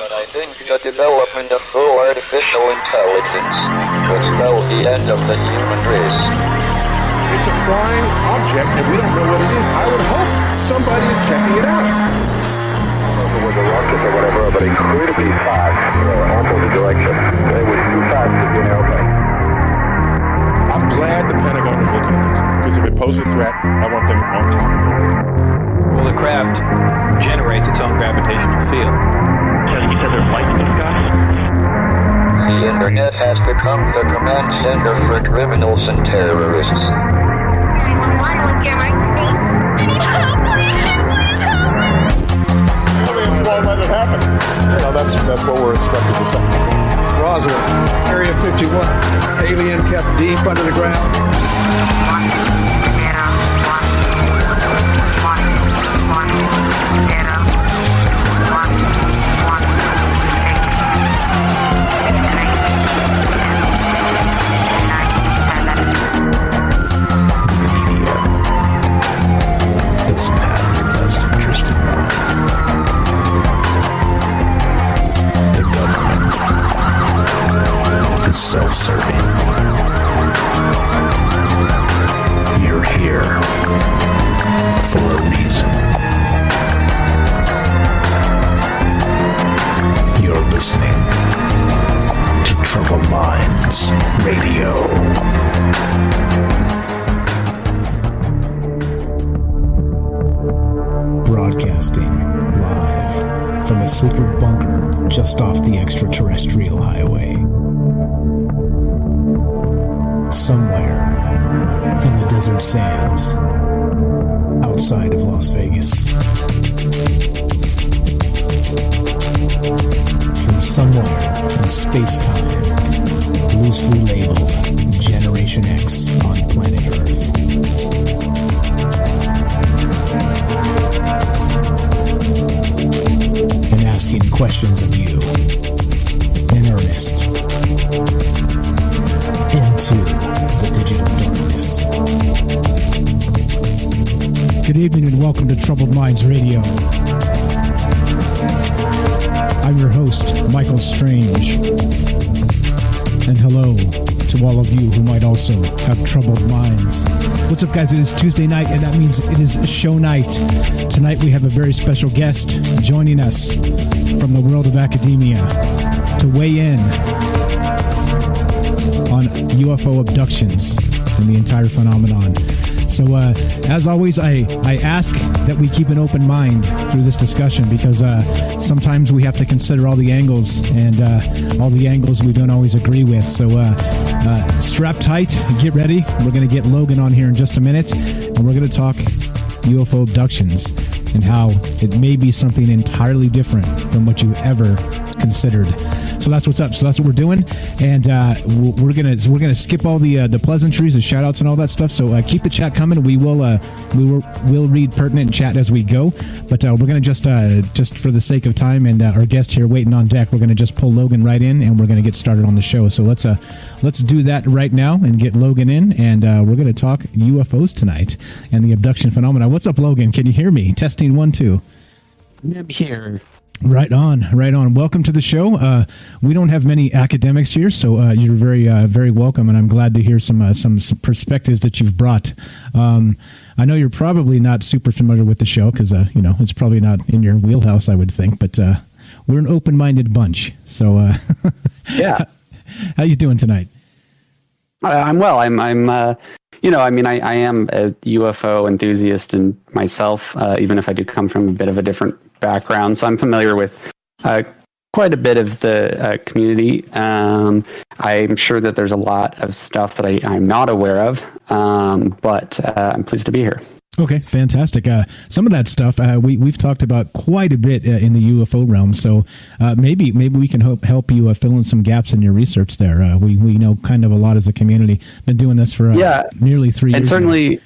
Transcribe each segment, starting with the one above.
but I think the development of full artificial intelligence could spell the end of the human race. It's a flying object, and we don't know what it is. I would hope somebody is checking it out. It was a rocket or whatever, but incredibly fast, opposite direction. It was too fast to be an airplane. I'm glad the Pentagon is looking at this, because if it poses a threat, I want them on top of it. Well, the craft generates its own gravitational field. You said there's lights in the sky? The internet has become the command center for criminals and terrorists. 911, what's your emergency? I need help, please! Aliens won't let it happen. That's what we're instructed to say. Roswell, Area 51. Alien kept deep under the ground. 1, is self-serving. You're here for a reason. You're listening to Troubled Minds Radio. Broadcasting live from a secret bunker just off the extraterrestrial highway. Somewhere in the desert sands outside of Las Vegas. From somewhere in space-time, loosely labeled Generation X on planet Earth. And asking questions of you in earnest into the digital darkness. Good evening and welcome to Troubled Minds Radio. I'm your host, Michael Strange. And hello to all of you who might also have troubled minds. What's up, guys? It is Tuesday night, and that means it is show night. Tonight we have a very special guest joining us from the world of academia to weigh in on UFO abductions and the entire phenomenon. So, as always, I ask that we keep an open mind through this discussion because sometimes we have to consider all the angles, and all the angles we don't always agree with. So, strap tight, get ready. We're going to get Logan on here in just a minute, and we're going to talk UFO abductions and how it may be something entirely different from what you ever considered. So that's what's up. So that's what we're doing, and we're gonna skip all the pleasantries, the shout outs, and all that stuff. So keep the chat coming. We'll read pertinent chat as we go, but we're gonna just for the sake of time and our guest here waiting on deck, we're gonna just pull Logan right in, and we're gonna get started on the show. So let's do that right now and get Logan in, and we're gonna talk UFOs tonight and the abduction phenomena. What's up, Logan? Can you hear me? Testing 1 2. I'm here. Right on. Welcome to the show. We don't have many academics here, so you're very welcome, and I'm glad to hear some perspectives that you've brought. I know you're probably not super familiar with the show because it's probably not in your wheelhouse, I would think. But we're an open-minded bunch. So yeah, how you doing tonight? I'm well. I am a UFO enthusiast and myself, even if I do come from a bit of a different background. So I'm familiar with quite a bit of the community. I'm sure that there's a lot of stuff that I'm not aware of, but I'm pleased to be here. Okay, fantastic. Some of that stuff we've talked about quite a bit in the UFO realm, so maybe we can help you fill in some gaps in your research there. We know kind of a lot as a community. Been doing this for nearly 3 years. And certainly,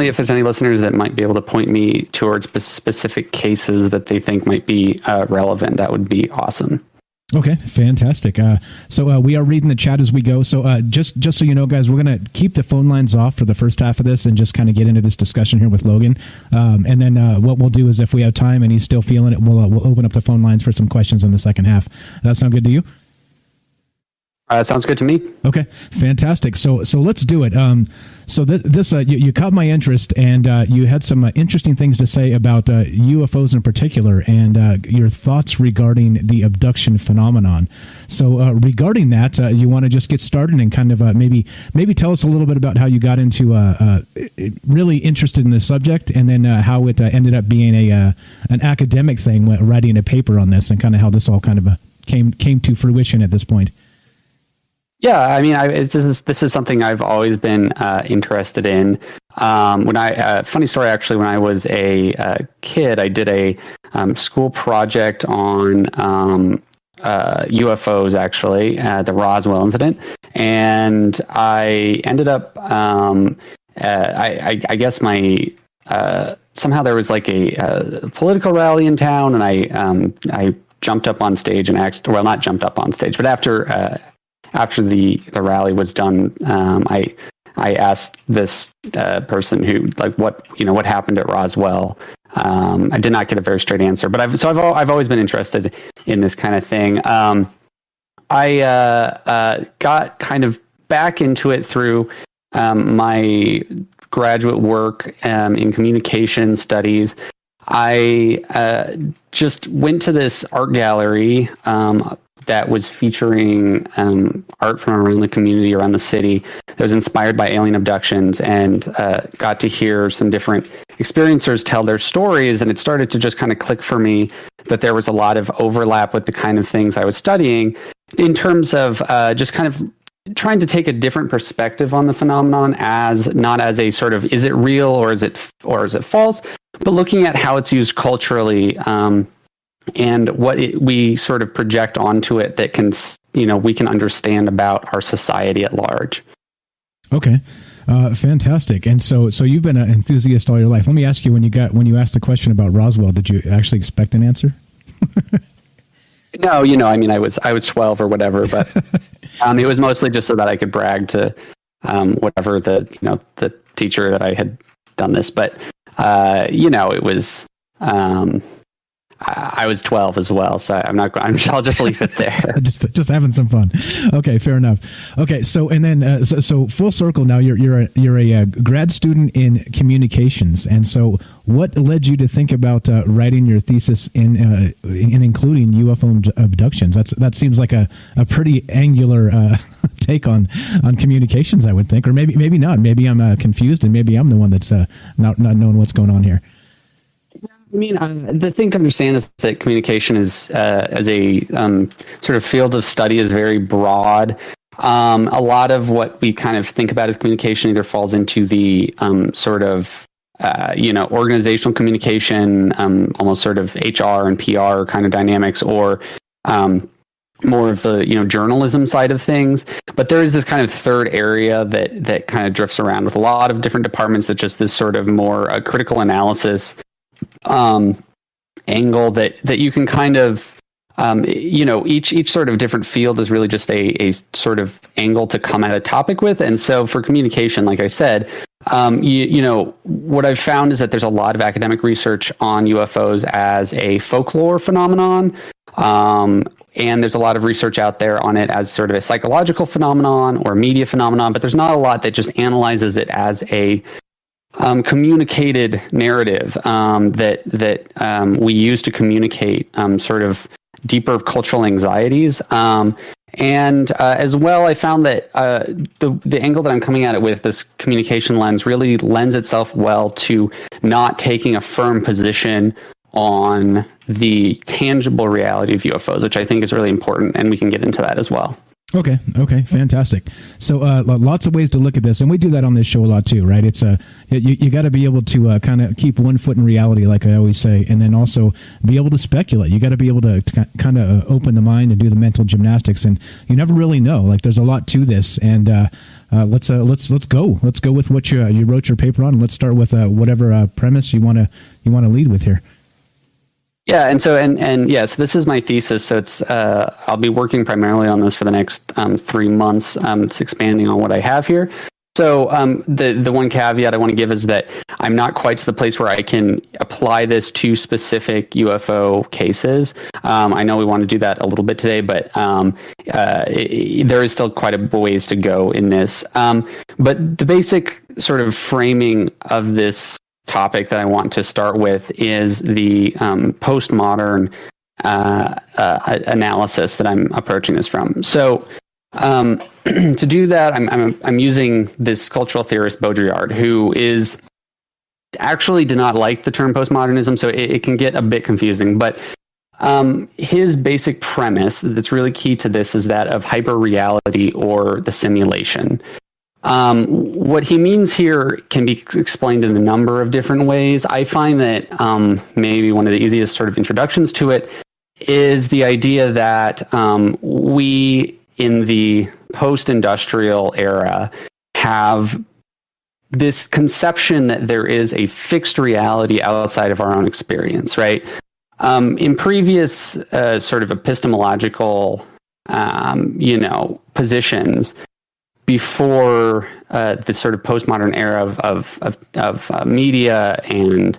if there's any listeners that might be able to point me towards specific cases that they think might be relevant, that would be awesome. Okay, fantastic. So we are reading the chat as we go. So just so you know, guys, we're going to keep the phone lines off for the first half of this and just kind of get into this discussion here with Logan. And then what we'll do is if we have time and he's still feeling it, we'll open up the phone lines for some questions in the second half. That sound good to you? Sounds good to me. Okay, fantastic. So let's do it. So this you caught my interest, and you had some interesting things to say about UFOs in particular, and your thoughts regarding the abduction phenomenon. So regarding that, you want to just get started and kind of maybe tell us a little bit about how you got into really interested in this subject, and then how it ended up being an academic thing, writing a paper on this, and kind of how this all kind of came to fruition at this point. Yeah, I mean, this is something I've always been interested in. Funny story, actually, when I was a kid, I did a school project on UFOs, actually, the Roswell incident, and I ended up, I guess my somehow there was like a political rally in town, and I jumped up on stage and not jumped up on stage, but after the rally was done, I asked this person who, like, what happened at Roswell. I did not get a very straight answer, but I've always been interested in this kind of thing. I got kind of back into it through my graduate work in communication studies. I just went to this art gallery that was featuring art from around the community, around the city, that was inspired by alien abductions, and got to hear some different experiencers tell their stories. And it started to just kind of click for me that there was a lot of overlap with the kind of things I was studying in terms of just kind of trying to take a different perspective on the phenomenon, as not as a sort of, is it real or is it false, but looking at how it's used culturally, and what we sort of project onto it that can, we can understand about our society at large. Okay. Fantastic. And so you've been an enthusiast all your life. Let me ask you, when you asked the question about Roswell, did you actually expect an answer? No, I mean, I was 12 or whatever, but it was mostly just so that I could brag to whatever the teacher that I had done this. But it was. I was 12 as well, so I'll just leave it there. just having some fun. Okay, fair enough. Okay, so and then so full circle now. You're a grad student in communications, and so what led you to think about writing your thesis in including UFO abductions? That seems like a pretty angular take on communications, I would think, or maybe not. Maybe I'm confused, and maybe I'm the one that's not knowing what's going on here. I mean, the thing to understand is that communication is, as a sort of field of study, is very broad. A lot of what we kind of think about as communication either falls into the sort of, organizational communication, almost sort of HR and PR kind of dynamics, or more of the, journalism side of things. But there is this kind of third area that kind of drifts around with a lot of different departments, that just this sort of more critical analysis angle that you can kind of, each sort of different field is really just a sort of angle to come at a topic with. And so for communication, like I said, what I've found is that there's a lot of academic research on UFOs as a folklore phenomenon. And there's a lot of research out there on it as sort of a psychological phenomenon or media phenomenon, but there's not a lot that just analyzes it as a communicated narrative that we use to communicate sort of deeper cultural anxieties. And as well, I found that the angle that I'm coming at it with, this communication lens, really lends itself well to not taking a firm position on the tangible reality of UFOs, which I think is really important, and we can get into that as well. Okay, fantastic. So lots of ways to look at this, and we do that on this show a lot too, right? It's you got to be able to kind of keep one foot in reality, like I always say, and then also be able to speculate. You got to be able to kind of open the mind and do the mental gymnastics, and you never really know. Like, there's a lot to this, and let's go with what you wrote your paper on. Let's start with whatever premise you want to lead with here. Yeah, so this is my thesis. So it's I'll be working primarily on this for the next 3 months. It's expanding on what I have here. So the one caveat I want to give is that I'm not quite to the place where I can apply this to specific UFO cases. I know we want to do that a little bit today, but there is still quite a ways to go in this. But the basic sort of framing of this topic that I want to start with is the postmodern analysis that I'm approaching this from. So to do that, I'm using this cultural theorist Baudrillard, who is actually did not like the term postmodernism, so it can get a bit confusing. But his basic premise that's really key to this is that of hyperreality or the simulation. What he means here can be explained in a number of different ways. I find that maybe one of the easiest sort of introductions to it is the idea that we in the post-industrial era have this conception that there is a fixed reality outside of our own experience, right? In previous sort of epistemological, positions before the sort of postmodern era of media and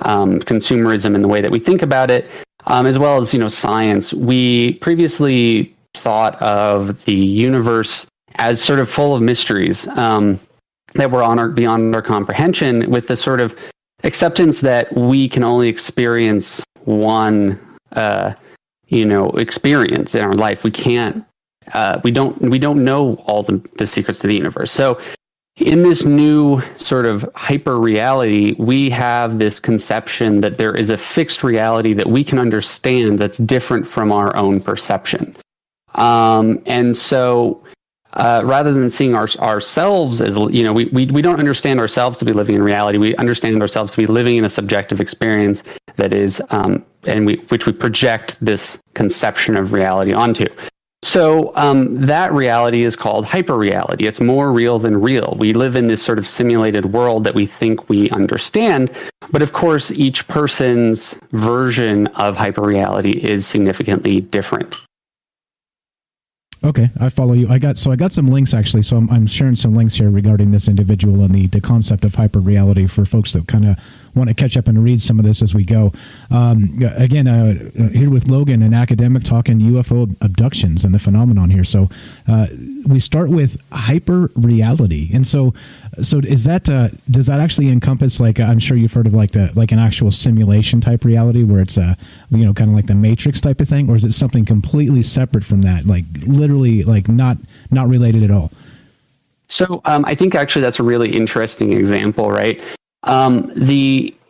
consumerism and the way that we think about it, as well as science, we previously thought of the universe as sort of full of mysteries that were beyond our comprehension, with the sort of acceptance that we can only experience one experience in our life. We can't we don't know all the secrets to the universe. So in this new sort of hyper reality, we have this conception that there is a fixed reality that we can understand that's different from our own perception. And so rather than seeing ourselves as, we don't understand ourselves to be living in reality. We understand ourselves to be living in a subjective experience that is, which we project this conception of reality onto. So that reality is called hyperreality. It's more real than real. We live in this sort of simulated world that we think we understand, but of course, each person's version of hyperreality is significantly different. Okay, I follow you. I got some links actually. So I'm sharing some links here regarding this individual and the concept of hyperreality for folks that kind of want to catch up and read some of this as we go. Again, here with Logan, an academic, talking UFO abductions and the phenomenon here. So we start with hyperreality, and so is that does that actually encompass, like, I'm sure you've heard of like an actual simulation type reality where it's kind of like the Matrix type of thing, or is it something completely separate from that, like literally like not related at all? So I think actually that's a really interesting example, right?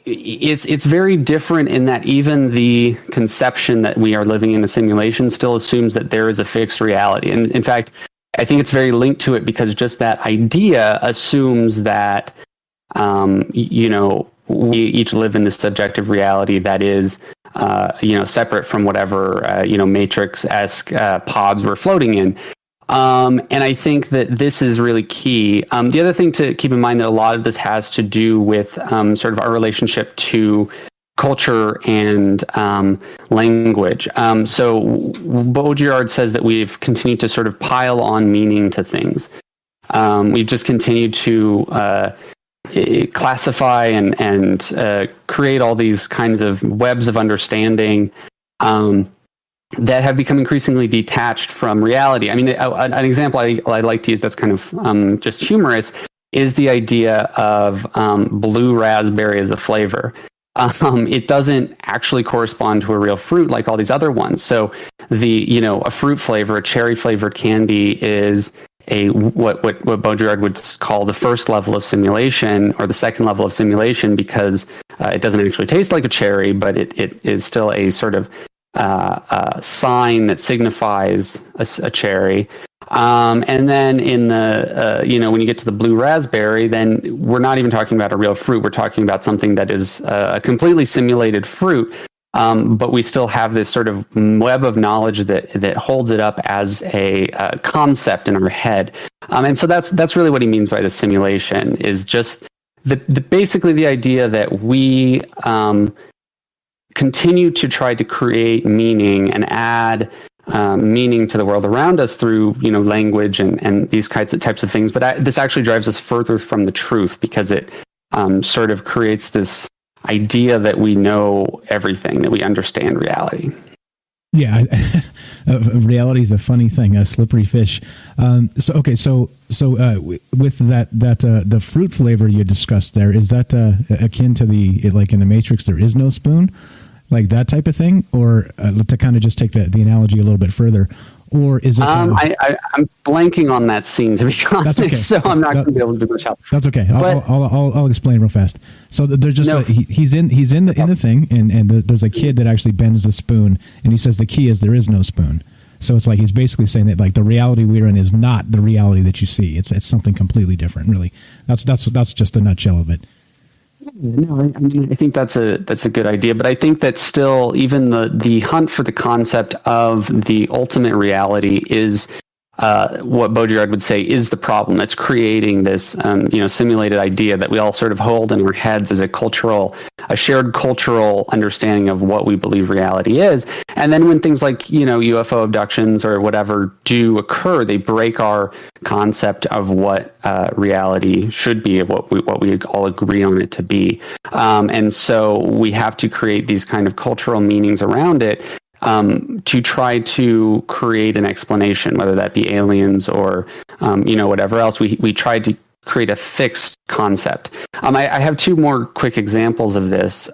It's very different in that even the conception that we are living in a simulation still assumes that there is a fixed reality. And in fact, I think it's very linked to it because just that idea assumes that, we each live in this subjective reality that is, separate from whatever, Matrix-esque pods we're floating in. And I think that this is really key. The other thing to keep in mind that a lot of this has to do with sort of our relationship to culture and language. So Baudrillard says that we've continued to sort of pile on meaning to things. We've just continued to classify and create all these kinds of webs of understanding that have become increasingly detached from reality. I mean, an example I like to use that's kind of just humorous is the idea of blue raspberry as a flavor. It doesn't actually correspond to a real fruit like all these other ones. So a fruit flavor, a cherry flavored candy is what Baudrillard would call the first level of simulation, or the second level of simulation, because it doesn't actually taste like a cherry, but it is still a sort of sign that signifies a cherry. And then in the, when you get to the blue raspberry, then we're not even talking about a real fruit. We're talking about something that is a completely simulated fruit. But we still have this sort of web of knowledge that holds it up as a concept in our head. And so that's really what he means by the simulation, is just basically the idea that we continue to try to create meaning and add meaning to the world around us through, language and these types of things. But this actually drives us further from the truth, because it sort of creates this idea that we know everything, that we understand reality. Yeah, reality is a funny thing, a slippery fish. So with that the fruit flavor you discussed there, is that akin to like in the Matrix, there is no spoon, like that type of thing, or to kind of just take the analogy a little bit further, or is it? I'm blanking on that scene, to be honest. That's okay. So I'm not going to be able to do much help. That's okay. I'll explain real fast. So there's just he's in the thing, and there's a kid that actually bends the spoon, and he says the key is there is no spoon. So it's like he's basically saying that like the reality we're in is not the reality that you see. It's something completely different. Really, that's just a nutshell of it. No, I mean, I think that's a good idea, but I think that still, even the hunt for the concept of the ultimate reality is what Baudrillard would say is the problem that's creating this, simulated idea that we all sort of hold in our heads as a shared cultural understanding of what we believe reality is. And then when things like, UFO abductions or whatever do occur, they break our concept of what reality should be, of what we all agree on it to be. And so we have to create these kind of cultural meanings around it, to try to create an explanation, whether that be aliens or, whatever else. We tried to create a fixed concept. I have two more quick examples of this.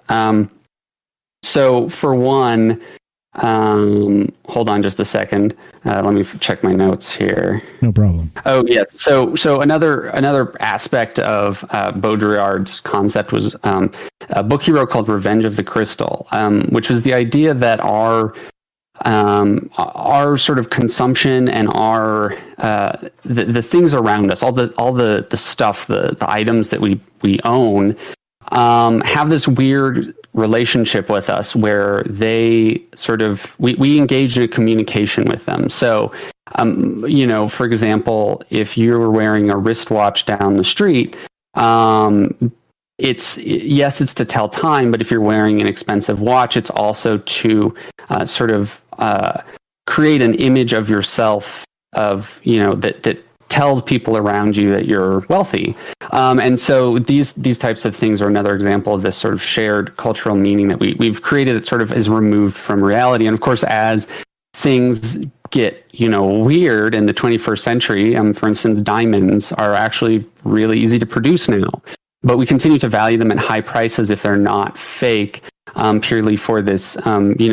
So for one, hold on just a second. Let me check my notes here. No problem. Oh, yes. So another aspect of Baudrillard's concept was a book he wrote called Revenge of the Crystal, which was the idea that our sort of consumption and our the things around us, all the stuff, the items that we own, have this weird relationship with us where they sort of we engage in a communication with them. So for example, if you're wearing a wristwatch down the street, it's to tell time, but if you're wearing an expensive watch, it's also to sort of create an image of yourself of that tells people around you that you're wealthy. And so these types of things are another example of this sort of shared cultural meaning that we've created that sort of is removed from reality. And of course, as things get, weird in the 21st century, for instance, diamonds are actually really easy to produce now, but we continue to value them at high prices if they're not fake, purely for this,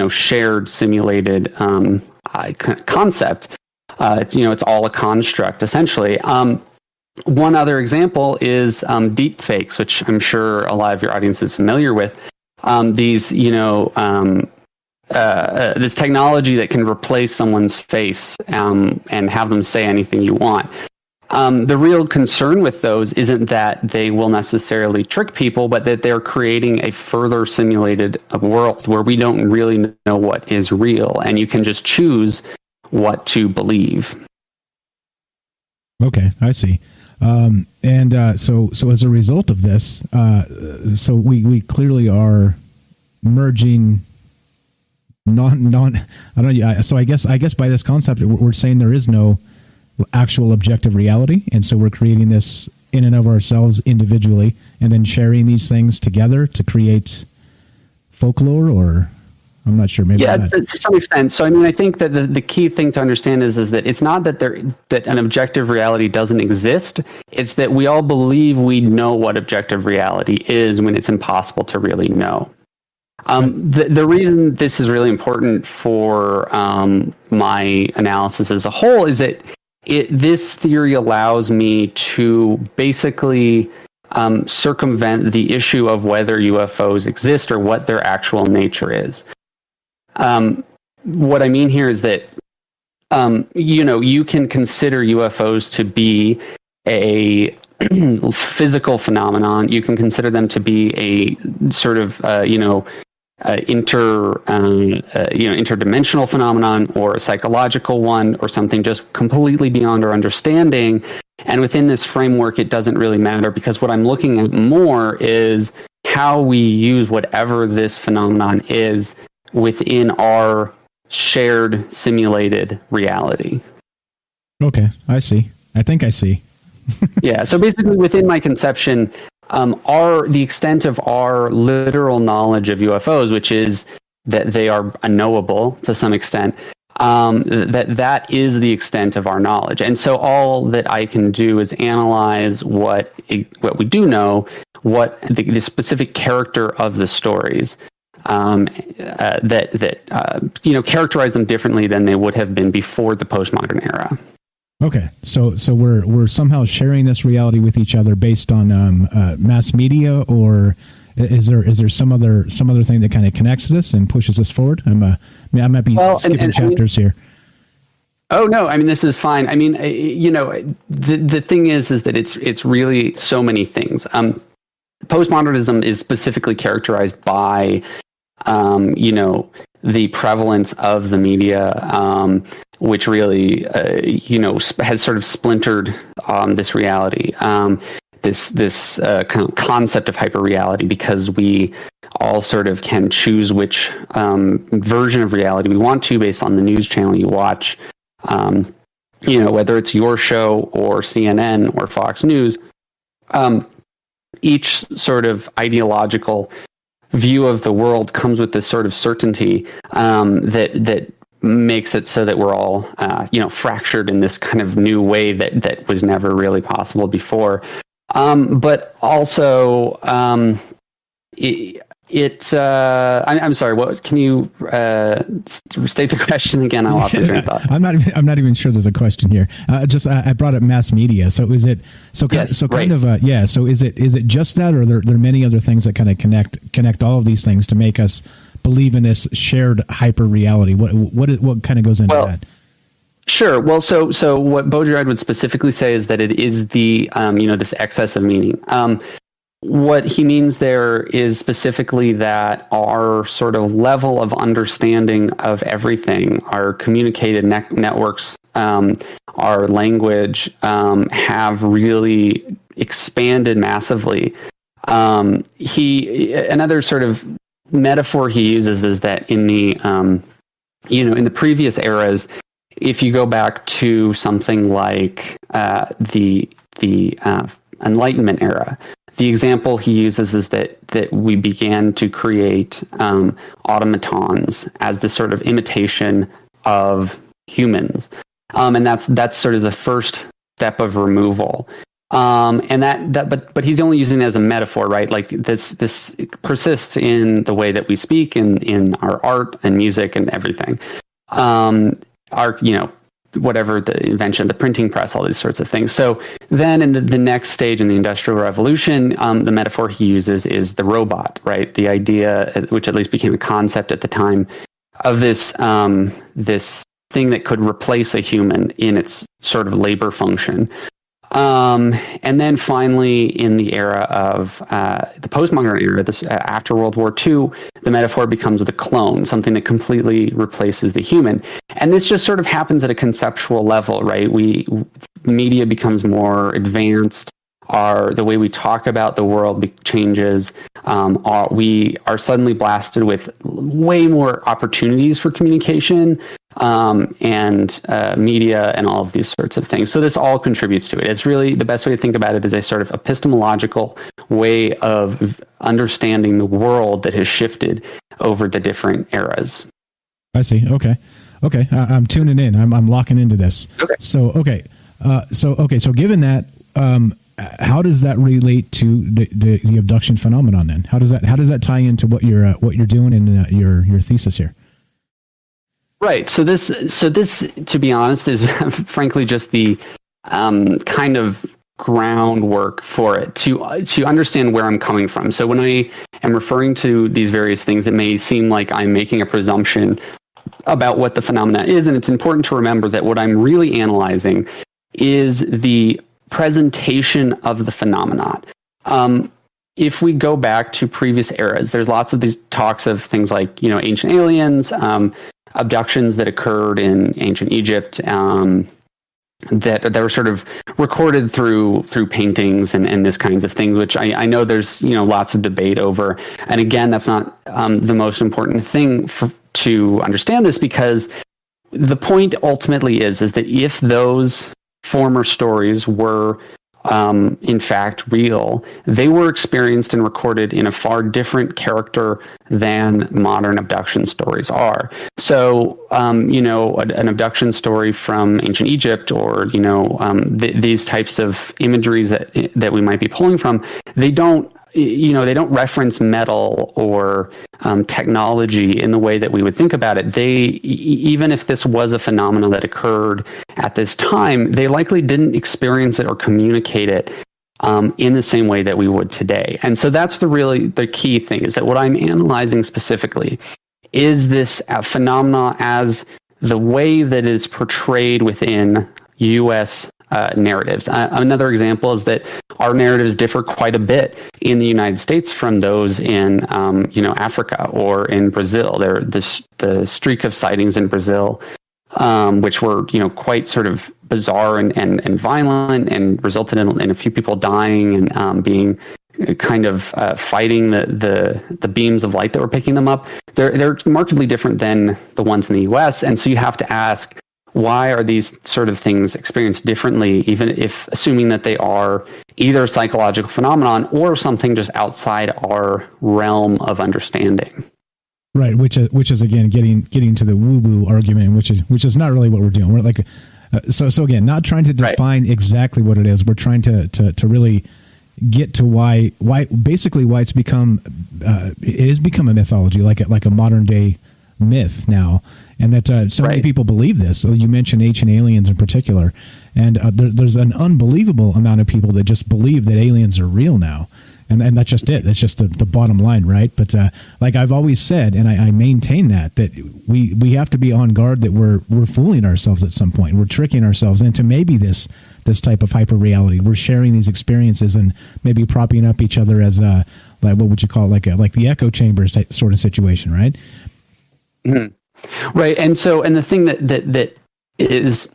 shared simulated concept. It's all a construct, essentially. One other example is deep fakes, which I'm sure a lot of your audience is familiar with. These, this technology that can replace someone's face and have them say anything you want. The real concern with those isn't that they will necessarily trick people, but that they're creating a further simulated world where we don't really know what is real, and you can just choose what to believe. Okay, I see. So as a result of this, so we clearly are merging so I guess by this concept we're saying there is no actual objective reality, and so we're creating this in and of ourselves individually and then sharing these things together to create folklore, or I'm not sure. Maybe to some extent. So, I mean, I think that the key thing to understand is that it's not that that an objective reality doesn't exist. It's that we all believe we know what objective reality is when it's impossible to really know. The reason this is really important for my analysis as a whole is that this theory allows me to basically circumvent the issue of whether UFOs exist or what their actual nature is. What I mean here is that, you can consider UFOs to be a physical phenomenon. You can consider them to be a sort of, interdimensional phenomenon, or a psychological one, or something just completely beyond our understanding. And within this framework, it doesn't really matter, because what I'm looking at more is how we use whatever this phenomenon is within our shared simulated reality. Okay, I see. I think I see. Yeah, so basically within my conception, the extent of our literal knowledge of UFOs, which is that they are unknowable to some extent, that is the extent of our knowledge. And so all that I can do is analyze what we do know, what the specific character of the stories, that characterize them differently than they would have been before the postmodern era. Okay, so we're somehow sharing this reality with each other based on mass media, or is there some other thing that kind of connects this and pushes us forward? I might be skipping chapters here. Oh no, I mean this is fine. I mean, the thing is that it's really so many things. Postmodernism is specifically characterized by the prevalence of the media, which really, has sort of splintered this reality, this kind of concept of hyperreality, because we all sort of can choose which version of reality we want to based on the news channel you watch. Whether it's your show or CNN or Fox News, each sort of ideological view of the world comes with this sort of certainty that makes it so that we're all fractured in this kind of new way that was never really possible before. But also, I'm sorry. What can you state the question again? I lost my train of thought. I'm not even sure there's a question here. I brought up mass media. So is it so is it just that, or there are many other things that kind of connect all of these things to make us believe in this shared hyper reality? What kind of goes into that? Sure. Well, so what Baudrillard would specifically say is that it is the this excess of meaning. What he means there is specifically that our sort of level of understanding of everything, our communicated networks, our language, have really expanded massively. Another sort of metaphor he uses is that in the in the previous eras, if you go back to something like the Enlightenment era, the example he uses is that we began to create automatons as this sort of imitation of humans, and that's sort of the first step of removal. But he's only using it as a metaphor, right? Like this persists in the way that we speak, in our art and music and everything. Whatever the invention of the printing press, all these sorts of things. So then in the next stage in the Industrial Revolution, the metaphor he uses is the robot, right? The idea, which at least became a concept at the time, of this thing that could replace a human in its sort of labor function. And then finally, in the era of the postmodern era, after World War II, the metaphor becomes the clone, something that completely replaces the human. And this just sort of happens at a conceptual level, right? Media becomes more advanced. The way we talk about the world changes. We are suddenly blasted with way more opportunities for communication, and media and all of these sorts of things. So this all contributes to it. It's really, the best way to think about it is a sort of epistemological way of understanding the world that has shifted over the different eras. I see. Okay. I'm tuning in. I'm locking into this. Okay. So given that, how does that relate to the abduction phenomenon then? How does that tie into what you're doing in your thesis here? Right. So this, to be honest, is frankly just the kind of groundwork for it to understand where I'm coming from. So when I am referring to these various things, it may seem like I'm making a presumption about what the phenomena is, and it's important to remember that what I'm really analyzing is the presentation of the phenomenon. If we go back to previous eras, there's lots of these talks of things like, ancient aliens, abductions that occurred in ancient Egypt, that were sort of recorded through paintings and this kinds of things, which I know there's lots of debate over. And again, that's not the most important thing to understand this, because the point ultimately is that if those former stories were in fact real, they were experienced and recorded in a far different character than modern abduction stories are. So, an abduction story from ancient Egypt, or these types of imageries that we might be pulling from, they don't reference metal or technology in the way that we would think about it. Even if this was a phenomenon that occurred at this time, they likely didn't experience it or communicate it in the same way that we would today. And so that's the key thing, is that what I'm analyzing specifically is this phenomena as the way that is portrayed within U.S. narratives. Another example is that our narratives differ quite a bit in the United States from those in, Africa or in Brazil. The streak of sightings in Brazil, which were, quite sort of bizarre and violent, and resulted in a few people dying and being kind of fighting the beams of light that were picking them up. They're markedly different than the ones in the U.S. And so you have to ask, why are these sort of things experienced differently, even if assuming that they are either a psychological phenomenon or something just outside our realm of understanding? Right, which is again getting to the woo-woo argument, which is not really what we're doing. We're like, so again, not trying to define exactly what it is. We're trying to really get to why it's become it has become a mythology, like a modern day myth now. And that so many people believe this. So you mentioned ancient aliens in particular, and there's an unbelievable amount of people that just believe that aliens are real now, and that's just it. That's just the bottom line, right? But like I've always said, and I maintain that we have to be on guard that we're fooling ourselves at some point. We're tricking ourselves into maybe this type of hyper reality. We're sharing these experiences and maybe propping up each other as like what would you call it, like the echo chambers type sort of situation, right? Mm-hmm. Right. And the thing that is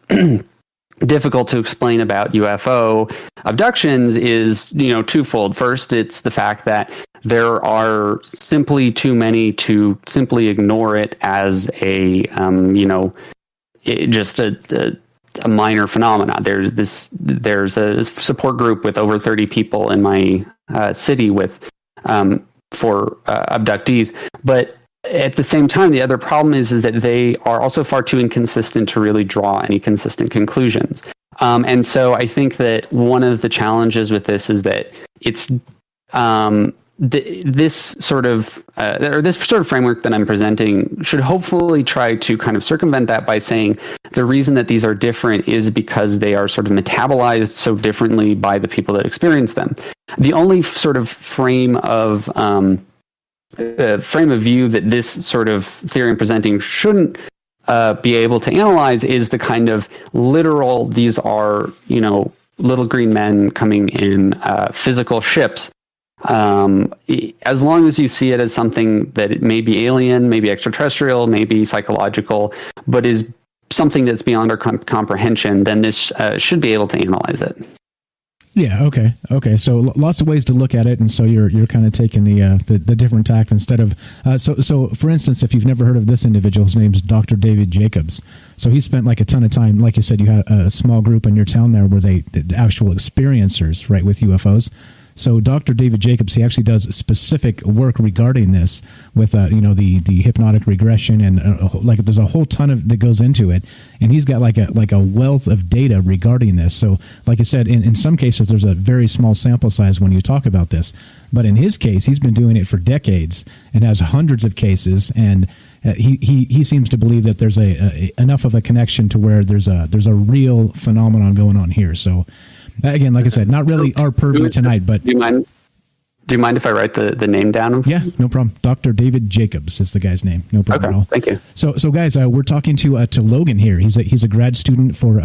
difficult to explain about UFO abductions is, twofold. First, it's the fact that there are simply too many to simply ignore it as just a minor phenomena. There's a support group with over 30 people in my city for abductees, but at the same time, the other problem is that they are also far too inconsistent to really draw any consistent conclusions. And so I think that one of the challenges with this is that it's this sort of framework that I'm presenting should hopefully try to kind of circumvent that by saying the reason that these are different is because they are sort of metabolized so differently by the people that experience them. The only sort of frame of view that this sort of theory I'm presenting shouldn't be able to analyze is the kind of literal, these are, little green men coming in physical ships. As long as you see it as something that it may be alien, maybe extraterrestrial, maybe psychological, but is something that's beyond our comprehension, then this should be able to analyze it. Yeah. Okay. So lots of ways to look at it, and so you're kind of taking the different tact instead of so for instance, if you've never heard of this individual, his name's Dr. David Jacobs. So he spent like a ton of time, like you said, you had a small group in your town there where the actual experiencers, right, with UFOs. So Dr. David Jacobs, he actually does specific work regarding this with the hypnotic regression, and there's a whole ton of that goes into it, and he's got like a wealth of data regarding this. So like I said, in some cases there's a very small sample size when you talk about this, but in his case he's been doing it for decades and has hundreds of cases, and he seems to believe that there's enough of a connection to where there's a real phenomenon going on here. So again, like I said, not really our purview tonight, but do you mind if I write the name down? Yeah, no problem. Dr. David Jacobs is the guy's name. No problem at all. Thank you. So guys, we're talking to Logan here. He's a grad student for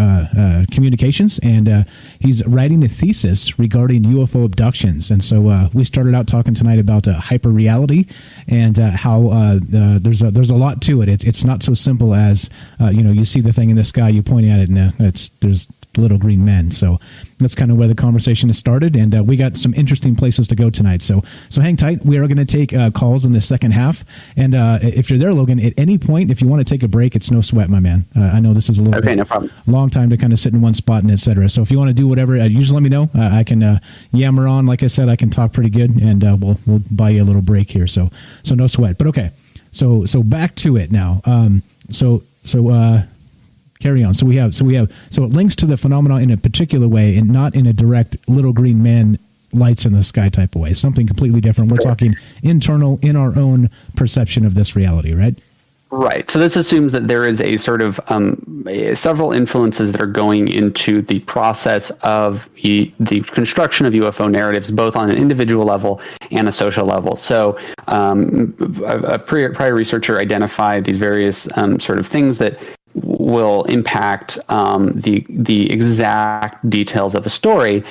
communications, and he's writing a thesis regarding UFO abductions. And so we started out talking tonight about hyper reality and how there's a lot to it. It's not so simple as you see the thing in the sky, you point at it, and there's the little green men. So that's kind of where the conversation has started, and we got some interesting places to go tonight. So hang tight. We are going to take calls in the second half, and if you're there, Logan, at any point, if you want to take a break, it's no sweat, my man. I know this is a little bit no problem. long time to kind of sit in one spot and etc. So if you want to do whatever, you just let me know. I can yammer on. Like I said, I can talk pretty good, and we'll buy you a little break here. So no sweat. But okay. So back to it now. Carry on. So it links to the phenomenon in a particular way, and not in a direct little green man lights in the sky type of way. Something completely different. We're talking internal, in our own perception of this reality, right? Right. So this assumes that there is a sort of several influences that are going into the process of the construction of UFO narratives, both on an individual level and a social level. So a prior researcher identified these various sort of things that will impact the exact details of a story,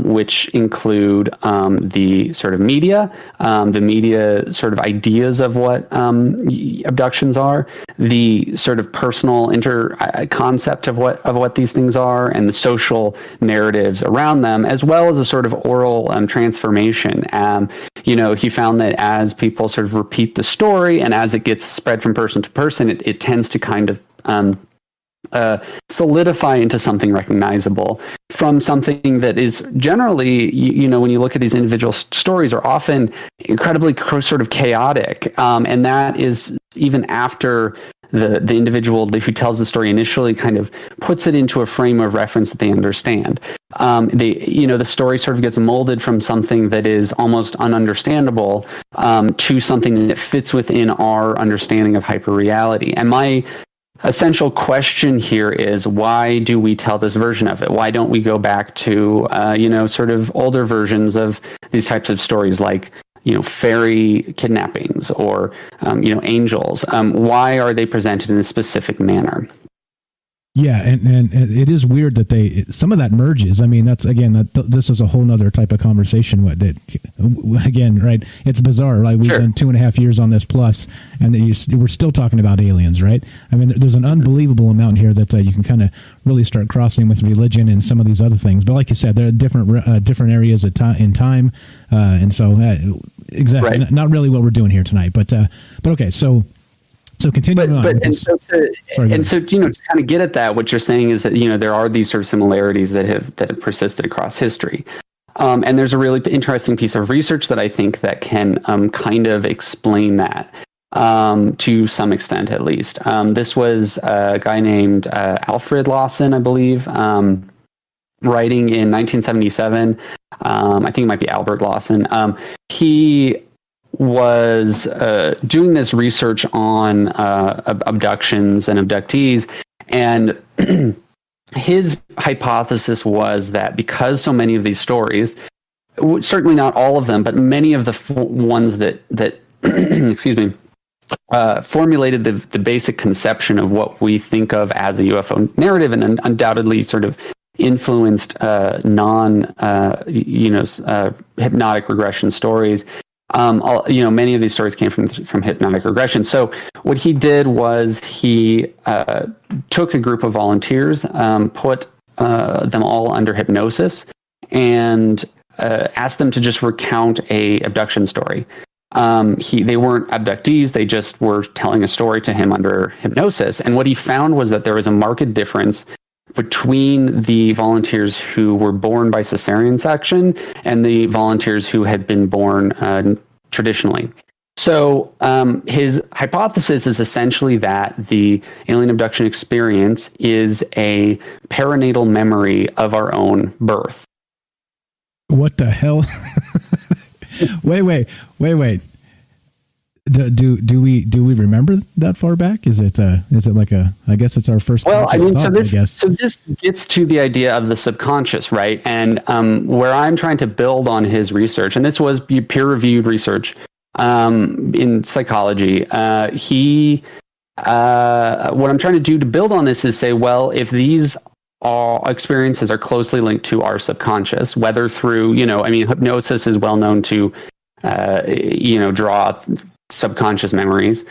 which include the sort of media, the media sort of ideas of what abductions are, the sort of personal concept of what these things are, and the social narratives around them, as well as a sort of oral transformation. He found that as people sort of repeat the story, and as it gets spread from person to person, it tends to kind of solidify into something recognizable from something that is generally, when you look at these individual stories, are often incredibly sort of chaotic. And that is even after the individual who tells the story initially kind of puts it into a frame of reference that they understand. The story sort of gets molded from something that is almost ununderstandable to something that fits within our understanding of hyperreality. And my essential question here is, why do we tell this version of it? Why don't we go back to, sort of older versions of these types of stories, like, fairy kidnappings or, angels? Why are they presented in a specific manner? Yeah, and it is weird that some of that merges. I mean, that's again this is a whole nother type of conversation. Right? It's bizarre. Like we've done 2.5 years on this plus, and we're still talking about aliens, right? I mean, there's an unbelievable amount here that you can kind of really start crossing with religion and some of these other things. But like you said, there are different areas in time, and so exactly not really what we're doing here tonight. But okay, so. So continuing on. To kind of get at that, what you're saying is that, there are these sort of similarities that have persisted across history. And there's a really interesting piece of research that I think that can kind of explain that to some extent, at least. This was a guy named Alfred Lawson, I believe, writing in 1977. I think it might be Albert Lawson. He was doing this research on abductions and abductees, and his hypothesis was that because so many of these stories, certainly not all of them, but many of the ones that excuse me, formulated the basic conception of what we think of as a UFO narrative, and undoubtedly sort of influenced hypnotic regression stories. Many of these stories came from hypnotic regression. So what he did was he took a group of volunteers, put them all under hypnosis, and asked them to just recount a abduction story. They weren't abductees; they just were telling a story to him under hypnosis. And what he found was that there was a marked difference between the volunteers who were born by cesarean section and the volunteers who had been born traditionally. So his hypothesis is essentially that the alien abduction experience is a perinatal memory of our own birth. What the hell? Wait. Do we remember that far back? Is it like I guess it's our first. Well, I mean, thought, so this gets to the idea of the subconscious, right? And where I'm trying to build on his research, and this was peer-reviewed research in psychology. What I'm trying to do to build on this is say, well, if these experiences are closely linked to our subconscious, whether through, hypnosis is well known to, draw subconscious memories.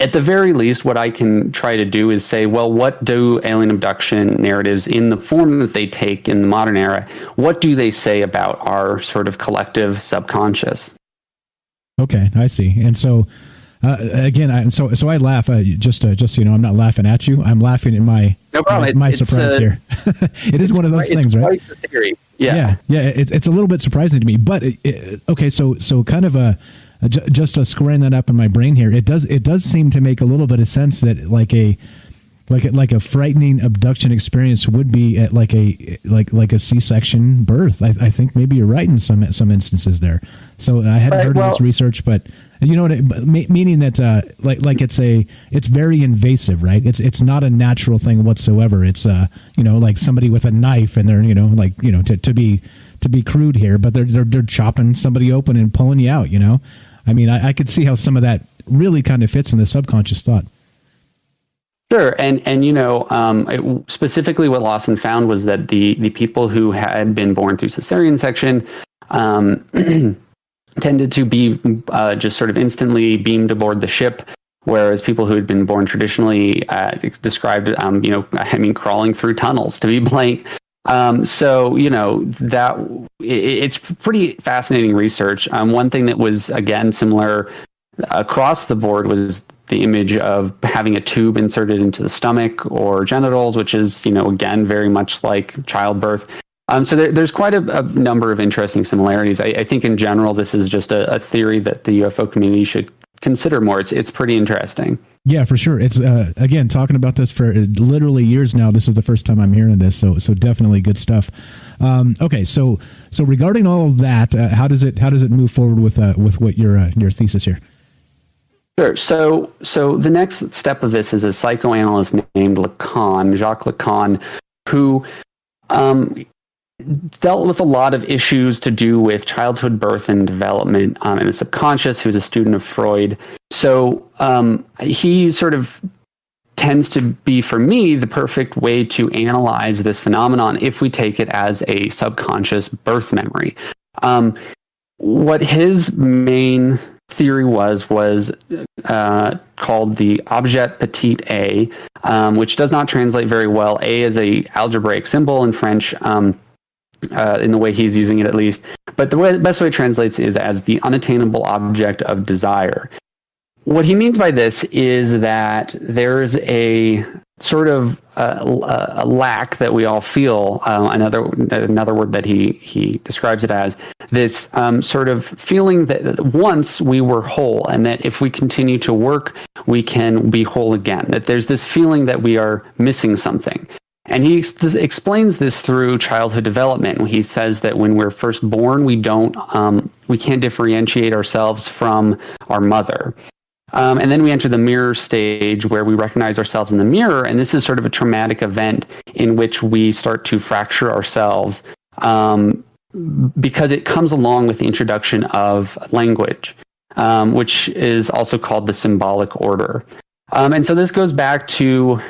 at the very least, what I can try to do is say, well, what do alien abduction narratives in the form that they take in the modern era, what do they say about our sort of collective subconscious? Okay, I see. And so, again, so I laugh. Just so you know, I'm not laughing at you. I'm laughing at my surprise here. It is one of those things, right? Quite the theory. Yeah. It's a little bit surprising to me, but okay. So kind of just squaring that up in my brain here. It does seem to make a little bit of sense that like a frightening abduction experience would be at like a C-section birth. I think maybe you're right in some instances there. So I hadn't heard of this research, but you know what? Meaning that it's very invasive, right? It's not a natural thing whatsoever. It's like somebody with a knife and they're to be crude here, but they're chopping somebody open and pulling you out. I mean, I could see how some of that really kind of fits in the subconscious thought. Sure, and specifically what Lawson found was that the people who had been born through cesarean section tended to be just sort of instantly beamed aboard the ship, whereas people who had been born traditionally described, crawling through tunnels, to be blank. It's pretty fascinating research. One thing that was, again, similar across the board was the image of having a tube inserted into the stomach or genitals, which is, again, very much like childbirth. So there's quite a number of interesting similarities. I think in general, this is just a theory that the UFO community should consider more. It's pretty interesting. Yeah, for sure. It's again, talking about this for literally years now. This is the first time I'm hearing this, so definitely good stuff. Okay, so regarding all of that, how does it move forward with what your thesis here? Sure. So the next step of this is a psychoanalyst named Jacques Lacan, who dealt with a lot of issues to do with childhood, birth, and development in the subconscious. He was a student of Freud. So he sort of tends to be, for me, the perfect way to analyze this phenomenon if we take it as a subconscious birth memory. What his main theory was called the objet petit a, which does not translate very well. A is a algebraic symbol in French, in the way he's using it at least. But the best way it translates is as the unattainable object of desire. What he means by this is that there's a sort of a lack that we all feel. Another word that he describes it as this sort of feeling that once we were whole, and that if we continue to work, we can be whole again. That there's this feeling that we are missing something. And he explains this through childhood development. He says that when we're first born, we can't differentiate ourselves from our mother. And then we enter the mirror stage where we recognize ourselves in the mirror. And this is sort of a traumatic event in which we start to fracture ourselves because it comes along with the introduction of language, which is also called the symbolic order. And so this goes back to,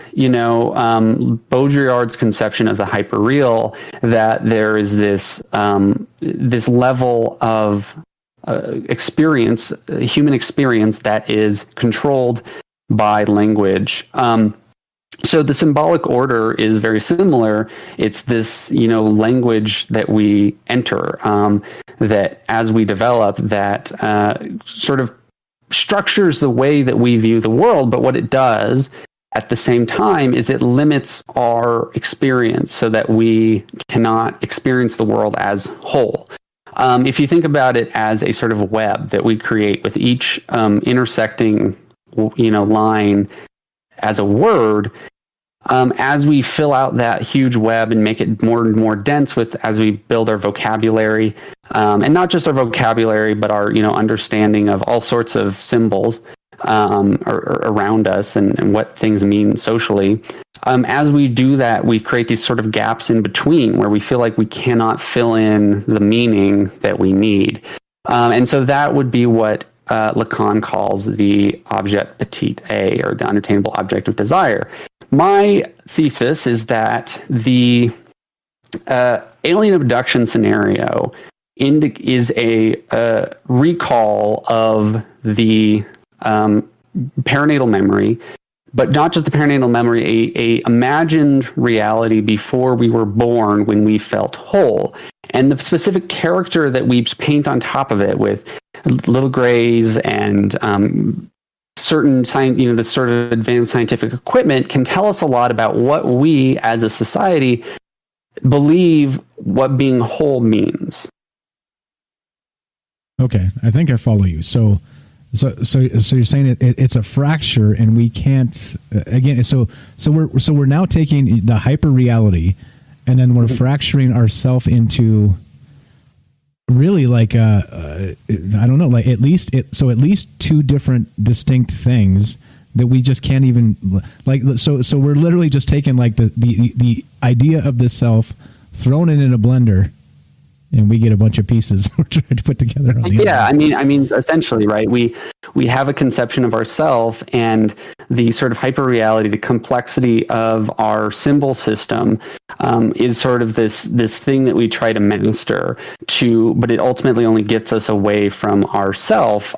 Baudrillard's conception of the hyperreal, that there is this level of experience, human experience, that is controlled by language. So the symbolic order is very similar. It's this, language that we enter, that as we develop, that sort of structures the way that we view the world. But what it does at the same time is it limits our experience so that we cannot experience the world as whole. If you think about it as a sort of web that we create with each intersecting, line as a word, as we fill out that huge web and make it more and more dense as we build our vocabulary, and not just our vocabulary, but our, understanding of all sorts of symbols around us and what things mean socially. As we do that, we create these sort of gaps in between where we feel like we cannot fill in the meaning that we need. And so that would be what Lacan calls the objet petit a, or the unattainable object of desire. My thesis is that the alien abduction scenario is a recall of the perinatal memory, but not just the perinatal memory, a imagined reality before we were born when we felt whole. And the specific character that we paint on top of it with little grays and certain this sort of advanced scientific equipment can tell us a lot about what we as a society believe what being whole means. Okay, I think I follow you. So you're saying it's a fracture, and we can't again. So we're now taking the hyper reality, and then we're fracturing ourselves into really like I don't know, like at least two different distinct things that we just can't even like. So we're literally just taking like the idea of the self, throwing it in a blender, and we get a bunch of pieces we're trying to put together. I mean, essentially, right? We have a conception of ourself, and the sort of hyper reality, the complexity of our symbol system, is sort of this thing that we try to master but it ultimately only gets us away from ourself.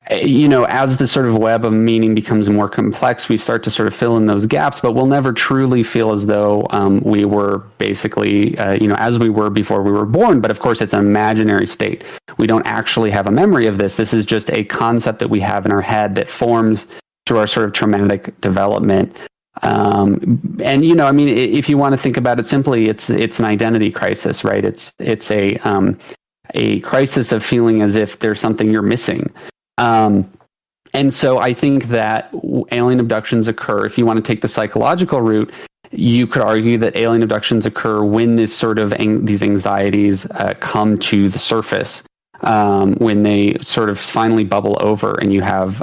As the sort of web of meaning becomes more complex, we start to sort of fill in those gaps, but we'll never truly feel as though we were basically, as we were before we were born. But of course, it's an imaginary state. We don't actually have a memory of this. This is just a concept that we have in our head that forms through our sort of traumatic development. If you want to think about it simply, it's an identity crisis, right? It's a crisis of feeling as if there's something you're missing. And so I think that alien abductions occur. If you want to take the psychological route, you could argue that alien abductions occur when this sort of these anxieties come to the surface, when they sort of finally bubble over and you have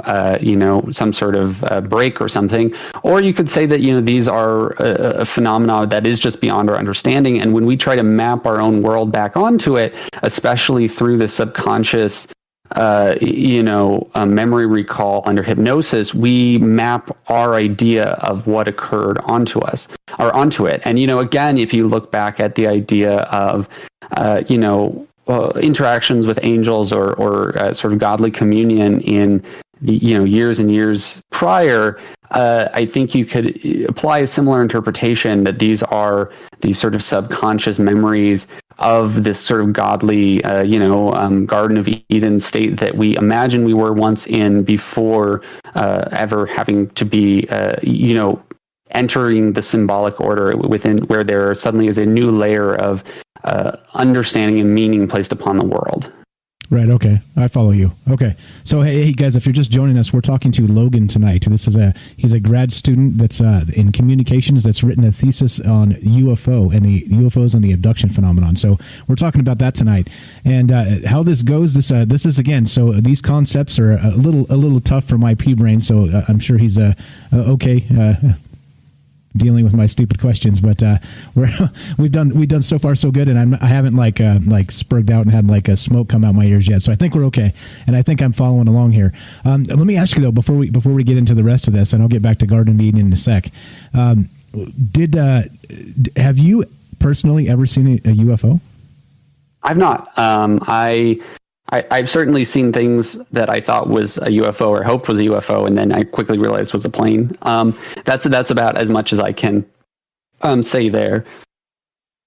some sort of break or something. Or you could say that these are a phenomenon that is just beyond our understanding. And when we try to map our own world back onto it, especially through the subconscious memory recall under hypnosis, we map our idea of what occurred onto it. And, again, if you look back at the idea of, interactions with angels or sort of godly communion in the, years and years prior, I think you could apply a similar interpretation that these are these sort of subconscious memories of this sort of godly, Garden of Eden state that we imagine we were once in before ever having to be, entering the symbolic order within where there suddenly is a new layer of understanding and meaning placed upon the world. Right. Okay. I follow you. Okay. So, hey guys, if you're just joining us, we're talking to Logan tonight. He's a grad student that's in communications that's written a thesis on UFO and the UFOs and the abduction phenomenon. So we're talking about that tonight and how this goes. This is again. So these concepts are a little tough for my pea brain. So I'm sure he's okay. Dealing with my stupid questions, but we've done so far so good, and I haven't like spurged out and had like a smoke come out my ears yet, so I think we're okay, and I think I'm following along here. Let me ask you though, before we get into the rest of this, and I'll get back to Garden of Eden in a sec. Have you personally ever seen a UFO? I've not. I've certainly seen things that I thought was a UFO or hoped was a UFO, and then I quickly realized was a plane. That's about as much as I can say there.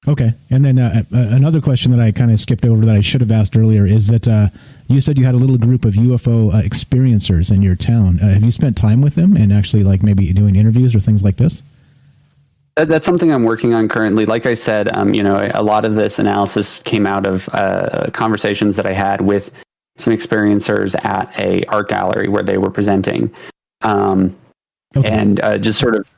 Okay, and then another question that I kind of skipped over that I should have asked earlier is that you said you had a little group of UFO experiencers in your town. Have you spent time with them and actually like maybe doing interviews or things like this? That's something I'm working on currently. Like I said, a lot of this analysis came out of conversations that I had with some experiencers at a art gallery where they were presenting, and just sort of,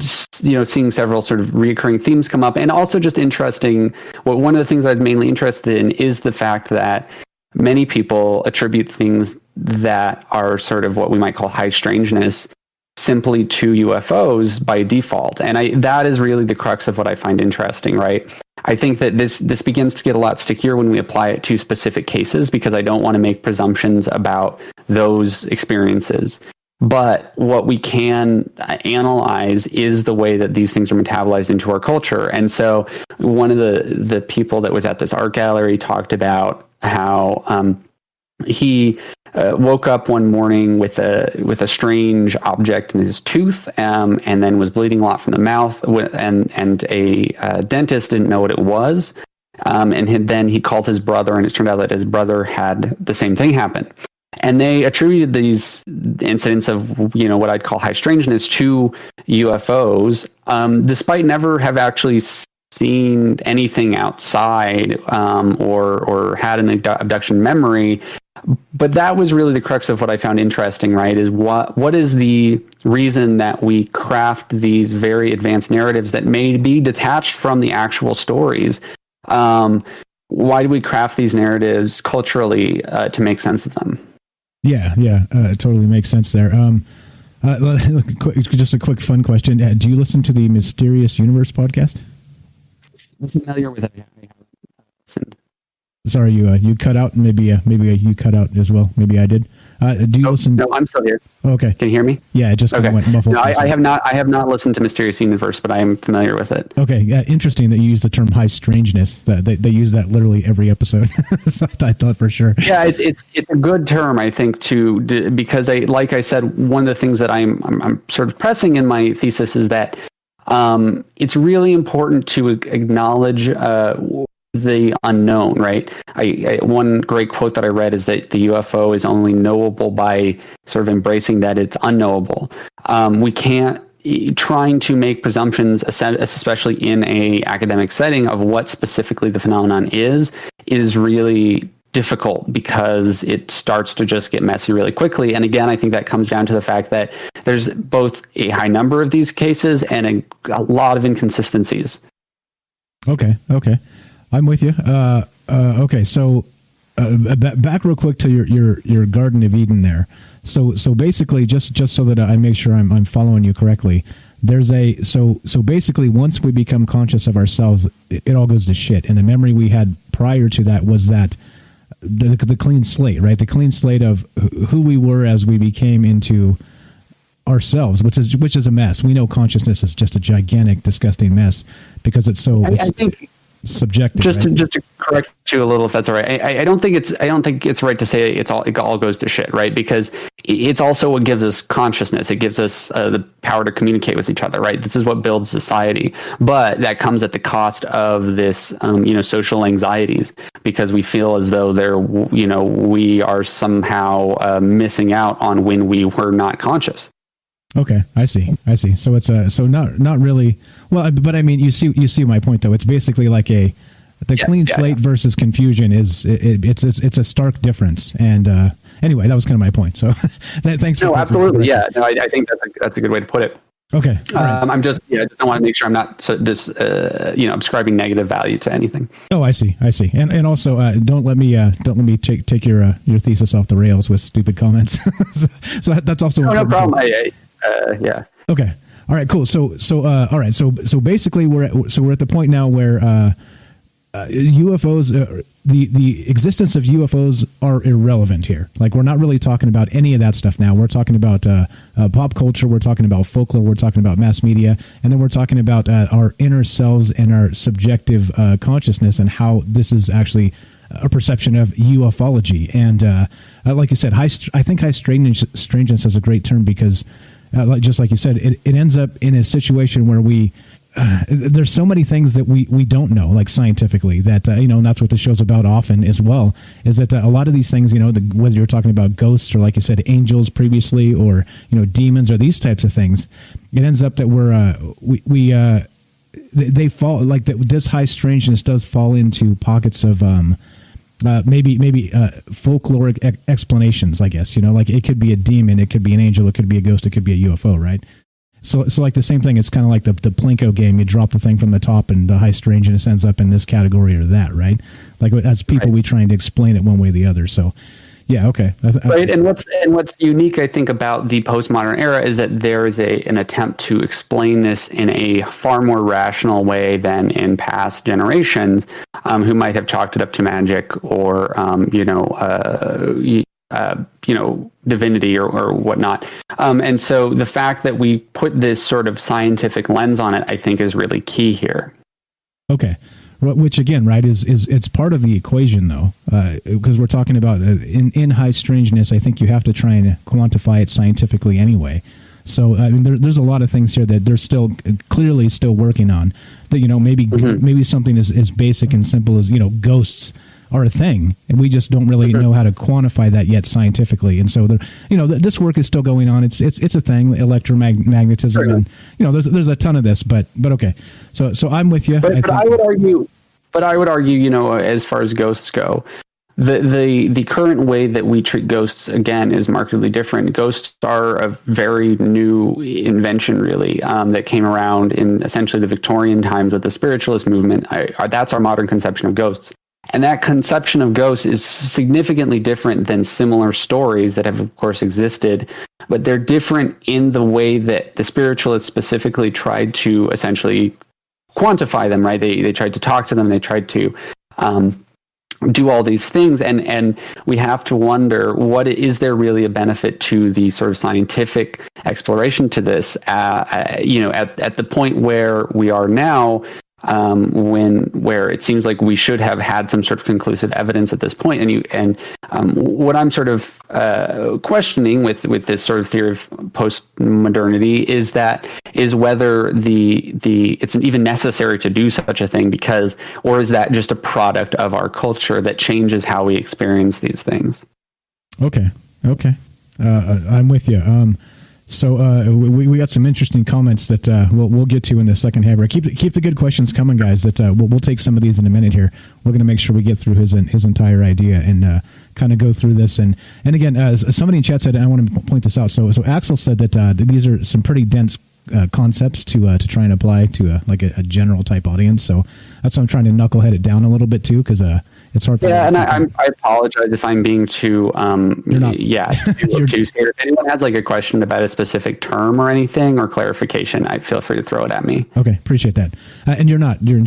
seeing several sort of reoccurring themes come up, and also just interesting. Well, one of the things I was mainly interested in is the fact that many people attribute things that are sort of what we might call high strangeness simply to UFOs by default. And that is really the crux of what I find interesting, right? I think that this begins to get a lot stickier when we apply it to specific cases, because I don't want to make presumptions about those experiences. But what we can analyze is the way that these things are metabolized into our culture. And so one of the people that was at this art gallery talked about how he woke up one morning with a strange object in his tooth, and then was bleeding a lot from the mouth, and a dentist didn't know what it was, and then he called his brother, and it turned out that his brother had the same thing happen. And they attributed these incidents of, what I'd call high strangeness to UFOs, despite never have actually seen anything outside or had an abduction memory. But that was really the crux of what I found interesting, right? Is what is the reason that we craft these very advanced narratives that may be detached from the actual stories? Why do we craft these narratives culturally to make sense of them? Yeah, it totally makes sense there. Just a quick fun question. Do you listen to the Mysterious Universe podcast? I'm familiar with it. I haven't listened. Sorry, you cut out. Maybe you cut out as well. Maybe I did. Do you listen? No, I'm still here. Okay. Can you hear me? Yeah, it just kind of went muffled. No, I have not. I have not listened to Mysterious Universe, but I am familiar with it. Okay, interesting that you use the term high strangeness. They use that literally every episode. So I thought for sure. Yeah, it's a good term, I think, because like I said, one of the things that I'm sort of pressing in my thesis is that it's really important to acknowledge the unknown, right? One great quote that I read is that the UFO is only knowable by sort of embracing that it's unknowable. We can't, trying to make presumptions, especially in a academic setting, of what specifically the phenomenon is really difficult, because it starts to just get messy really quickly. And again, I think that comes down to the fact that there's both a high number of these cases and a lot of inconsistencies. Okay. I'm with you. Okay, so back real quick to your Garden of Eden there. So basically, just so that I make sure I'm following you correctly, there's so basically, once we become conscious of ourselves, it all goes to shit. And the memory we had prior to that was that the clean slate, right? The clean slate of who we were as we became into ourselves, which is a mess. We know consciousness is just a gigantic, disgusting mess because it's so. I think subjective. Just to correct you a little, if that's all right. I don't think it's right to say it all goes to shit, right? Because it's also what gives us consciousness. It gives us the power to communicate with each other, right? This is what builds society, but that comes at the cost of this, social anxieties, because we feel as though we are somehow missing out on when we were not conscious. Okay, I see. So it's so not really. Well, but I mean, you see my point though. It's basically like the clean slate versus confusion it's a stark difference. And anyway, that was kind of my point. So thanks. No, absolutely. Yeah, no, I think that's a good way to put it. Okay. Right. I just want to make sure I'm not ascribing negative value to anything. Oh, I see. And also, don't let me take your thesis off the rails with stupid comments. so that's also no problem. Yeah. Okay. All right. Cool. So all right. So basically, we're at the point now where UFOs, the existence of UFOs are irrelevant here. Like, we're not really talking about any of that stuff now. We're talking about pop culture. We're talking about folklore. We're talking about mass media, and then we're talking about our inner selves and our subjective consciousness, and how this is actually a perception of ufology. And like you said, I think high strangeness is a great term because. Just like you said, it ends up in a situation where there's so many things that we don't know, like scientifically, that, and that's what the show's about often as well, is that a lot of these things, whether you're talking about ghosts or, like you said, angels previously, or, demons or these types of things, it ends up that they fall, like this high strangeness does fall into pockets of, maybe folkloric explanations, I guess, like it could be a demon, it could be an angel, it could be a ghost, it could be a UFO, right? So like the same thing, it's kind of like the Plinko game. You drop the thing from the top and the high strangeness ends up in this category or that, right? Like, as people, we trying to explain it one way or the other. So yeah, okay. Right, and what's unique, I think, about the postmodern era is that there is an attempt to explain this in a far more rational way than in past generations, who might have chalked it up to magic or divinity or whatnot. And so the fact that we put this sort of scientific lens on it, I think, is really key here. Okay. Which again, right, is it's part of the equation though, because we're talking about in high strangeness. I think you have to try and quantify it scientifically anyway. So I mean, there's a lot of things here that they're still clearly still working on. That maybe something as basic and simple as ghosts are a thing, and we just don't really know how to quantify that yet scientifically. And so this work is still going on. It's a thing, electromagnetism, and there's a ton of this. But okay, so I'm with you. But I would argue, as far as ghosts go, the current way that we treat ghosts again is markedly different. Ghosts are a very new invention, really, that came around in essentially the Victorian times with the spiritualist movement. That's our modern conception of ghosts. And that conception of ghosts is significantly different than similar stories that have, of course, existed. But they're different in the way that the spiritualists specifically tried to essentially quantify them, right? They tried to talk to them. They tried to do all these things. And we have to wonder, is there really a benefit to the sort of scientific exploration to this? At the point where we are now, where it seems like we should have had some sort of conclusive evidence at this point. What I'm sort of questioning with this sort of theory of post-modernity is whether it's even necessary to do such a thing, or is that just a product of our culture that changes how we experience these things? Okay. I'm with you. So we got some interesting comments that we'll get to in the second half. Keep the good questions coming, guys. That we'll take some of these in a minute here. We're going to make sure we get through his entire idea and kind of go through this. And again, somebody in chat said, and I want to point this out. So Axel said that these are some pretty dense concepts to try and apply to a general type audience. So that's why I'm trying to knucklehead it down a little bit too, because it's hard for I apologize if I'm being too too scared. If anyone has a question about a specific term or anything or clarification, I feel free to throw it at me. Okay, appreciate that. And you're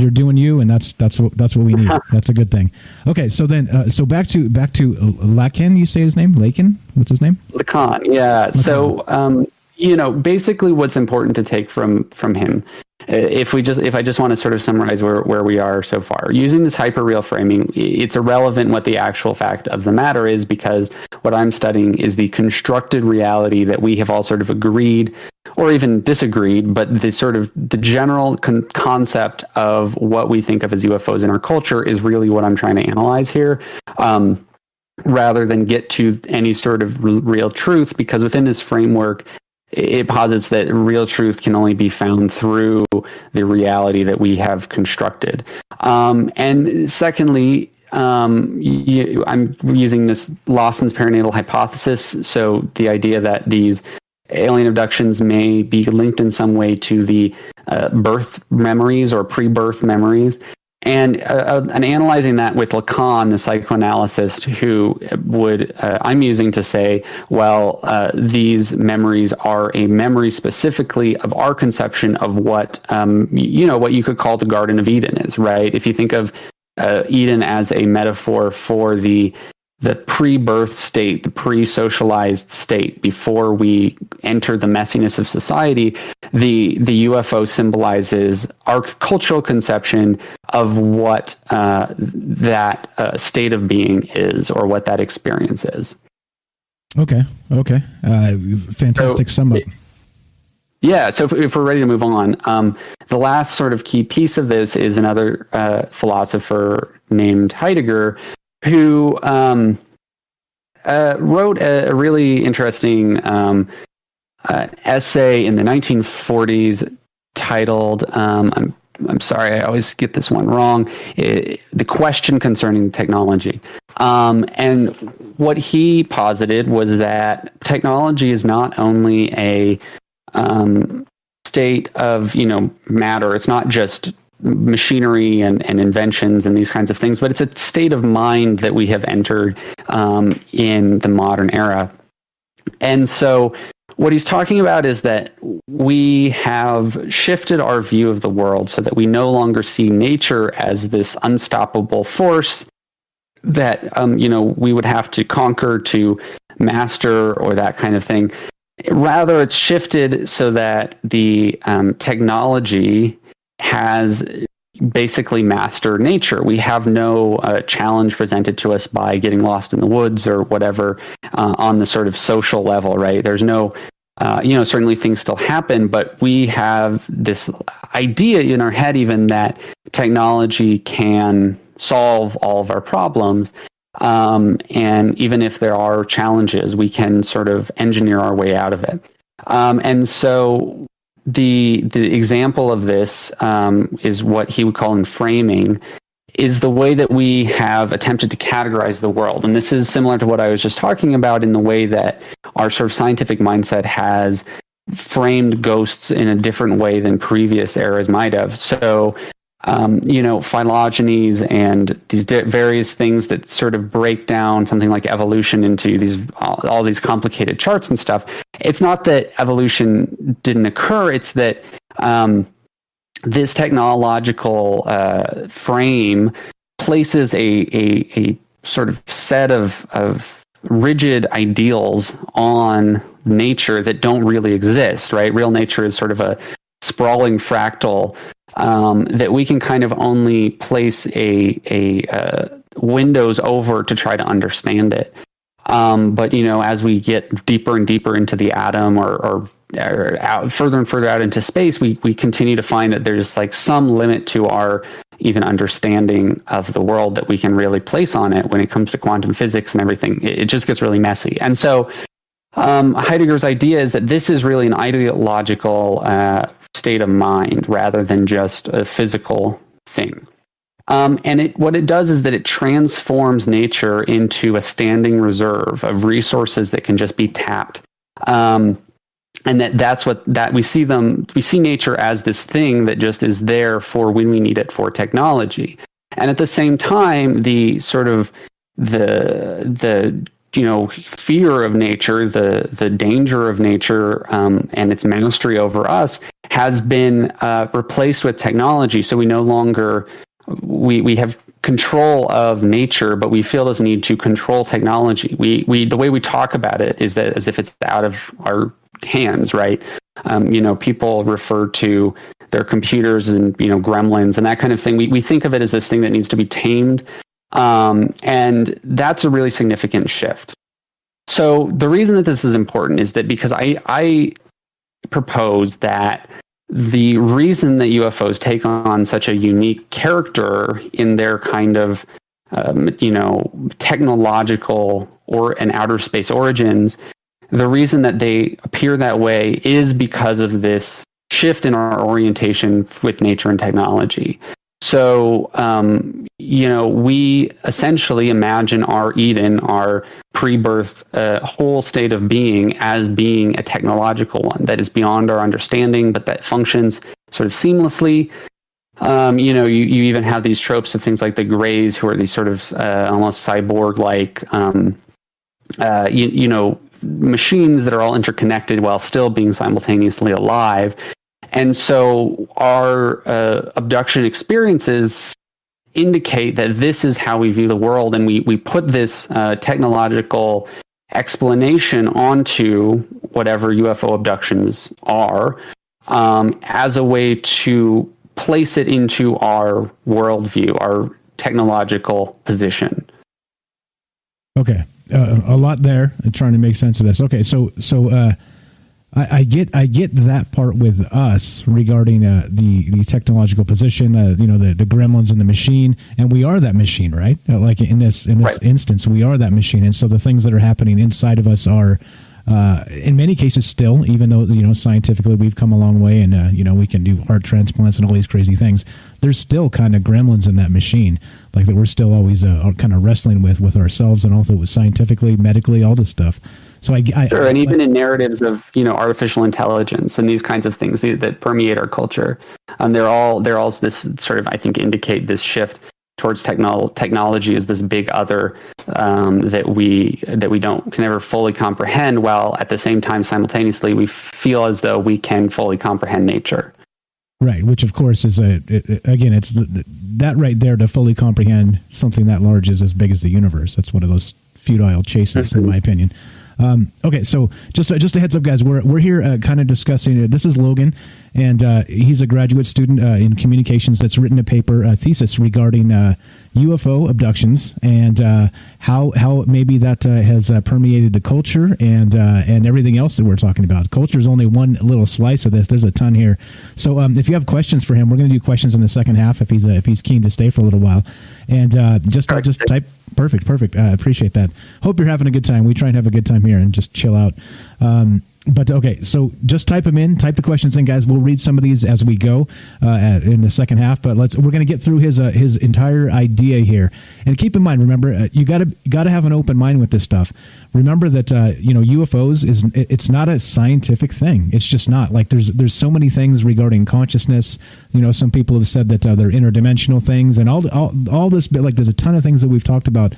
doing you, and that's what we need. That's a good thing. Okay, so then back to Lacan. You say his name? Lacan? What's his name? Lacan. Yeah. Lacan. So basically, what's important to take from him. If I just want to sort of summarize where we are so far, using this hyperreal framing, it's irrelevant what the actual fact of the matter is, because what I'm studying is the constructed reality that we have all sort of agreed or even disagreed, but the general concept of what we think of as UFOs in our culture is really what I'm trying to analyze here, rather than get to any sort of real truth, because within this framework, it posits that real truth can only be found through the reality that we have constructed. And secondly, I'm using this Lawson's perinatal hypothesis. So the idea that these alien abductions may be linked in some way to the birth memories or pre-birth memories. And analyzing that with Lacan, the psychoanalyst, who I'm using to say, these memories are a memory specifically of our conception of what you could call the Garden of Eden is, right? If you think of Eden as a metaphor for the pre-birth state, the pre-socialized state, before we enter the messiness of society, the UFO symbolizes our cultural conception of what that state of being is, or what that experience is. Okay. Fantastic sum up. Yeah, so if we're ready to move on, the last sort of key piece of this is another philosopher named Heidegger, who wrote a really interesting essay in the 1940s titled, I'm sorry, I always get this one wrong, The Question Concerning Technology. And what he posited was that technology is not only a state of matter, it's not just machinery and inventions and these kinds of things, but it's a state of mind that we have entered in the modern era. And so what he's talking about is that we have shifted our view of the world so that we no longer see nature as this unstoppable force that we would have to conquer, to master, or that kind of thing. Rather, it's shifted so that the technology has basically master nature. We have no challenge presented to us by getting lost in the woods or whatever on the sort of social level, right? There's no, certainly things still happen, but we have this idea in our head even that technology can solve all of our problems. And even if there are challenges, we can sort of engineer our way out of it. And so the example of this is what he would call in framing, is the way that we have attempted to categorize the world. And this is similar to what I was just talking about in the way that our sort of scientific mindset has framed ghosts in a different way than previous eras might have. So, phylogenies and these various things that sort of break down something like evolution into these all these complicated charts and stuff. It's not that evolution didn't occur. It's that this technological frame places a sort of set of rigid ideals on nature that don't really exist, right? Real nature is sort of a sprawling fractal that we can kind of only place a windows over to try to understand it. But as we get deeper and deeper into the atom or out further and further out into space, we continue to find that there's like some limit to our even understanding of the world that we can really place on it when it comes to quantum physics and everything. It just gets really messy. And so Heidegger's idea is that this is really an ideological state of mind rather than just a physical thing. And what it does is that it transforms nature into a standing reserve of resources that can just be tapped. And that's what we see nature as this thing that just is there for when we need it for technology. And at the same time, the sort of the fear of nature, the danger of nature, and its mastery over us has been replaced with technology. So we no longer we have control of nature, but we feel this need to control technology. We the way we talk about it is that as if it's out of our hands, right? People refer to their computers and gremlins and that kind of thing. We think of it as this thing that needs to be tamed. And that's a really significant shift. So the reason that this is important is that because I propose that the reason that UFOs take on such a unique character in their kind of, technological and outer space origins, the reason that they appear that way is because of this shift in our orientation with nature and technology. So, we essentially imagine our Eden, our pre-birth whole state of being, as being a technological one that is beyond our understanding, but that functions sort of seamlessly. You even have these tropes of things like the Greys, who are these sort of almost cyborg-like, machines that are all interconnected while still being simultaneously alive. And so our abduction experiences indicate that this is how we view the world, and we put this technological explanation onto whatever UFO abductions are as a way to place it into our worldview, our technological position. Okay, a lot there. Trying to make sense of this. Okay, so I get that part with us regarding the technological position, the gremlins in the machine, and we are that machine, right? Like in this right. instance, we are that machine, and so the things that are happening inside of us are, in many cases, still, even though scientifically we've come a long way, and we can do heart transplants and all these crazy things. There's still kind of gremlins in that machine, like that we're still always kind of wrestling with ourselves, and also scientifically, medically, all this stuff. So sure, and even in narratives of artificial intelligence and these kinds of things that permeate our culture, they're all this sort of, I think, indicate this shift towards technology as this big other that we can never fully comprehend, while at the same time simultaneously we feel as though we can fully comprehend nature. Right, which of course is it's that right there, to fully comprehend something that large is as big as the universe. That's one of those futile chases, in my opinion. Okay, so just a heads up, guys. We're here kind of discussing. This is Logan, and he's a graduate student in communications that's written a paper, a thesis regarding UFO abductions and how maybe that has permeated the culture and everything else that we're talking about. Culture is only one little slice of this. There's a ton here. So if you have questions for him, we're going to do questions in the second half if he's keen to stay for a little while. And just type. Perfect. I appreciate that. Hope you're having a good time. We try and have a good time here and just chill out. But okay, so just type them in, type the questions in, guys. We'll read some of these as we go in the second half. But we're going to get through his entire idea here. And keep in mind, remember, you got to have an open mind with this stuff. Remember that UFOs it's not a scientific thing. It's just not. Like there's so many things regarding consciousness. Some people have said that they're interdimensional things, and all this. Like there's a ton of things that we've talked about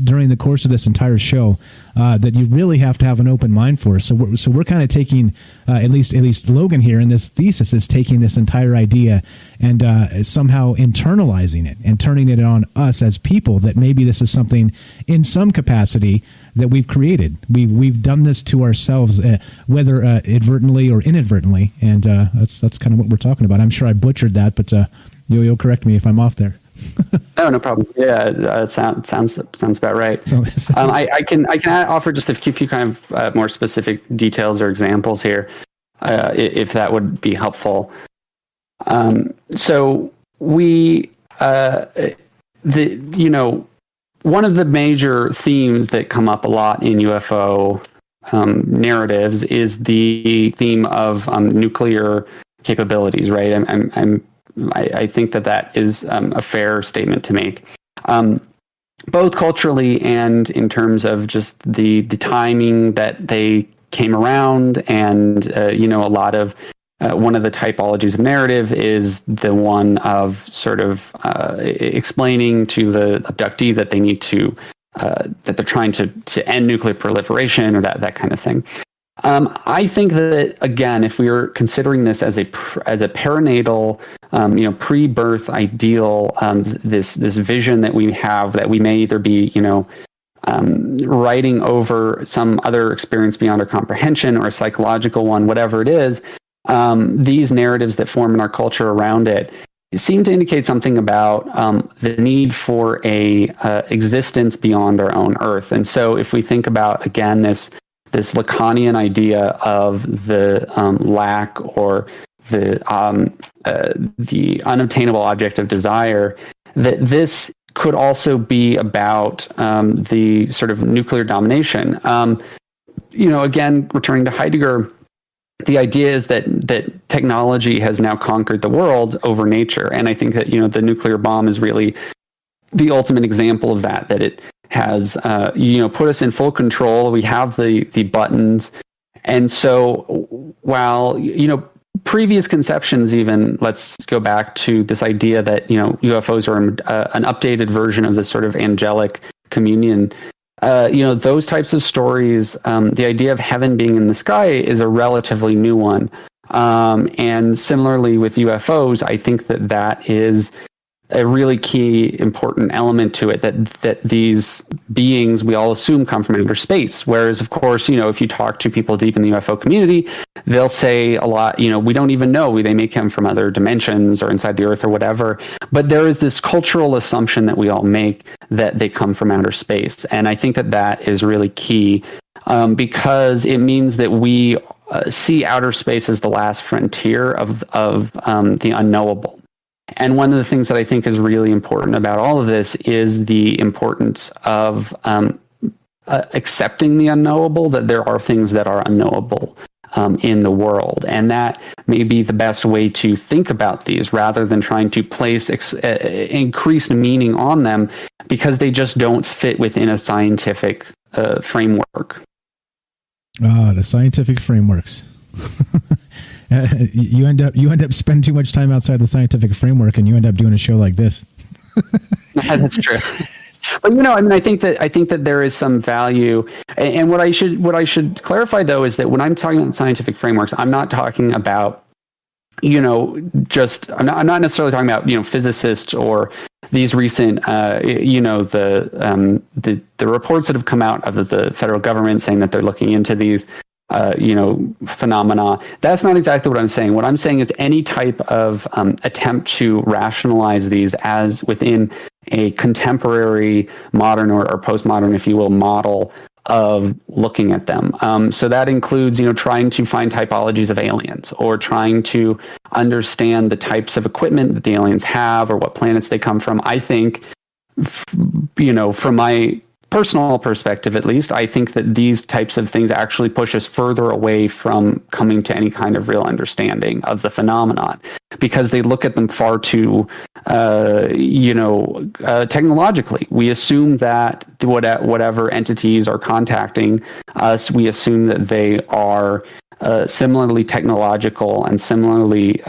during the course of this entire show that you really have to have an open mind for. So we're kind of taking at least Logan here in this thesis is taking this entire idea and somehow internalizing it and turning it on us as people, that maybe this is something in some capacity that we've created. We've done this to ourselves, whether advertently or inadvertently, and that's kind of what we're talking about. I'm sure I butchered that, but you'll correct me if I'm off there. Oh, no problem. Yeah, sounds about right. I can offer just a few kind of more specific details or examples here, if that would be helpful. So we one of the major themes that come up a lot in UFO narratives is the theme of nuclear capabilities, right? I think that is a fair statement to make, both culturally and in terms of just the timing that they came around, and a lot of one of the typologies of narrative is the one of sort of explaining to the abductee that they need to that they're trying to end nuclear proliferation or that kind of thing. I think that, again, if we were considering this as a perinatal, pre-birth ideal, this vision that we have, that we may either be, writing over some other experience beyond our comprehension or a psychological one, whatever it is, these narratives that form in our culture around it seem to indicate something about the need for a existence beyond our own Earth. And so if we think about, again, this Lacanian idea of the lack or the unobtainable object of desire, that this could also be about the sort of nuclear domination. Again, returning to Heidegger, the idea is that technology has now conquered the world over nature, and I think that the nuclear bomb is really the ultimate example of that it has put us in full control. We have the buttons, and so while previous conceptions, even let's go back to this idea that UFOs are an updated version of this sort of angelic communion. Those types of stories, the idea of heaven being in the sky is a relatively new one. And similarly with UFOs, I think that is a really key, important element to it, that these beings we all assume come from outer space. Whereas, of course, if you talk to people deep in the UFO community, they'll say a lot, we don't even know. They may come from other dimensions or inside the Earth or whatever. But there is this cultural assumption that we all make that they come from outer space. And I think that is really key, because it means that we see outer space as the last frontier of the unknowable. And one of the things that I think is really important about all of this is the importance of accepting the unknowable, that there are things that are unknowable in the world. And that may be the best way to think about these, rather than trying to place increased meaning on them, because they just don't fit within a scientific framework. The scientific frameworks. You end up spending too much time outside the scientific framework, and you end up doing a show like this. That's true. But I think that there is some value, and what I should clarify though is that when I'm talking about scientific frameworks, I'm not talking about I'm not necessarily talking about physicists or these recent, the reports that have come out of the federal government saying that they're looking into these, phenomena. That's not exactly what I'm saying. What I'm saying is any type of attempt to rationalize these as within a contemporary, modern or postmodern, if you will, model of looking at them. So that includes, trying to find typologies of aliens, or trying to understand the types of equipment that the aliens have, or what planets they come from. I think, from my personal perspective, at least, I think that these types of things actually push us further away from coming to any kind of real understanding of the phenomenon, because they look at them far too, technologically. We assume that whatever entities are contacting us, we assume that they are similarly technological and similarly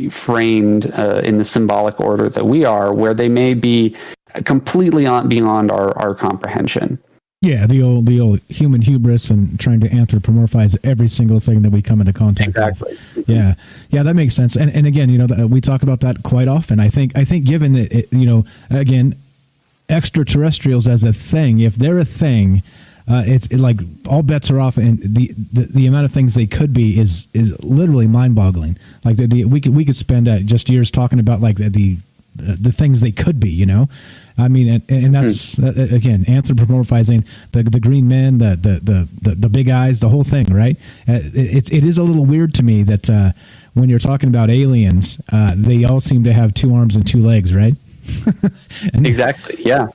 framed in the symbolic order that we are, where they may be completely beyond our comprehension. Yeah, the old human hubris and trying to anthropomorphize every single thing that we come into contact with. Yeah, that makes sense. And again, we talk about that quite often. I think given that again, extraterrestrials as a thing, if they're a thing, it's like all bets are off, and the amount of things they could be is literally mind-boggling. Like we could spend just years talking about like the things they could be, I mean, and that's again anthropomorphizing the green men, the big eyes, the whole thing, right? It is a little weird to me that when you're talking about aliens, they all seem to have 2 arms and 2 legs, right? Exactly. Yeah.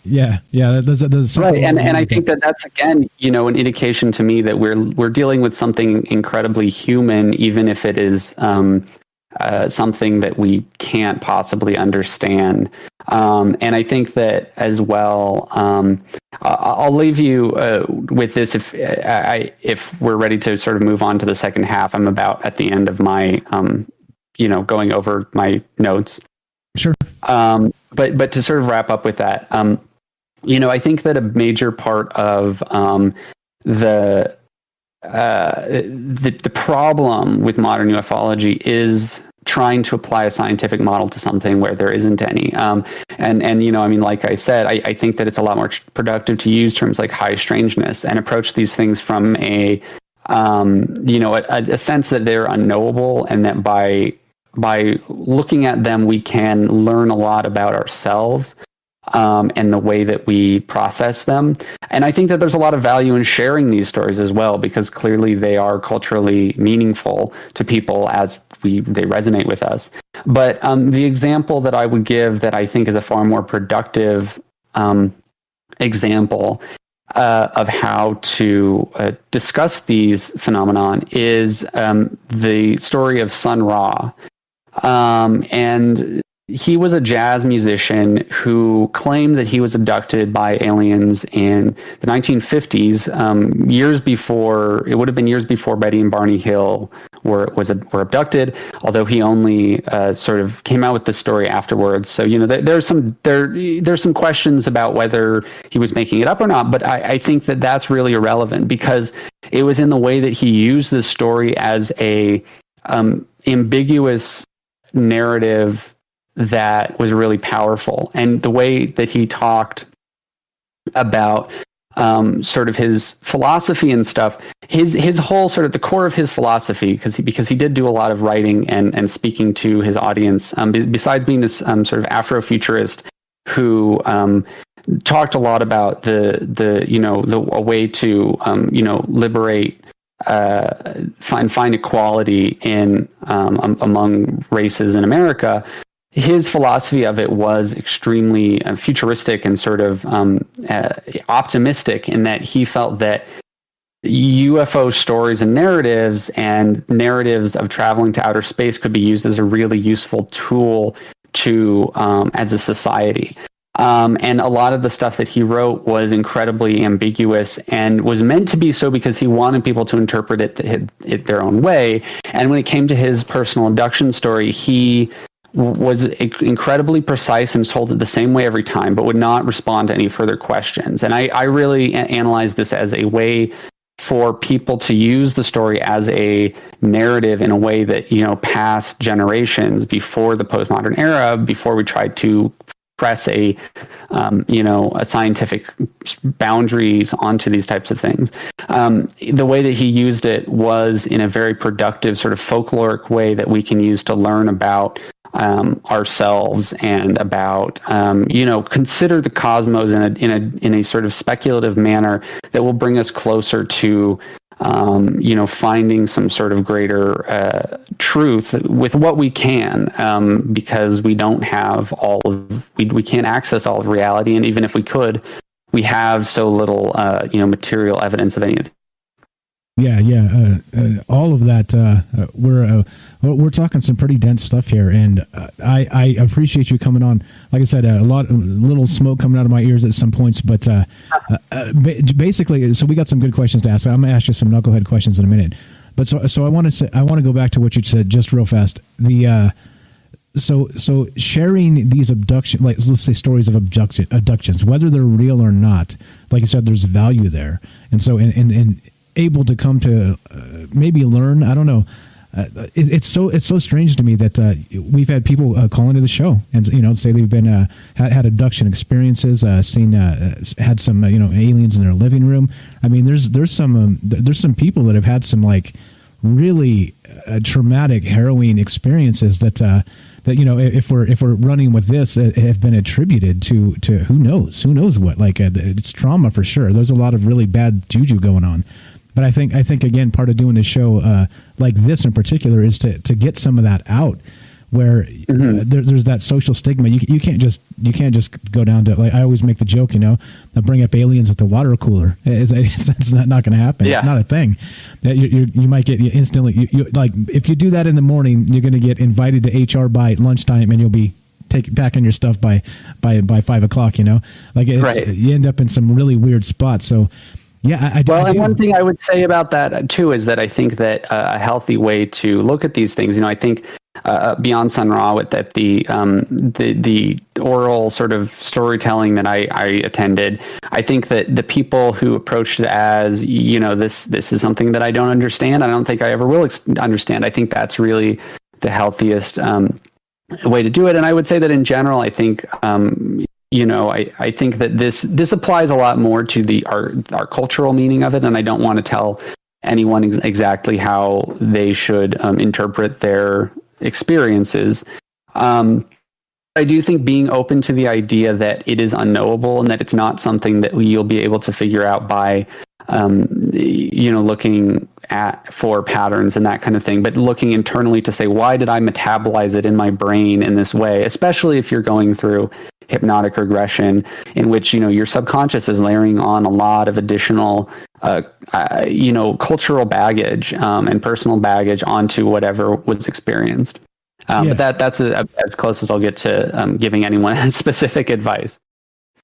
There's right, and I think that's again, an indication to me that we're dealing with something incredibly human, even if it is something that we can't possibly understand. And I think that as well, I'll leave you with this if we're ready to sort of move on to the second half. I'm about at the end of my, going over my notes. Sure. But to sort of wrap up with that, I think that a major part of the problem with modern ufology is trying to apply a scientific model to something where there isn't any. Like I said, I think that it's a lot more productive to use terms like high strangeness and approach these things from a sense that they're unknowable, and that by looking at them, we can learn a lot about ourselves and the way that we process them. And I think that there's a lot of value in sharing these stories as well, because clearly they are culturally meaningful to people as they resonate with us. But the example that I would give that I think is a far more productive example of how to discuss these phenomenon is the story of Sun Ra. And he was a jazz musician who claimed that he was abducted by aliens in the 1950s, years before, it would have been years before Betty and Barney Hill were abducted, although he only sort of came out with the story afterwards. So, there's some questions about whether he was making it up or not, but I think that that's really irrelevant, because it was in the way that he used this story as a ambiguous narrative that was really powerful. And the way that he talked about sort of his philosophy and stuff, his whole sort of the core of his philosophy, because he did do a lot of writing and speaking to his audience, besides being this sort of Afrofuturist who talked a lot about a way to liberate, find equality in among races in America. His philosophy of it was extremely futuristic and sort of optimistic, in that he felt that UFO stories and narratives of traveling to outer space could be used as a really useful tool to as a society. And a lot of the stuff that he wrote was incredibly ambiguous and was meant to be so because he wanted people to interpret it their own way. And when it came to his personal abduction story, he was incredibly precise and told it the same way every time, but would not respond to any further questions. And I really analyze this as a way for people to use the story as a narrative in a way that, past generations before the postmodern era, before we tried to press a scientific boundaries onto these types of things. The way that he used it was in a very productive sort of folkloric way that we can use to learn about ourselves and about consider the cosmos in a sort of speculative manner that will bring us closer to finding some sort of greater truth with what we can, because we don't have we can't access all of reality, and even if we could, we have so little material evidence of any of it. All of that. We're talking some pretty dense stuff here, and I appreciate you coming on. Like I said, little smoke coming out of my ears at some points, but basically, so we got some good questions to ask. I'm going to ask you some knucklehead questions in a minute, but so I want to go back to what you said just real fast. So sharing these abduction, like let's say stories of abductions, whether they're real or not, like you said, there's value there, and so and able to come to maybe learn. I don't know. It's so strange to me that we've had people call into the show and say they've been had abduction experiences, seen had some aliens in their living room. I mean, there's some people that have had some like really traumatic, harrowing experiences that if we're running with this, have been attributed to who knows what. Like it's trauma for sure. There's a lot of really bad juju going on. But I think again, part of doing this show like this in particular is to get some of that out, where there's that social stigma. You can't just go down to, like I always make the joke, bring up aliens at the water cooler. It's not going to happen. Yeah. It's not a thing. You might get instantly. Like if you do that in the morning, you're going to get invited to HR by lunchtime, and you'll be packing your stuff by 5 o'clock. Like you end up in some really weird spots. So. Yeah, I do. Well, and one thing I would say about that too is that I think that a healthy way to look at these things, I think beyond Sun Ra, with that the oral sort of storytelling that I attended, I think that the people who approached it as this is something that I don't understand, I don't think I ever will understand. I think that's really the healthiest way to do it, and I would say that in general, I think. I think that this applies a lot more to our cultural meaning of it, and I don't want to tell anyone exactly how they should interpret their experiences. I do think being open to the idea that it is unknowable and that it's not something that you'll be able to figure out by looking for patterns and that kind of thing, but looking internally to say, why did I metabolize it in my brain in this way, especially if you're going through hypnotic regression, in which your subconscious is layering on a lot of additional cultural baggage and personal baggage onto whatever was experienced. But that's as close as I'll get to giving anyone specific advice.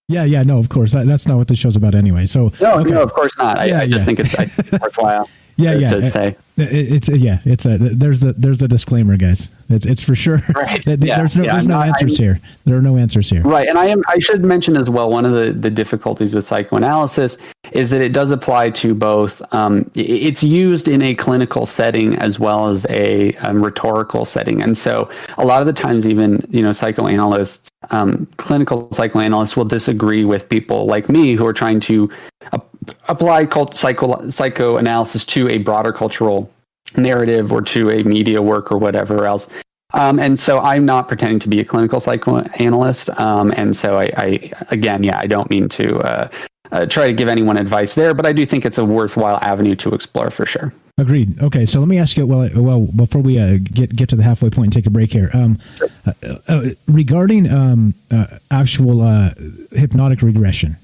Yeah, no, of course that's not what the show's about anyway. So no, of course not. I just think it's worthwhile. To say. There's a disclaimer, guys. It's for sure. Right. There's no answers here. There are no answers here. Right. And I should mention as well, one of the difficulties with psychoanalysis is that it does apply to both. It's used in a clinical setting as well as a rhetorical setting. And so a lot of the times, even, psychoanalysts, clinical psychoanalysts will disagree with people like me who are trying to apply psychoanalysis to a broader cultural narrative or to a media work or whatever else. And so I'm not pretending to be a clinical psychoanalyst. And so I don't mean to try to give anyone advice there, but I do think it's a worthwhile avenue to explore for sure. Agreed. Okay, so let me ask you. Well, before we get to the halfway point and take a break here, regarding actual hypnotic regression,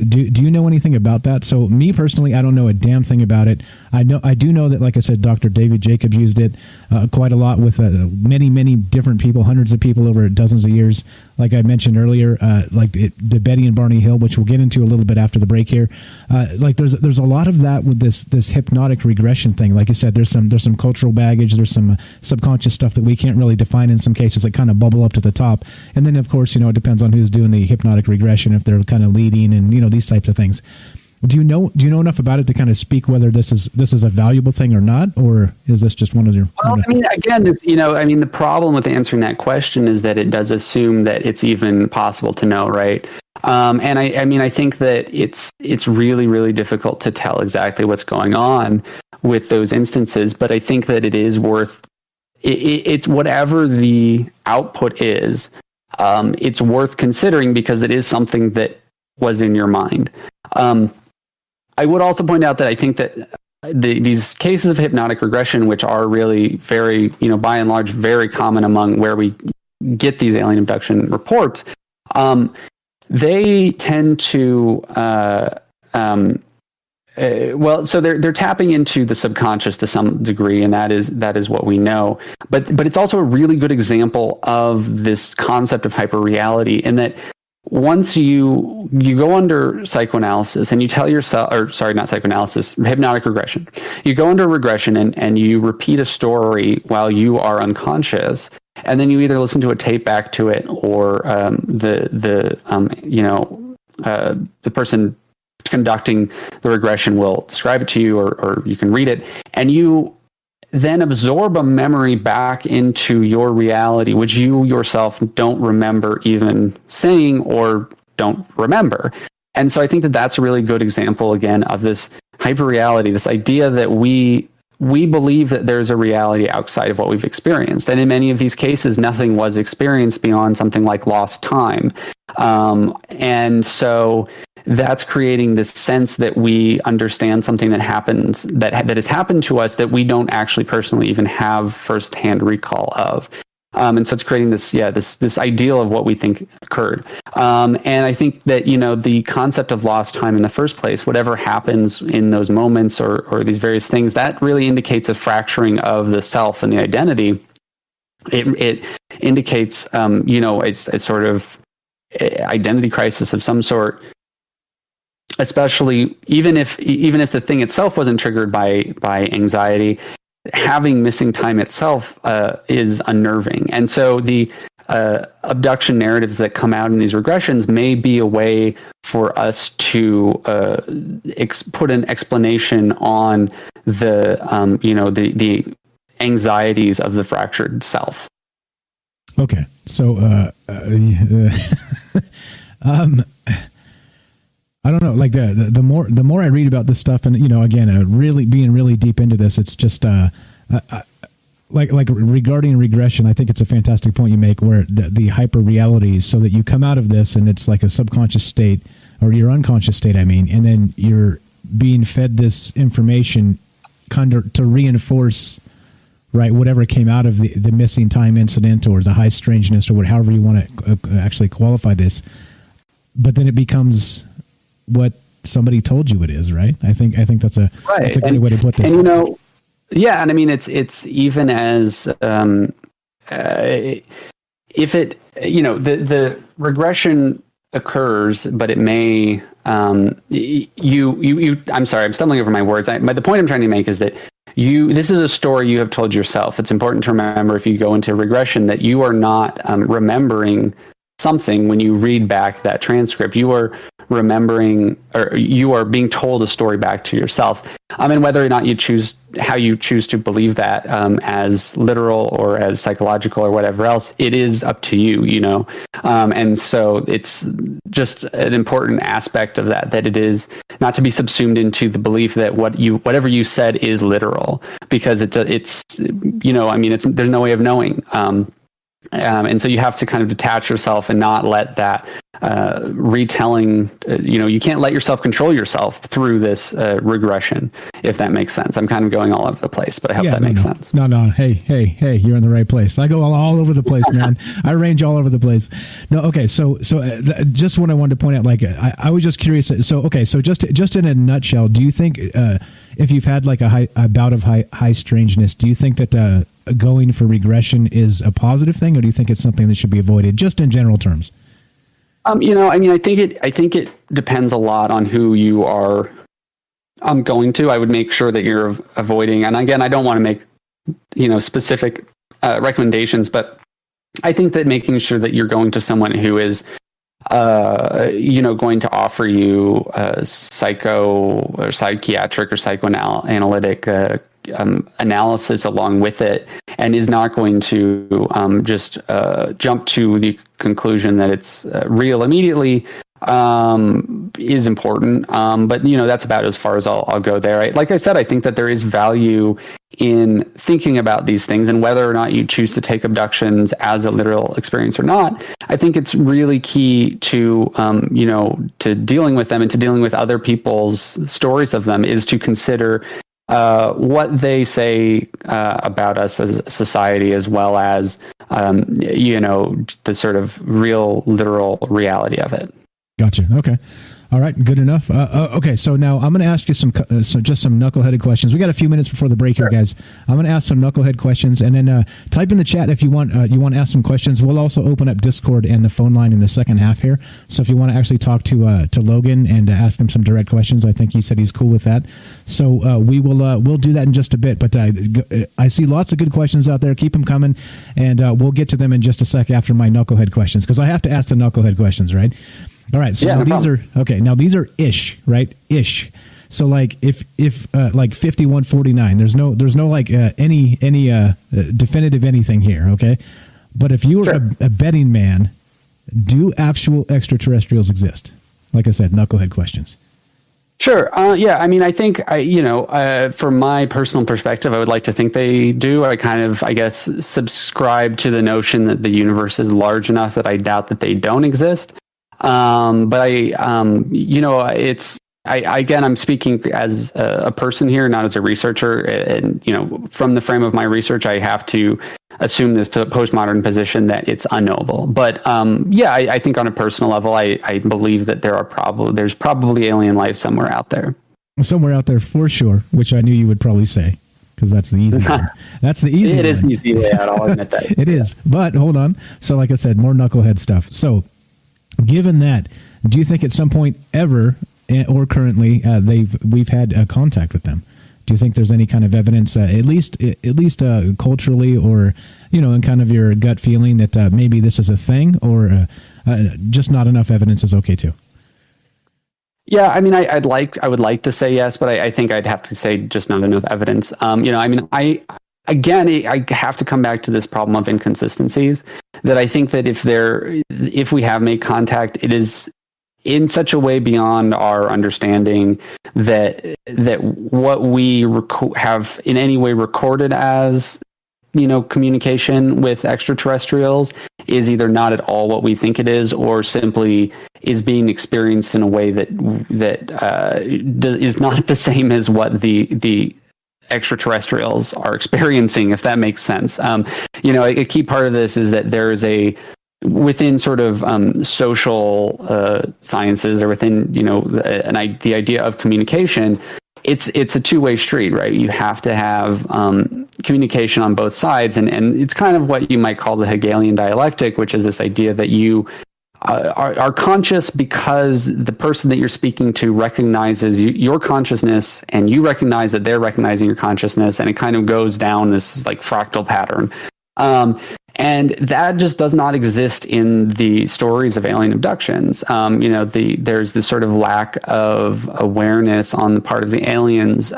do you know anything about that? So, me personally, I don't know a damn thing about it. I do know that, like I said, Dr. David Jacobs used it quite a lot with many different people, hundreds of people over dozens of years. Like I mentioned earlier, the Betty and Barney Hill, which we'll get into a little bit after the break here. There's a lot of that with this hypnotic regression thing. Like you said, there's some cultural baggage, there's some subconscious stuff that we can't really define in some cases that kind of bubble up to the top. And then, of course, it depends on who's doing the hypnotic regression, if they're kind of leading and, these types of things. Do you know enough about it to kind of speak whether this is a valuable thing or not, or is this just one of your? Well, I mean, again, the problem with answering that question is that it does assume that it's even possible to know, right? And I think that it's really, really difficult to tell exactly what's going on with those instances. But I think that it is worth it's whatever the output is. It's worth considering because it is something that was in your mind. I would also point out that I think that these cases of hypnotic regression, which are really very, by and large, very common among where we get these alien abduction reports, they tend to, so they're tapping into the subconscious to some degree, and that is what we know. But it's also a really good example of this concept of hyperreality, in that once you go under psychoanalysis and you tell yourself, or sorry, not psychoanalysis, hypnotic regression, you go under regression and you repeat a story while you are unconscious, and then you either listen to a tape back to it, or the person conducting the regression will describe it to you, or you can read it, and you then absorb a memory back into your reality, which you yourself don't remember even saying or don't remember. And so I think that that's a really good example, again, of this hyperreality, this idea that we believe that there's a reality outside of what we've experienced. And in many of these cases, nothing was experienced beyond something like lost time. And so that's creating this sense that we understand something that happens, that has happened to us, that we don't actually personally even have firsthand recall of. And so it's creating this ideal of what we think occurred. And I think that, the concept of lost time in the first place, whatever happens in those moments or these various things, that really indicates a fracturing of the self and the identity. It indicates, a sort of identity crisis of some sort, especially even if the thing itself wasn't triggered by anxiety. Having missing time itself is unnerving. And so the abduction narratives that come out in these regressions may be a way for us to put an explanation on the anxieties of the fractured self. Okay, so I don't know. Like the more I read about this stuff, and again, really being really deep into this, it's just like regarding regression. I think it's a fantastic point you make, where the hyper realities, so that you come out of this and it's like a subconscious state, or your unconscious state, and then you're being fed this information kind of to reinforce, right, whatever came out of the missing time incident or the high strangeness, or however you want to actually qualify this. But then it becomes what somebody told you it is, right? I think that's a great way to put this. And yeah, and I mean it's even as if it the regression occurs, but it may I'm sorry, I'm stumbling over my words. But the point I'm trying to make is that this is a story you have told yourself. It's important to remember, if you go into regression, that you are not remembering something when you read back that transcript. You are remembering, or you are being told a story back to yourself. And whether or not how you choose to believe that as literal or as psychological or whatever else, it is up to you, and so it's just an important aspect of that it is not to be subsumed into the belief that whatever you said is literal, because it's there's no way of knowing. And so you have to kind of detach yourself and not let that retelling, you can't let yourself control yourself through this regression, if that makes sense. I'm kind of going all over the place, but I hope that makes sense. No. Hey, you're in the right place. I go all over the place, man. I range all over the place. No, okay. So just what I wanted to point out, like, I was just curious. So just in a nutshell, do you think if you've had like a bout of high strangeness, do you think that going for regression is a positive thing, or do you think it's something that should be avoided, just in general terms? I think it depends a lot on who you are going to. I would make sure that you're avoiding, and again, I don't want to make specific recommendations, but I think that making sure that you're going to someone who is going to offer you psycho or psychiatric or psychoanalytic analysis along with it, and is not going to just jump to the conclusion that it's real immediately, is important. But that's about as far as I'll go there. Like I said, I think that there is value in thinking about these things, and whether or not you choose to take abductions as a literal experience or not, I think it's really key to to dealing with them and to dealing with other people's stories of them, is to consider what they say about us as a society, as well as the sort of real literal reality of it. Gotcha. Okay. All right. Good enough. Okay. So now I'm going to ask you some knuckleheaded questions. We got a few minutes before the break here, guys. I'm going to ask some knucklehead questions, and then type in the chat if you want to ask some questions. We'll also open up Discord and the phone line in the second half here. So if you want to actually talk to Logan and ask him some direct questions, I think he said he's cool with that. So we'll do that in just a bit. But I see lots of good questions out there. Keep them coming, and we'll get to them in just a sec after my knucklehead questions, because I have to ask the knucklehead questions, right? All right, so these are ish, right? Ish. So like if like 5149, there's no like any definitive anything here, okay? But if you were a betting man, do actual extraterrestrials exist? Like I said, knucklehead questions. Sure. Yeah. I mean, I think from my personal perspective, I would like to think they do. I guess, subscribe to the notion that the universe is large enough that I doubt that they don't exist. But I'm speaking as a person here, not as a researcher. And, from the frame of my research, I have to assume this postmodern position that it's unknowable. But, I think on a personal level, I believe that there's probably alien life somewhere out there. Somewhere out there for sure, which I knew you would probably say, because that's the easy one. That's the easy one. It is the easy way out, I'll admit that. It is. But hold on. So like I said, more knucklehead stuff. So, given that, do you think at some point ever, or currently, we've had contact with them? Do you think there's any kind of evidence, at least culturally, or in kind of your gut feeling that maybe this is a thing, or just not enough evidence is okay too? Yeah, I mean, I would like to say yes, but I think I'd have to say just not enough evidence. I have to come back to this problem of inconsistencies, that I think that if we have made contact, it is in such a way beyond our understanding that what we have in any way recorded as communication with extraterrestrials is either not at all what we think it is, or simply is being experienced in a way that is not the same as what the extraterrestrials are experiencing, if that makes sense. A key part of this is that there is within sort of social sciences, or within the idea of communication, it's a two-way street, right? You have to have communication on both sides, and it's kind of what you might call the Hegelian dialectic, which is this idea that you are conscious because the person that you're speaking to recognizes your consciousness, and you recognize that they're recognizing your consciousness, and it kind of goes down this like fractal pattern. And that just does not exist in the stories of alien abductions. There's this sort of lack of awareness on the part of the aliens,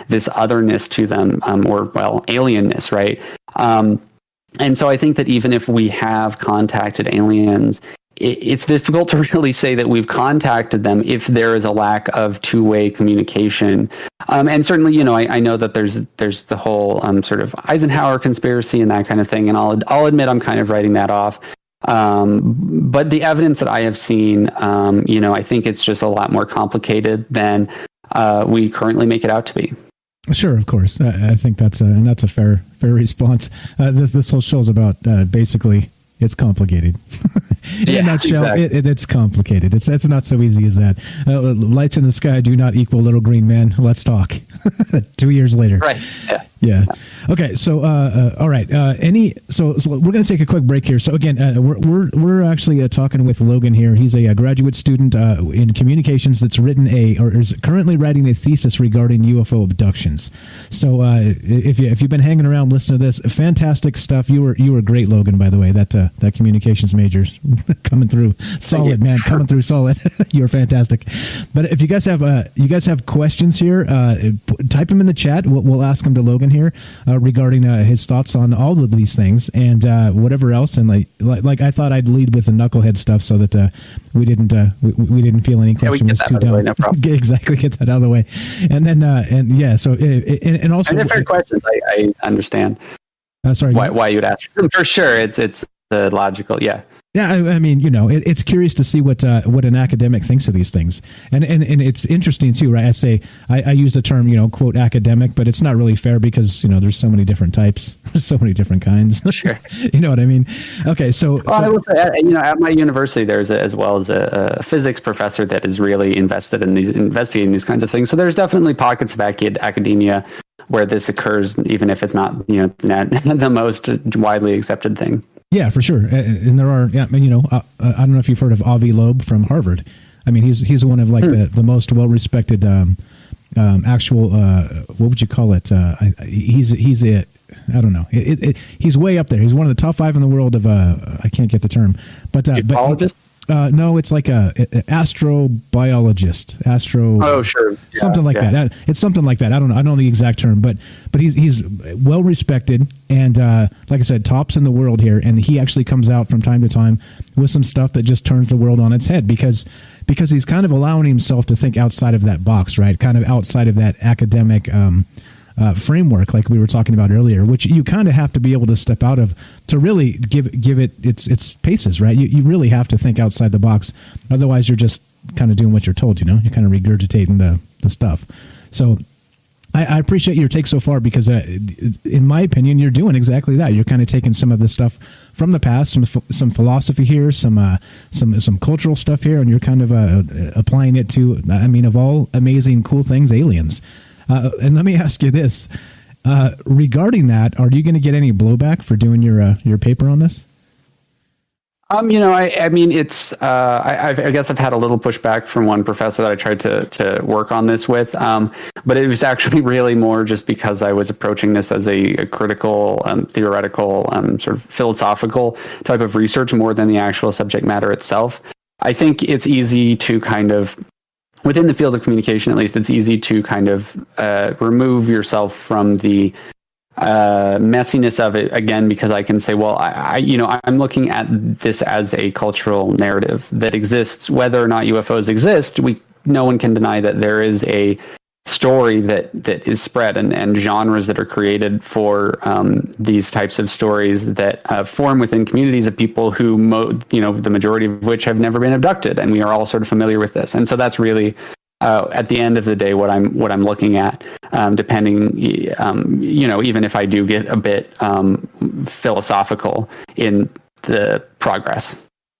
this otherness to them, alienness, right? And so I think that even if we have contacted aliens, it's difficult to really say that we've contacted them if there is a lack of two-way communication. And certainly, I know that there's the whole sort of Eisenhower conspiracy and that kind of thing. And I'll admit I'm kind of writing that off. But the evidence that I have seen, I think it's just a lot more complicated than we currently make it out to be. Sure, of course. I think that's a fair response. This whole show is about basically. It's complicated. In a nutshell, exactly. It's complicated. It's not so easy as that. Lights in the sky do not equal little green men. Let's talk. 2 years later. Right. Yeah. Okay. So, all right. So we're going to take a quick break here. So again, we're actually talking with Logan here. He's a graduate student in communications that's written or is currently writing a thesis regarding UFO abductions. So if you've been hanging around listening to this, fantastic stuff. You were great, Logan. By the way, that communications major's coming through solid, man. Coming through solid. You were fantastic. But if you guys have questions here, type them in the chat. We'll ask them to Logan here regarding his thoughts on all of these things and whatever else. And like I thought I'd lead with the knucklehead stuff so that we didn't feel any question was too dumb. No problem. Exactly, get that out of the way. And then also and if there are questions, I understand. Sorry, why you'd ask them for sure. It's the logical, yeah. Yeah, I mean, it's curious to see what an academic thinks of these things, and it's interesting too, right? I use the term, quote, academic, but it's not really fair because there's so many different types, so many different kinds. Sure, you know what I mean? Okay, I will say, at my university, there's as well as a physics professor that is really invested in investigating these kinds of things. So there's definitely pockets of academia where this occurs, even if it's not the most widely accepted thing. Yeah, for sure. And there are, I don't know if you've heard of Avi Loeb from Harvard. I mean, he's one of the most well-respected actual, what would you call it? He's I don't know. He's way up there. He's one of the top 5 in the world of, I can't get the term. But Ufologist? No, it's like a astrobiologist, Oh, sure, yeah, something like that. It's something like that. I don't know the exact term, but he's well respected and like I said, tops in the world here. And he actually comes out from time to time with some stuff that just turns the world on its head because he's kind of allowing himself to think outside of that box, right? Kind of outside of that academic framework, like we were talking about earlier, which you kind of have to be able to step out of to really give it its paces, right? You really have to think outside the box. Otherwise, you're just kind of doing what you're told, you're kind of regurgitating the stuff. So I appreciate your take so far because, in my opinion, you're doing exactly that. You're kind of taking some of the stuff from the past, some philosophy here, some cultural stuff here, and you're kind of applying it to, of all amazing, cool things, aliens. And let me ask you this: regarding that, are you going to get any blowback for doing your paper on this? I guess I've had a little pushback from one professor that I tried to work on this with, but it was actually really more just because I was approaching this as a critical, theoretical, sort of philosophical type of research more than the actual subject matter itself. I think it's easy to kind of, within the field of communication, at least, it's easy to kind of remove yourself from the messiness of it, again, because I can say, well, I'm looking at this as a cultural narrative that exists. Whether or not UFOs exist, no one can deny that there is a story that is spread and genres that are created for these types of stories that form within communities of people who, the majority of which have never been abducted, and we are all sort of familiar with this. And so that's really, at the end of the day, what I'm looking at. Depending, even if I do get a bit philosophical in the progress.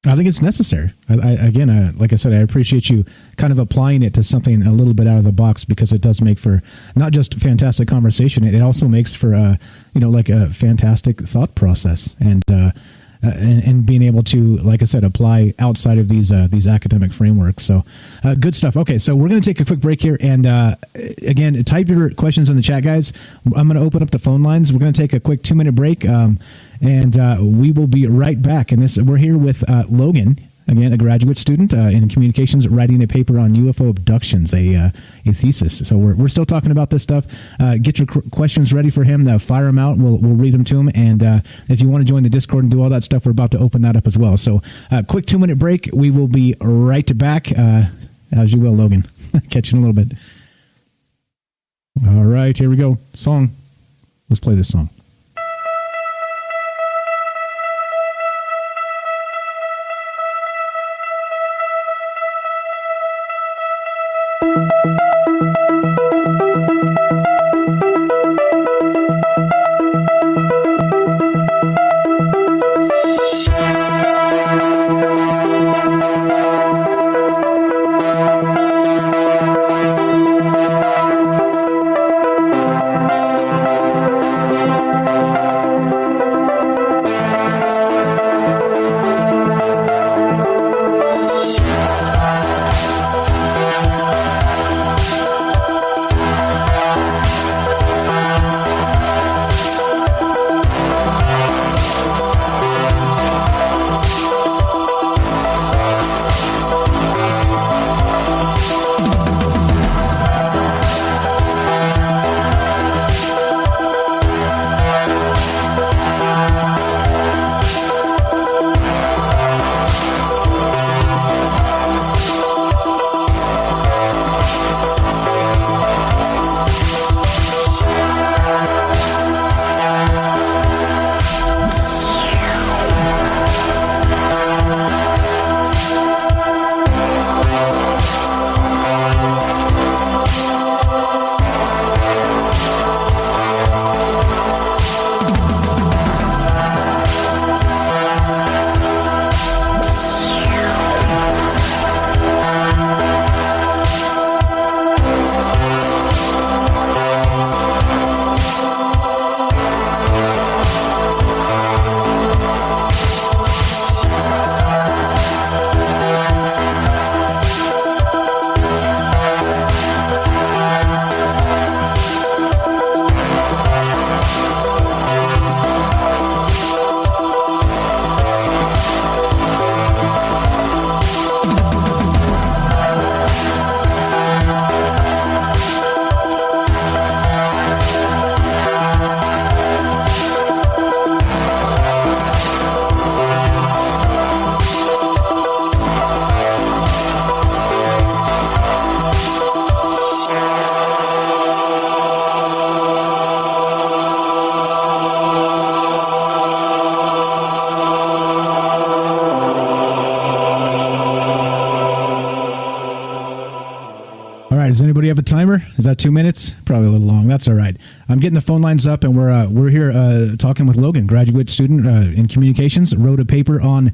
I think it's necessary. Like I said, I appreciate you kind of applying it to something a little bit out of the box because it does make for not just fantastic conversation, it also makes for a fantastic thought process and being able to, like I said, apply outside of these academic frameworks. So good stuff. Okay, so we're going to take a quick break here, and again, type your questions in the chat, guys. I'm going to open up the phone lines. We're going to take a quick 2-minute break. And we will be right back. And we're here with Logan, again, a graduate student in communications, writing a paper on UFO abductions, a thesis. So we're still talking about this stuff. Get your questions ready for him. Fire them out. We'll read them to him. And if you want to join the Discord and do all that stuff, we're about to open that up as well. So quick 2-minute break. We will be right back. As you will, Logan. Catch you in a little bit. All right, here we go. Song. Let's play this song. Does anybody have a timer? Is that 2 minutes? Probably a little long. That's all right. I'm getting the phone lines up, and we're here talking with Logan, graduate student in communications, wrote a paper on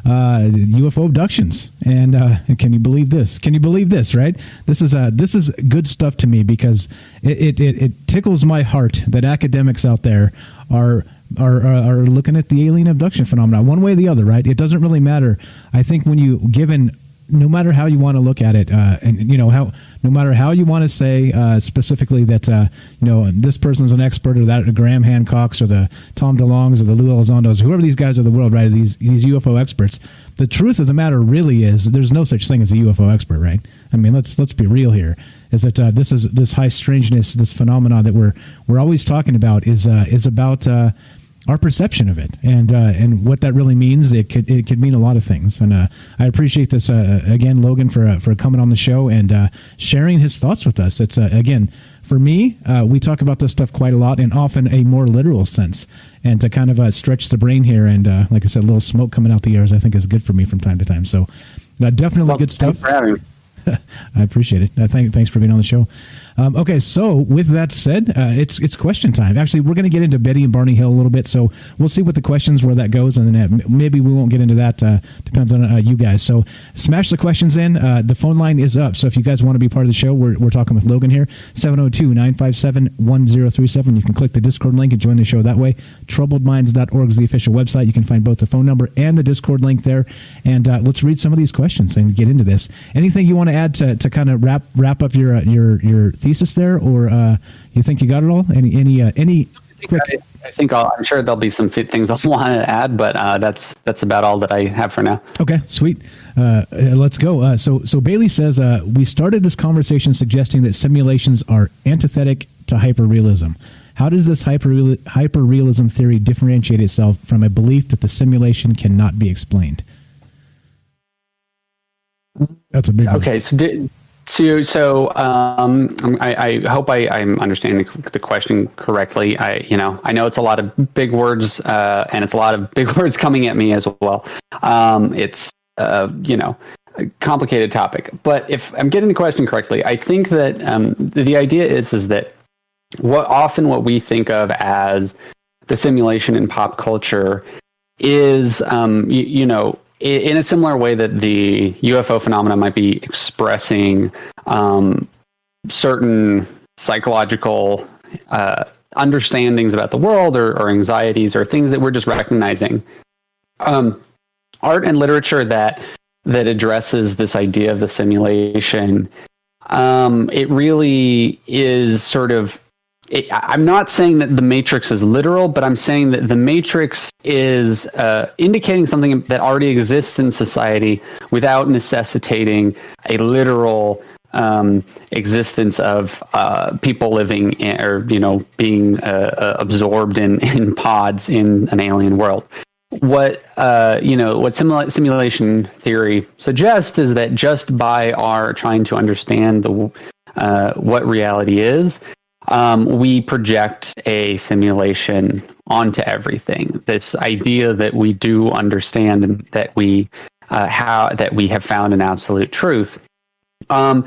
UFO abductions. And can you believe this? Can you believe this? Right? This is good stuff to me because it tickles my heart that academics out there are looking at the alien abduction phenomenon one way or the other. Right? It doesn't really matter. I think when you given. No matter how you want to look at it, and no matter how you want to say specifically that this person's an expert, or that Graham Hancocks, or the Tom DeLongs, or the Lou Elizondos, whoever these guys are, the world, right? These UFO experts. The truth of the matter really is there's no such thing as a UFO expert, right? I mean, let's be real here. Is that this high strangeness, this phenomenon that we're always talking about is about. Our perception of it, and what that really means, it could mean a lot of things. And I appreciate this again, Logan, for coming on the show and sharing his thoughts with us. It's again, for me, we talk about this stuff quite a lot, and often a more literal sense, and to kind of stretch the brain here. And like I said, a little smoke coming out the ears, I think, is good for me from time to time. So definitely good stuff. Thanks for having me. I appreciate it. Thanks for being on the show. Okay, so with that said, it's question time. Actually, we're going to get into Betty and Barney Hill a little bit, so we'll see what the questions, where that goes, and then maybe we won't get into that. Depends on you guys. So smash the questions in. The phone line is up, so if you guys want to be part of the show, we're talking with Logan here, 702-957-1037. You can click the Discord link and join the show that way. Troubledminds.org is the official website. You can find both the phone number and the Discord link there, and let's read some of these questions and get into this. Anything you want to add to kind of wrap up your thesis there, or you think you got it all? Any quick? I think I'm sure there'll be some things I'll want to add, but that's about all that I have for now. Okay, sweet. Let's go. So Bailey says we started this conversation suggesting that simulations are antithetic to hyperrealism. How does this hyperrealism theory differentiate itself from a belief that the simulation cannot be explained? That's a big one. Okay, so I hope I'm understanding the question correctly. I know it's a lot of big words, and it's a lot of big words coming at me as well. It's a complicated topic, but if I'm getting the question correctly, I think that the idea is that what we think of as the simulation in pop culture is in a similar way that the UFO phenomena might be expressing certain psychological understandings about the world, or anxieties, or things that we're just recognizing. Art and literature that addresses this idea of the simulation, it really is sort of. I'm not saying that the Matrix is literal, but I'm saying that the Matrix is indicating something that already exists in society without necessitating a literal existence of people living being absorbed in pods in an alien world. What simulation theory suggests is that just by our trying to understand what reality is, we project a simulation onto everything. This idea that we do understand and that we have found an absolute truth. I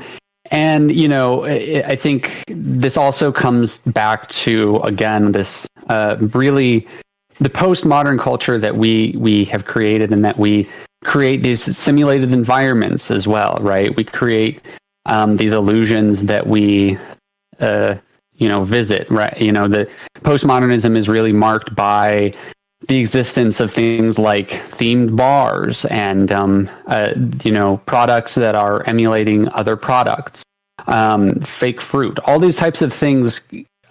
think this also comes back to, again, this really the postmodern culture that we have created, and that we create these simulated environments as well, right? We create these illusions that we visit, right? The postmodernism is really marked by the existence of things like themed bars and products that are emulating other products, fake fruit. All these types of things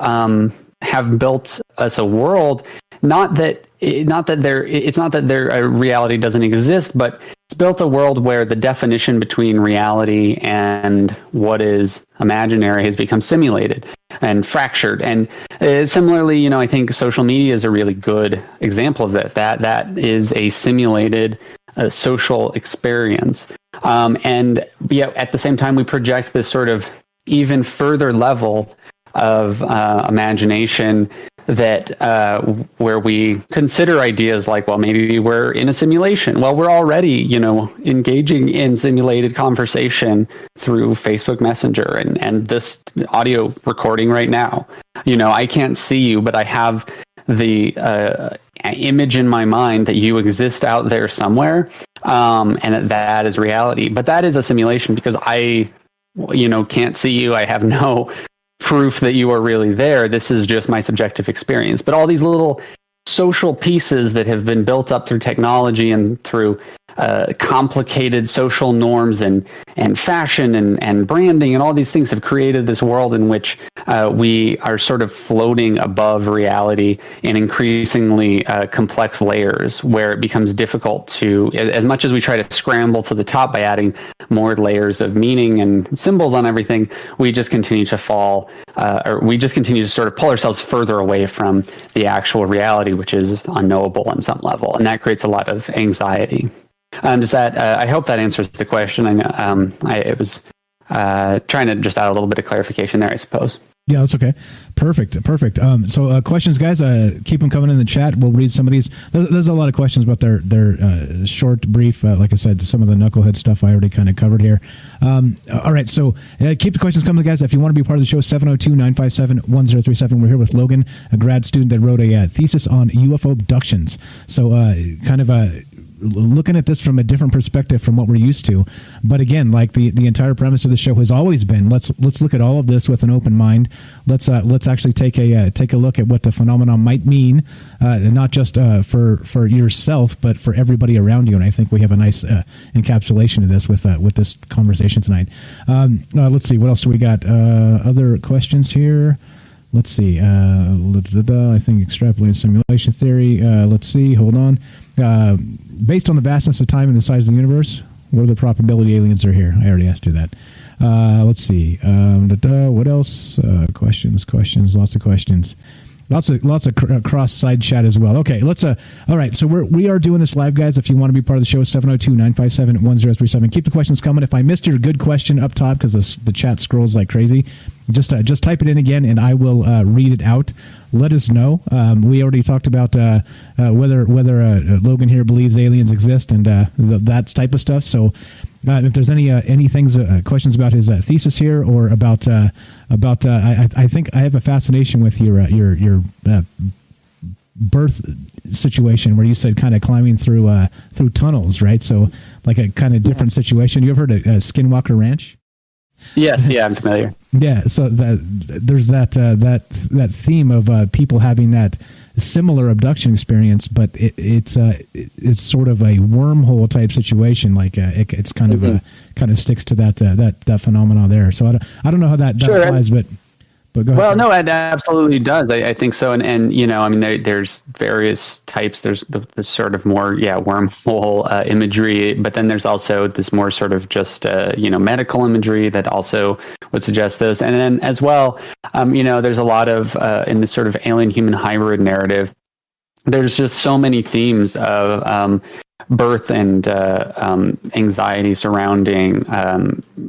have built us a world. It's not that their reality doesn't exist, but it's built a world where the definition between reality and what is imaginary has become simulated and fractured. And similarly, I think social media is a really good example of that. That is a simulated social experience. And yet at the same time, we project this sort of even further level of imagination that where we consider ideas like, well, maybe we're in a simulation. Well, we're already, engaging in simulated conversation through Facebook Messenger and this audio recording right now. I can't see you, but I have the image in my mind that you exist out there somewhere, and that is reality. But that is a simulation because I, can't see you. I have no proof that you are really there. This is just my subjective experience. But all these little social pieces that have been built up through technology and through complicated social norms and fashion and branding and all these things have created this world in which we are sort of floating above reality in increasingly complex layers where it becomes difficult to, as much as we try to scramble to the top by adding more layers of meaning and symbols on everything, we just continue to fall, or we just continue to sort of pull ourselves further away from the actual reality, which is unknowable on some level. And that creates a lot of anxiety. Does that? I hope that answers the question. I know I was trying to just add a little bit of clarification there, I suppose. Yeah, that's okay. Perfect. So questions, guys, keep them coming in the chat. We'll read some of these. There's a lot of questions, but they're short, brief. Like I said, some of the knucklehead stuff I already kind of covered here. All right, so keep the questions coming, guys. If you want to be part of the show, 702-957-1037. We're here with Logan, a grad student that wrote a thesis on UFO abductions. So kind of looking at this from a different perspective from what we're used to. But again, like the entire premise of the show has always been, let's look at all of this with an open mind. Let's actually take a look at what the phenomenon might mean, not just for yourself, but for everybody around you. And I think we have a nice encapsulation of this with this conversation tonight. Let's see, what else do we got? Other questions here. Let's see. I think extrapolating simulation theory. Let's see. Hold on. Based on the vastness of time and the size of the universe, what are the probability aliens are here? I already asked you that. Let's see. What else? Questions. Lots of questions. Lots of cross side chat as well. Okay, let's all right, so we are doing this live, guys. If you want to be part of the show, 702-957-1037. Keep the questions coming. If I missed your good question up top because the chat scrolls like crazy, just type it in again and I will read it out. Let us know. We already talked about whether Logan here believes aliens exist and that type of stuff. So if there's any things, questions about his thesis here or about I think I have a fascination with your birth situation where you said kind of climbing through tunnels, right? So like a kind of different situation. You ever heard of Skinwalker Ranch? Yes, yeah, I'm familiar. Yeah, so there's that theme of people having that similar abduction experience, but it's sort of a wormhole type situation. Like it's kind of sticks to that phenomenon there. So I don't know how that sure. applies, but go ahead. Well, no, it absolutely does. I think so. And I mean, there's various types. There's the sort of more, wormhole imagery, but then there's also this more sort of just, medical imagery that also would suggest this. And then as well, there's a lot of, in this sort of alien human hybrid narrative, there's just so many themes of, birth and anxiety surrounding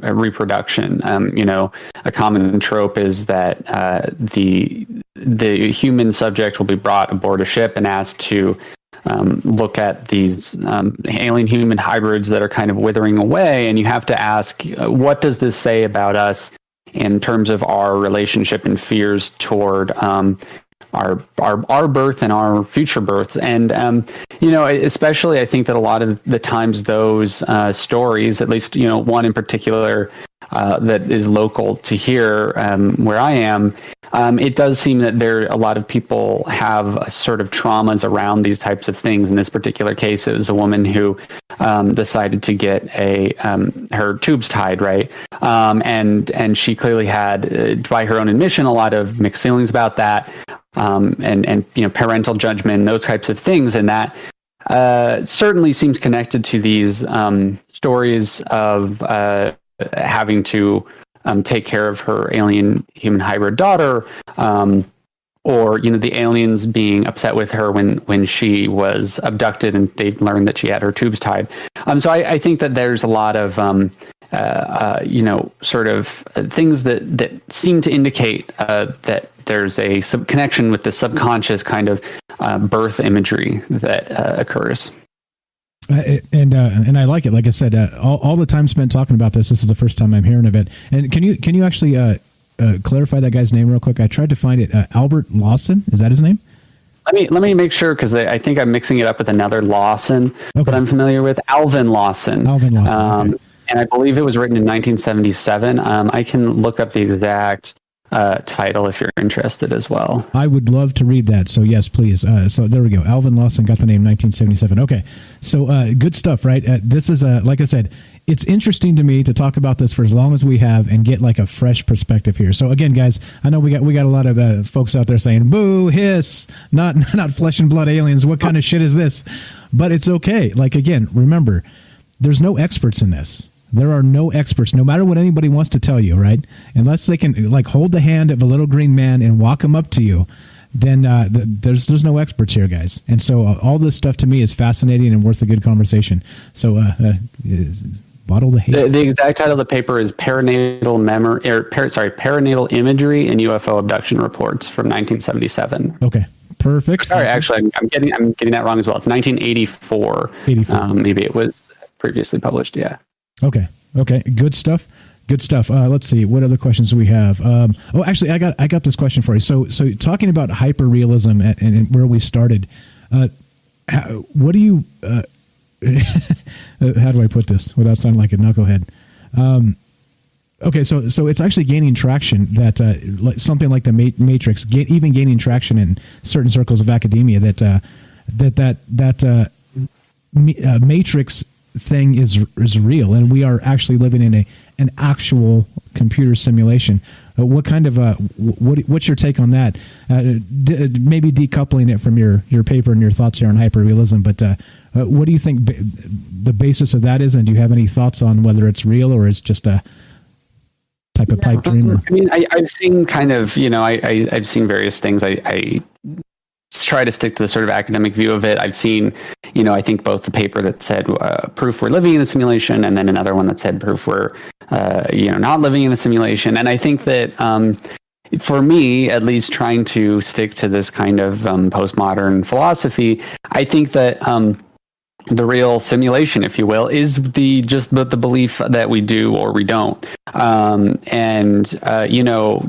reproduction. A common trope is that the human subject will be brought aboard a ship and asked to look at these alien human hybrids that are kind of withering away, and you have to ask, what does this say about us in terms of our relationship and fears toward our birth and our future births. And, especially I think that a lot of the times those stories, at least, one in particular that is local to here where I am, it does seem that a lot of people have sort of traumas around these types of things. In this particular case, it was a woman who decided to get her tubes tied, right? And she clearly had, by her own admission, a lot of mixed feelings about that. And parental judgment and those types of things, and that certainly seems connected to these stories of having to take care of her alien human hybrid daughter, or the aliens being upset with her when she was abducted and they learned that she had her tubes tied. So I think that there's a lot of sort of things that seem to indicate that there's a connection with the subconscious kind of birth imagery that occurs. And I like it. Like I said, all the time spent talking about this is the first time I'm hearing of it. And can you actually clarify that guy's name real quick? I tried to find it. Albert Lawson, is that his name? Let me make sure, because I think I'm mixing it up with another Lawson that I'm familiar with. Alvin Lawson. Okay. And I believe it was written in 1977. I can look up the exact title if you're interested as well. I would love to read that. So yes, please. So there we go. Alvin Lawson got the name 1977. Okay. So good stuff, right? This is like I said, it's interesting to me to talk about this for as long as we have and get like a fresh perspective here. So again, guys, I know we got a lot of folks out there saying, boo, hiss, not flesh and blood aliens. What kind of shit is this? But it's okay. Like, again, remember, there's no experts in this. There are no experts, no matter what anybody wants to tell you, right? Unless they can like hold the hand of a little green man and walk him up to you, then there's no experts here, guys. And so all this stuff to me is fascinating and worth a good conversation. So bottle the hate. The exact title of the paper is Perinatal Imagery and UFO Abduction Reports from 1977. Okay, perfect. Sorry, actually, I'm getting that wrong as well. It's 1984. Maybe it was previously published. Yeah. Okay. Good stuff. Let's see. What other questions do we have? Actually, I got this question for you. So talking about hyperrealism and where we started, what do you? How do I put this without sounding like a knucklehead? Okay, so it's actually gaining traction that something like the Matrix, even gaining traction in certain circles of academia that Matrix thing is real, and we are actually living in an actual computer simulation. What kind of what's your take on that? Maybe decoupling it from your paper and your thoughts here on hyperrealism, but what do you think the basis of that is, and do you have any thoughts on whether it's real or it's just a type of pipe dream? I mean, I've seen kind of, I've seen various things. I try to stick to the sort of academic view of it. I've seen, I think both the paper that said proof we're living in a simulation, and then another one that said proof we're, not living in a simulation. And I think that for me, at least, trying to stick to this kind of postmodern philosophy, I think that the real simulation, if you will, is the belief that we do or we don't.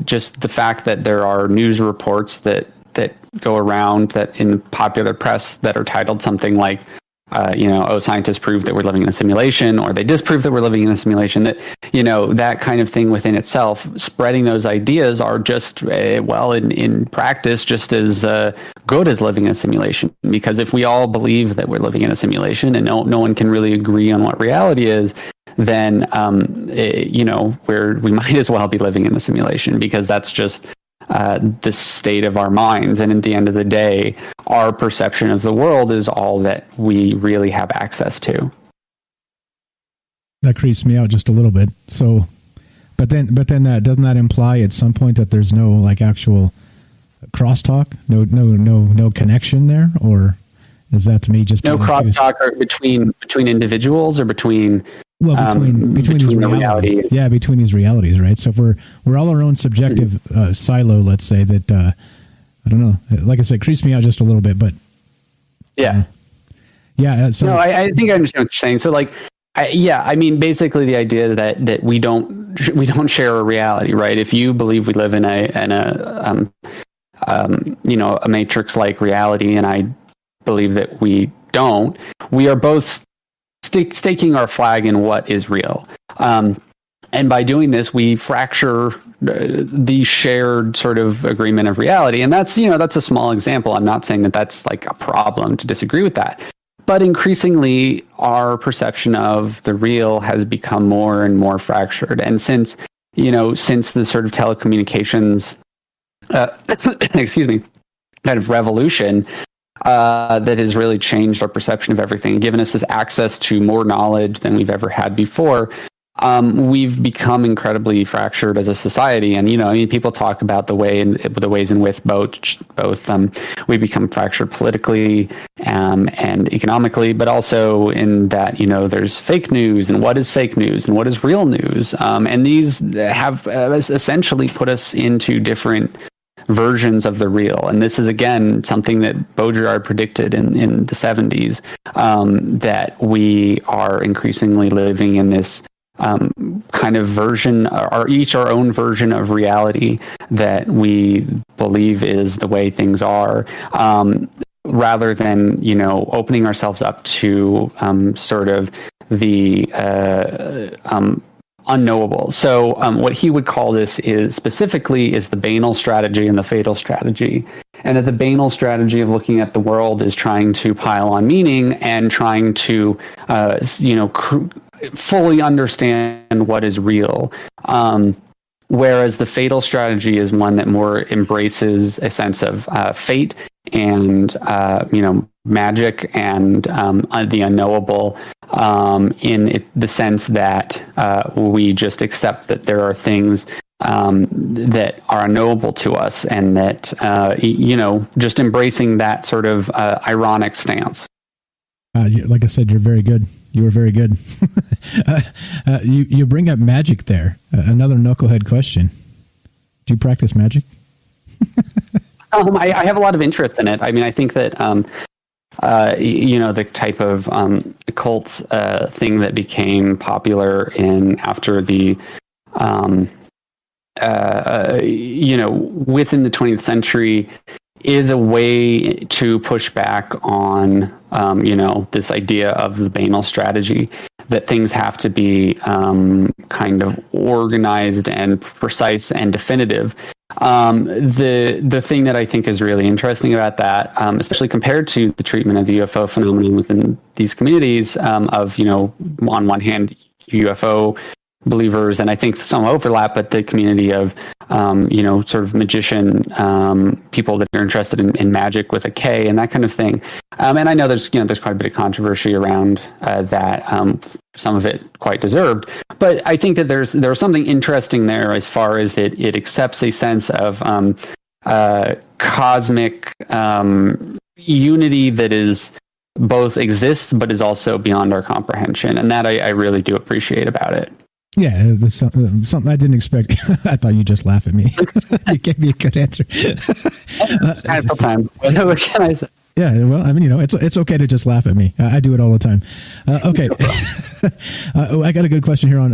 Just the fact that there are news reports that go around that in popular press that are titled something like, scientists prove that we're living in a simulation, or they disprove that we're living in a simulation, that, that kind of thing within itself, spreading those ideas are just, in practice, just as good as living in a simulation. Because if we all believe that we're living in a simulation and no one can really agree on what reality is, then, we might as well be living in a simulation, because that's just the state of our minds. And at the end of the day, our perception of the world is all that we really have access to. That creeps me out just a little bit. So, but then doesn't that imply at some point that there's no like actual crosstalk, no connection there, or is that to me just no crosstalk between individuals or between? Well, between these realities. Yeah, between these realities, right? So if we're all our own subjective silo, let's say that, I don't know, like I said, creeps me out just a little bit, but. Yeah. So no, I think I understand what you're saying. So like, basically the idea that we don't share a reality, right? If you believe we live in a Matrix-like reality, and I believe that we don't, we are both staking our flag in what is real. And by doing this, we fracture the shared sort of agreement of reality. And that's a small example. I'm not saying that that's like a problem to disagree with that. But increasingly, our perception of the real has become more and more fractured. And since the sort of telecommunications, kind of revolution, that has really changed our perception of everything, given us this access to more knowledge than we've ever had before. we've become incredibly fractured as a society. And, people talk about the ways in which both we become fractured politically and economically, but also in that, there's fake news and what is fake news and what is real news. And these have essentially put us into different versions of the real. And this is, again, something that Baudrillard predicted in the 70s, that we are increasingly living in this kind of version, or each our own version of reality that we believe is the way things are, rather than, opening ourselves up to sort of the unknowable. So what he would call this is the banal strategy and the fatal strategy. And that the banal strategy of looking at the world is trying to pile on meaning and trying to, fully understand what is real. Whereas the fatal strategy is one that more embraces a sense of fate and, magic and the unknowable, in the sense that we just accept that there are things that are unknowable to us, and that, just embracing that sort of ironic stance. Like I said, you're very good. You were very good. You bring up magic there. Another knucklehead question. Do you practice magic? I have a lot of interest in it. I mean, I think that, the type of occult thing that became popular after the, within the 20th century is a way to push back on, this idea of the banal strategy, that things have to be kind of organized and precise and definitive. The thing that I think is really interesting about that, especially compared to the treatment of the UFO phenomenon within these communities, on one hand, UFO believers, and I think some overlap, but the community of, sort of magician people that are interested in magic with a K and that kind of thing. And I know there's quite a bit of controversy around that, some of it quite deserved, but I think that there's something interesting there as far as it accepts a sense of cosmic unity that is both exists but is also beyond our comprehension, and that I really do appreciate about it. Yeah, something I didn't expect. I thought you'd just laugh at me. You gave me a good answer. Time. What can I say? Yeah, well, I mean, it's okay to just laugh at me. I do it all the time. Okay, I got a good question here on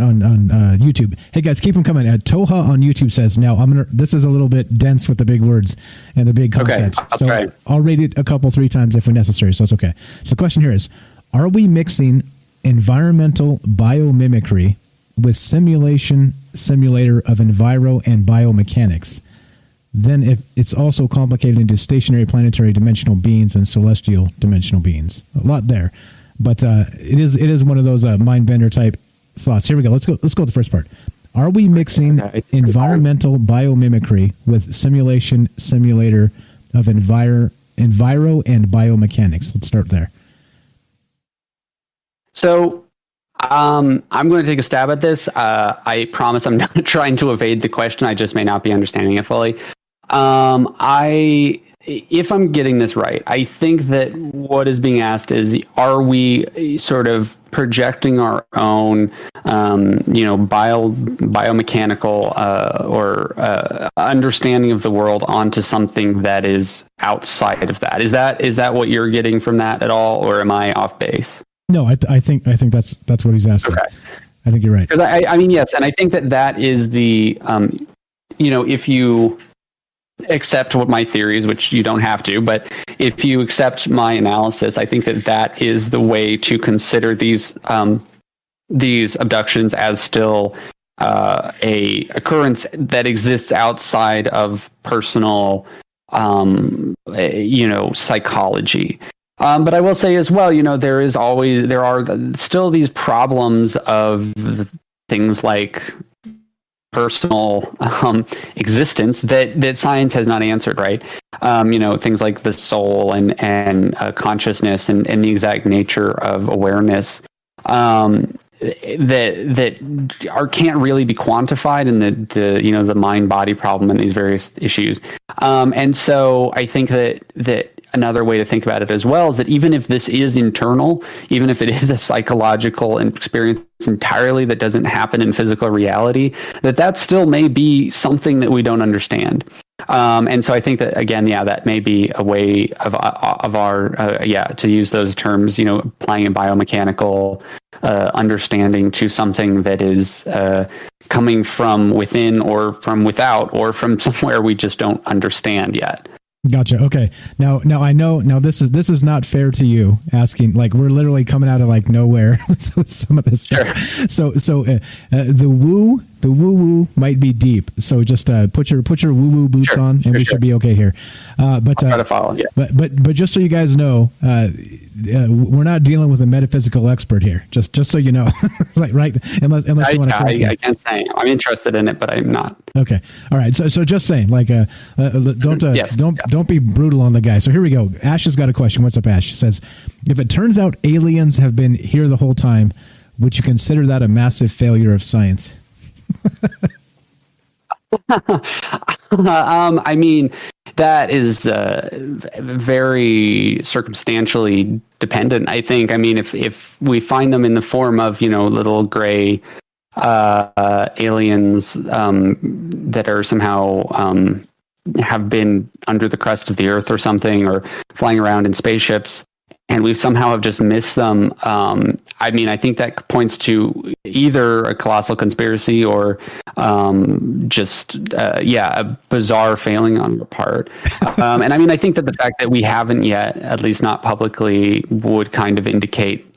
YouTube. Hey guys, keep them coming. Toha on YouTube says, "Now this is a little bit dense with the big words and the big concepts, so right. I'll rate it a couple, 3 times if necessary. So it's okay." So the question here is: are we mixing environmental biomimicry with simulator of enviro and biomechanics? Then if it's also complicated into stationary planetary dimensional beings and celestial dimensional beings. A lot there. But it is one of those mind bender type thoughts. Here we go. Let's go with the first part. Are we mixing environmental biomimicry with simulator of enviro and biomechanics? Let's start there. So I'm going to take a stab at this. I promise I'm not trying to evade the question. I just may not be understanding it fully. If I'm getting this right, I think that what is being asked is, are we sort of projecting our own, biomechanical or understanding of the world onto something that is outside of that? Is that what you're getting from that at all, or am I off base? No, I think that's what he's asking. Okay. I think you're right. Because I mean, yes, and I think that is the, if you accept what my theories, which you don't have to, but if you accept my analysis, I think that is the way to consider these abductions as still a occurrence that exists outside of personal, psychology. But I will say as well, there are still these problems of things like personal existence that science has not answered, right? Things like the soul and consciousness and the exact nature of awareness. can't really be quantified in the mind body problem and these various issues. And so I think that another way to think about it as well is that even if this is internal, even if it is a psychological experience entirely that doesn't happen in physical reality, that still may be something that we don't understand. And so I think that, again, that may be a way of our, to use those terms, applying a biomechanical understanding to something that is coming from within or from without or from somewhere we just don't understand yet. Gotcha. Okay. Now I know. Now this is not fair to you. Asking, like, we're literally coming out of like nowhere with some of this stuff. Sure. So the woo might be deep. So just put your woo woo boots on, and we should be okay here. But I'll try to follow. Yeah. But just so you guys know, we're not dealing with a metaphysical expert here. Just so you know, like, right? Unless you want to. I can't say I'm interested in it, but I'm not. Okay. All right. So just saying, like, don't be brutal on the guy. So here we go. Ash has got a question. What's up, Ash? She says, if it turns out aliens have been here the whole time, would you consider that a massive failure of science? I mean, that is very circumstantially dependent, I think. I mean, if we find them in the form of, little gray aliens that are somehow have been under the crust of the earth or something, or flying around in spaceships, and we somehow have just missed them. I mean, I think that points to either a colossal conspiracy or a bizarre failing on your part. And I mean, I think that the fact that we haven't yet, at least not publicly, would kind of indicate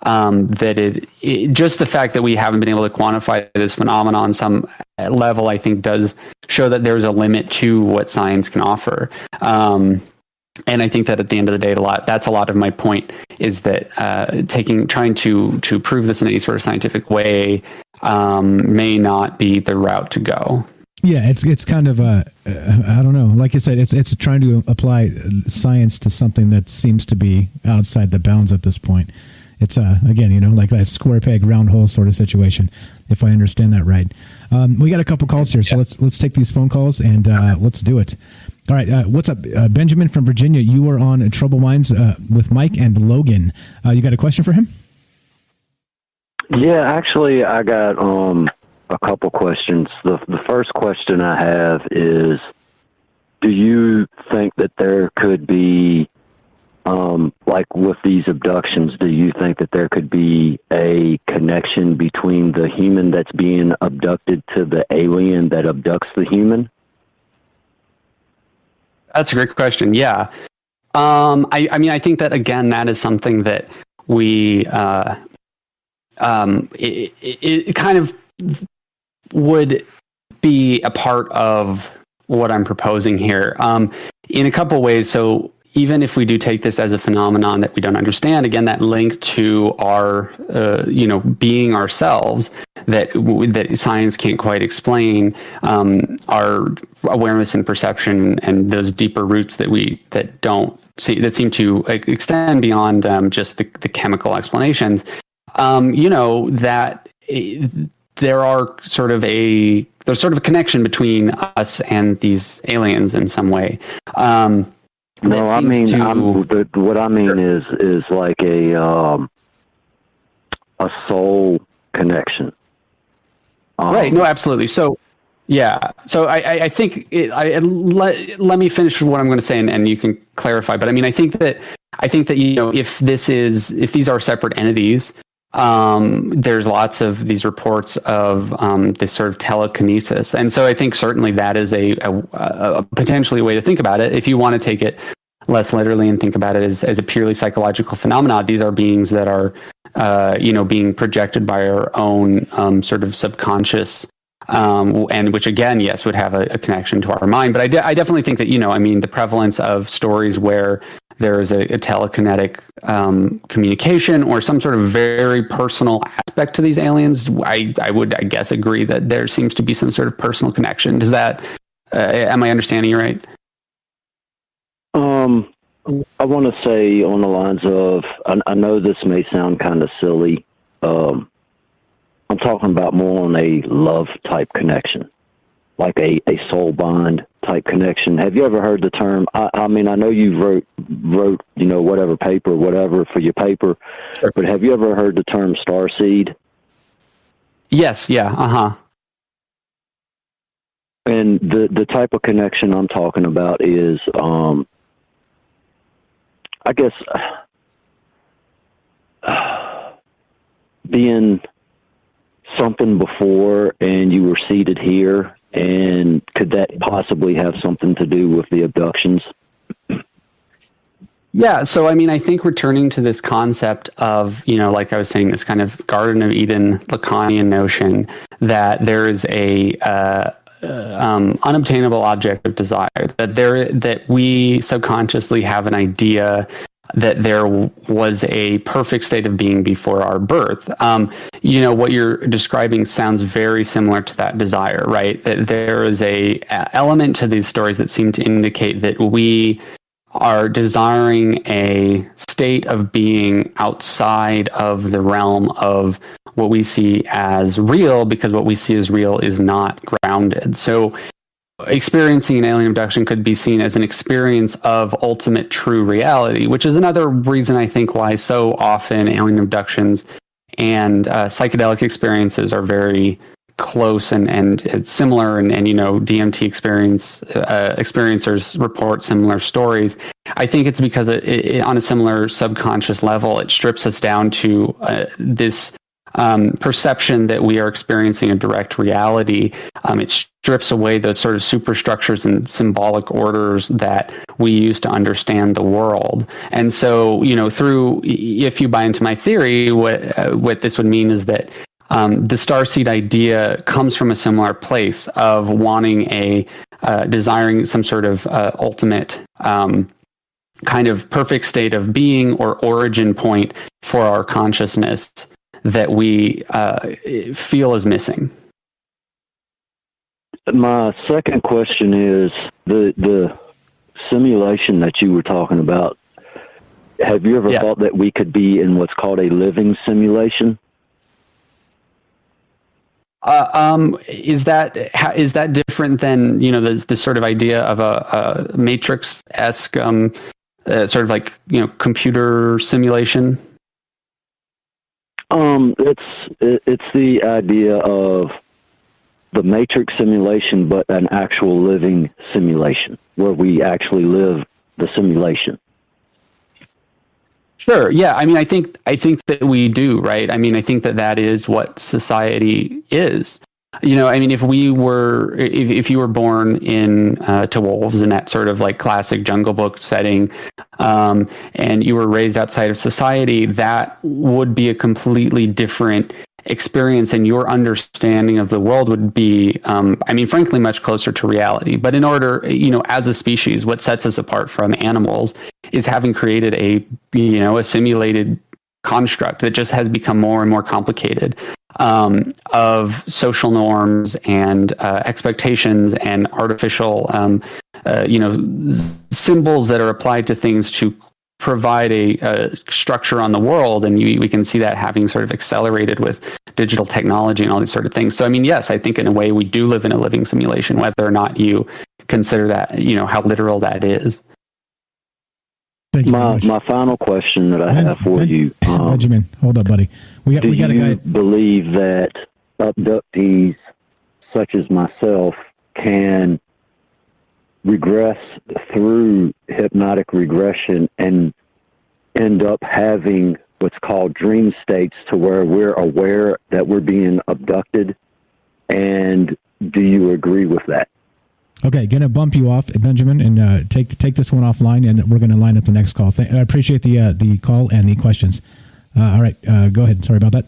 that just the fact that we haven't been able to quantify this phenomenon on some level, I think, does show that there's a limit to what science can offer. And I think that at the end of the day, that's a lot of my point, is that trying to prove this in any sort of scientific way may not be the route to go. Yeah, it's kind of I don't know. Like you said, it's trying to apply science to something that seems to be outside the bounds at this point. It's again, like that square peg round hole sort of situation, if I understand that right. We got a couple calls here, so let's take these phone calls and let's do it. All right, what's up, Benjamin from Virginia? You are on Troubled Minds with Mike and Logan. You got a question for him? Yeah, actually, I got a couple questions. The first question I have is, do you think that there could be, like with these abductions, do you think that there could be a connection between the human that's being abducted to the alien that abducts the human? That's a great question. Yeah. I mean, I think that, again, that is something that we, it kind of would be a part of what I'm proposing here, in a couple ways. So even if we do take this as a phenomenon that we don't understand, again, that link to our, being ourselves that science can't quite explain, our awareness and perception and those deeper roots that seem to extend beyond just the chemical explanations. That there's sort of a connection between us and these aliens in some way. No, I mean, what I mean is like a soul connection. Right. No, absolutely. So, yeah. So I think let me finish what I'm going to say, and you can clarify. But I mean, I think that if these are separate entities, there's lots of these reports of this sort of telekinesis, and so I think certainly that is a potentially a way to think about it. If you want to take it less literally and think about it as a purely psychological phenomenon, these are beings that are being projected by our own sort of subconscious, and which again, yes, would have a connection to our mind. But I definitely think that the prevalence of stories where there is a telekinetic communication or some sort of very personal aspect to these aliens, I would, I guess, agree that there seems to be some sort of personal connection. Does that, am I understanding you right? I want to say on the lines of, I know this may sound kind of silly, I'm talking about more on a love type connection, like a soul bond type connection. Have you ever heard the term? I mean, I know you wrote, whatever for your paper, sure. But have you ever heard the term starseed? Yes. Yeah. Uh-huh. And the type of connection I'm talking about is, I guess, being something before and you were seated here, and could that possibly have something to do with the abductions? Yeah, so I mean, I think returning to this concept of, like I was saying, this kind of Garden of Eden Lacanian notion that there is a unobtainable object of desire, that we subconsciously have an idea that there was a perfect state of being before our birth. What you're describing sounds very similar to that desire, right? That there is a element to these stories that seem to indicate that we are desiring a state of being outside of the realm of what we see as real, because what we see as real is not grounded. So experiencing an alien abduction could be seen as an experience of ultimate true reality, which is another reason I think why so often alien abductions and psychedelic experiences are very close and it's similar, and DMT experiencers report similar stories. I think it's because it on a similar subconscious level, it strips us down to this perception that we are experiencing a direct reality. It strips away those sort of superstructures and symbolic orders that we use to understand the world. And so, if you buy into my theory, what this would mean is that the starseed idea comes from a similar place of wanting desiring some sort of ultimate kind of perfect state of being or origin point for our consciousness that we feel is missing. My second question is the simulation that you were talking about. Have you ever thought that we could be in what's called a living simulation? Is that different than the sort of idea of a Matrix-esque sort of like computer simulation? It's the idea of the Matrix simulation, but an actual living simulation where we actually live the simulation. Sure. Yeah. I mean, I think that we do, right? I mean, I think that is what society is. I mean, if you were born to wolves in that sort of like classic Jungle Book setting, and you were raised outside of society, that would be a completely different experience, and your understanding of the world would be, frankly, much closer to reality. But in order, as a species, what sets us apart from animals is having created a simulated construct that just has become more and more complicated, of social norms and expectations and artificial, symbols that are applied to things to provide a structure on the world. And we can see that having sort of accelerated with digital technology and all these sort of things. So, I mean, yes, I think in a way we do live in a living simulation, whether or not you consider that, how literal that is. Thank you my final question that I have for you, Benjamin, hold up, buddy. We got a guy. Believe that abductees such as myself can regress through hypnotic regression and end up having what's called dream states, to where we're aware that we're being abducted? And do you agree with that? Okay, going to bump you off, Benjamin, and take this one offline, and we're going to line up the next call. I appreciate the call and the questions. All right, go ahead. Sorry about that.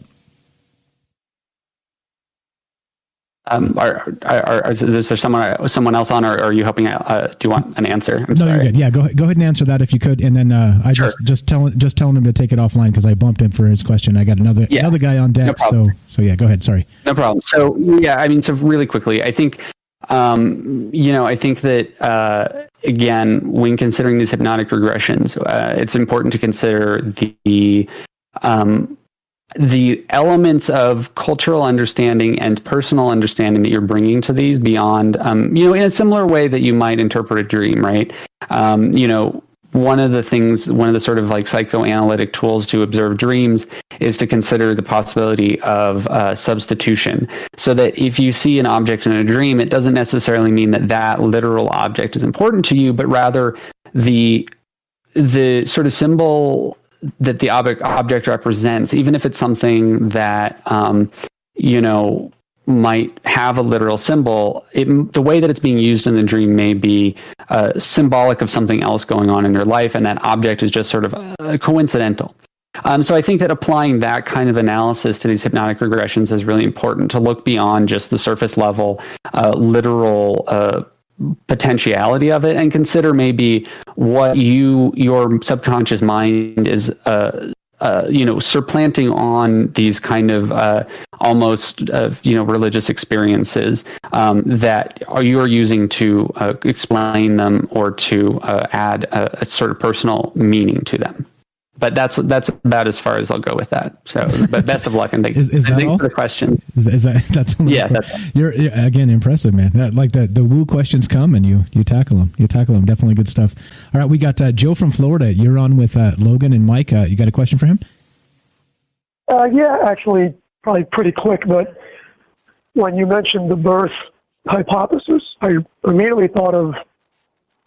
Is there someone else on, or are you helping out? Do you want an answer? No, you're good. Yeah, go ahead and answer that if you could, and then Sure. just telling him to take it offline because I bumped him for his question. I got another guy on deck. No, so yeah, go ahead. Sorry. No problem. So yeah, I mean, so really quickly, I think. I think that, again, when considering these hypnotic regressions, it's important to consider the the elements of cultural understanding and personal understanding that you're bringing to these beyond, in a similar way that you might interpret a dream, right? One of the sort of like psychoanalytic tools to observe dreams is to consider the possibility of substitution. So that if you see an object in a dream, it doesn't necessarily mean that that literal object is important to you, but rather the sort of symbol that the object represents, even if it's something that, might have a literal symbol, the way that it's being used in the dream may be symbolic of something else going on in your life, and that object is just sort of coincidental. So I think that applying that kind of analysis to these hypnotic regressions is really important, to look beyond just the surface level, literal potentiality of it, and consider maybe what your subconscious mind is supplanting on these kind of almost religious experiences that you're using to explain them or to add a sort of personal meaning to them. But that's about as far as I'll go with that. So, but best of luck, and thanks for the question. That's yeah. You're again impressive, man. The woo questions come and you tackle them. Definitely good stuff. All right, we got Joe from Florida. You're on with Logan and Mike. You got a question for him? Yeah, actually, probably pretty quick. But when you mentioned the birth hypothesis, I immediately thought of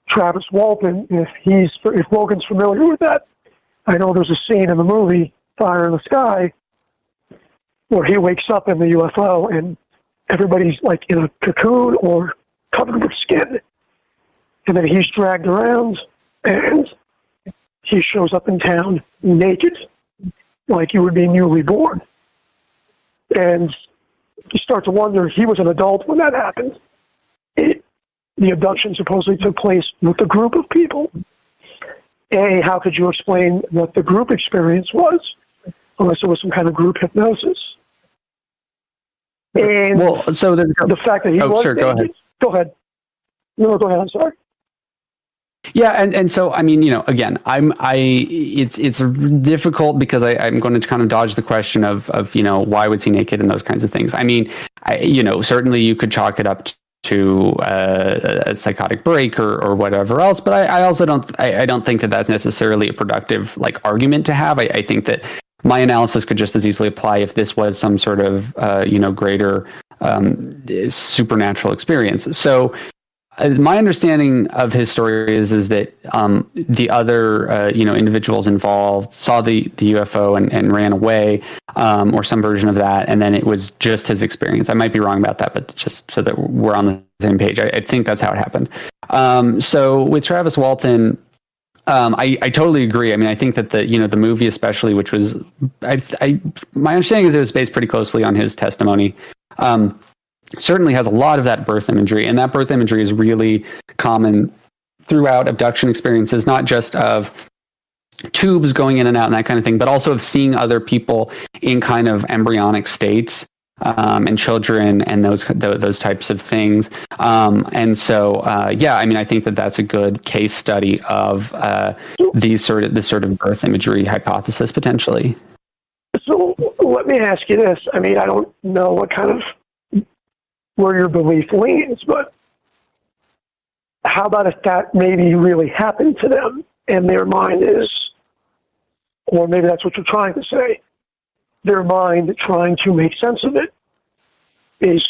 Travis Walton. If Logan's familiar with that. I know there's a scene in the movie Fire in the Sky where he wakes up in the UFO and everybody's like in a cocoon or covered with skin. And then he's dragged around and he shows up in town naked, like he would be newly born. And you start to wonder, he was an adult when that happened. The abduction supposedly took place with a group of people. How could you explain what the group experience was, unless it was some kind of group hypnosis? And the fact that he was sure, go ahead. Go ahead. No, go ahead. I'm sorry. Yeah, and so I mean, again, it's difficult because I'm going to kind of dodge the question of why was he naked and those kinds of things. I mean, certainly you could chalk it up to a psychotic break or whatever else, but I also don't think that that's necessarily a productive argument to have. I think that my analysis could just as easily apply if this was some sort of greater supernatural experience. So my understanding of his story is that the other individuals involved saw the UFO and ran away, or some version of that, and then it was just his experience. I might be wrong about that, but just so that we're on the same page, I think that's how it happened. So with Travis Walton, I totally agree. I mean, I think that the movie especially, which was my understanding is it was based pretty closely on his testimony. Certainly has a lot of that birth imagery, and that birth imagery is really common throughout abduction experiences, not just of tubes going in and out and that kind of thing, but also of seeing other people in kind of embryonic states, and children and those types of things. And so, I mean, I think that that's a good case study of this sort of birth imagery hypothesis potentially. So let me ask you this. I mean, I don't know what kind of where your belief leans, but how about if that maybe really happened to them and their mind is, or maybe that's what you're trying to say, their mind trying to make sense of it is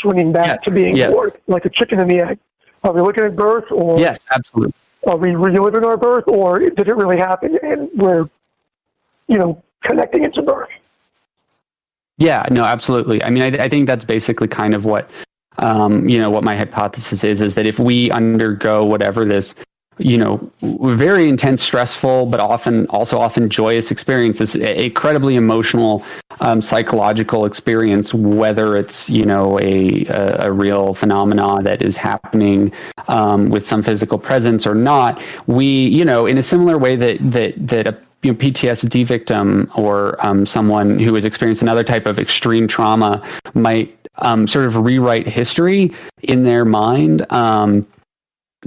swinging back to being born, like a chicken and the egg. Are we looking at birth, or yes, absolutely. Are we reliving our birth, or did it really happen and we're, connecting it to birth? Yeah, no, absolutely. I mean, I think that's basically kind of what, what my hypothesis is that if we undergo whatever this, very intense, stressful, but often joyous experience, this incredibly emotional, psychological experience, whether it's, a real phenomena that is happening with some physical presence or not, we, in a similar way that a PTSD victim or someone who has experienced another type of extreme trauma might sort of rewrite history in their mind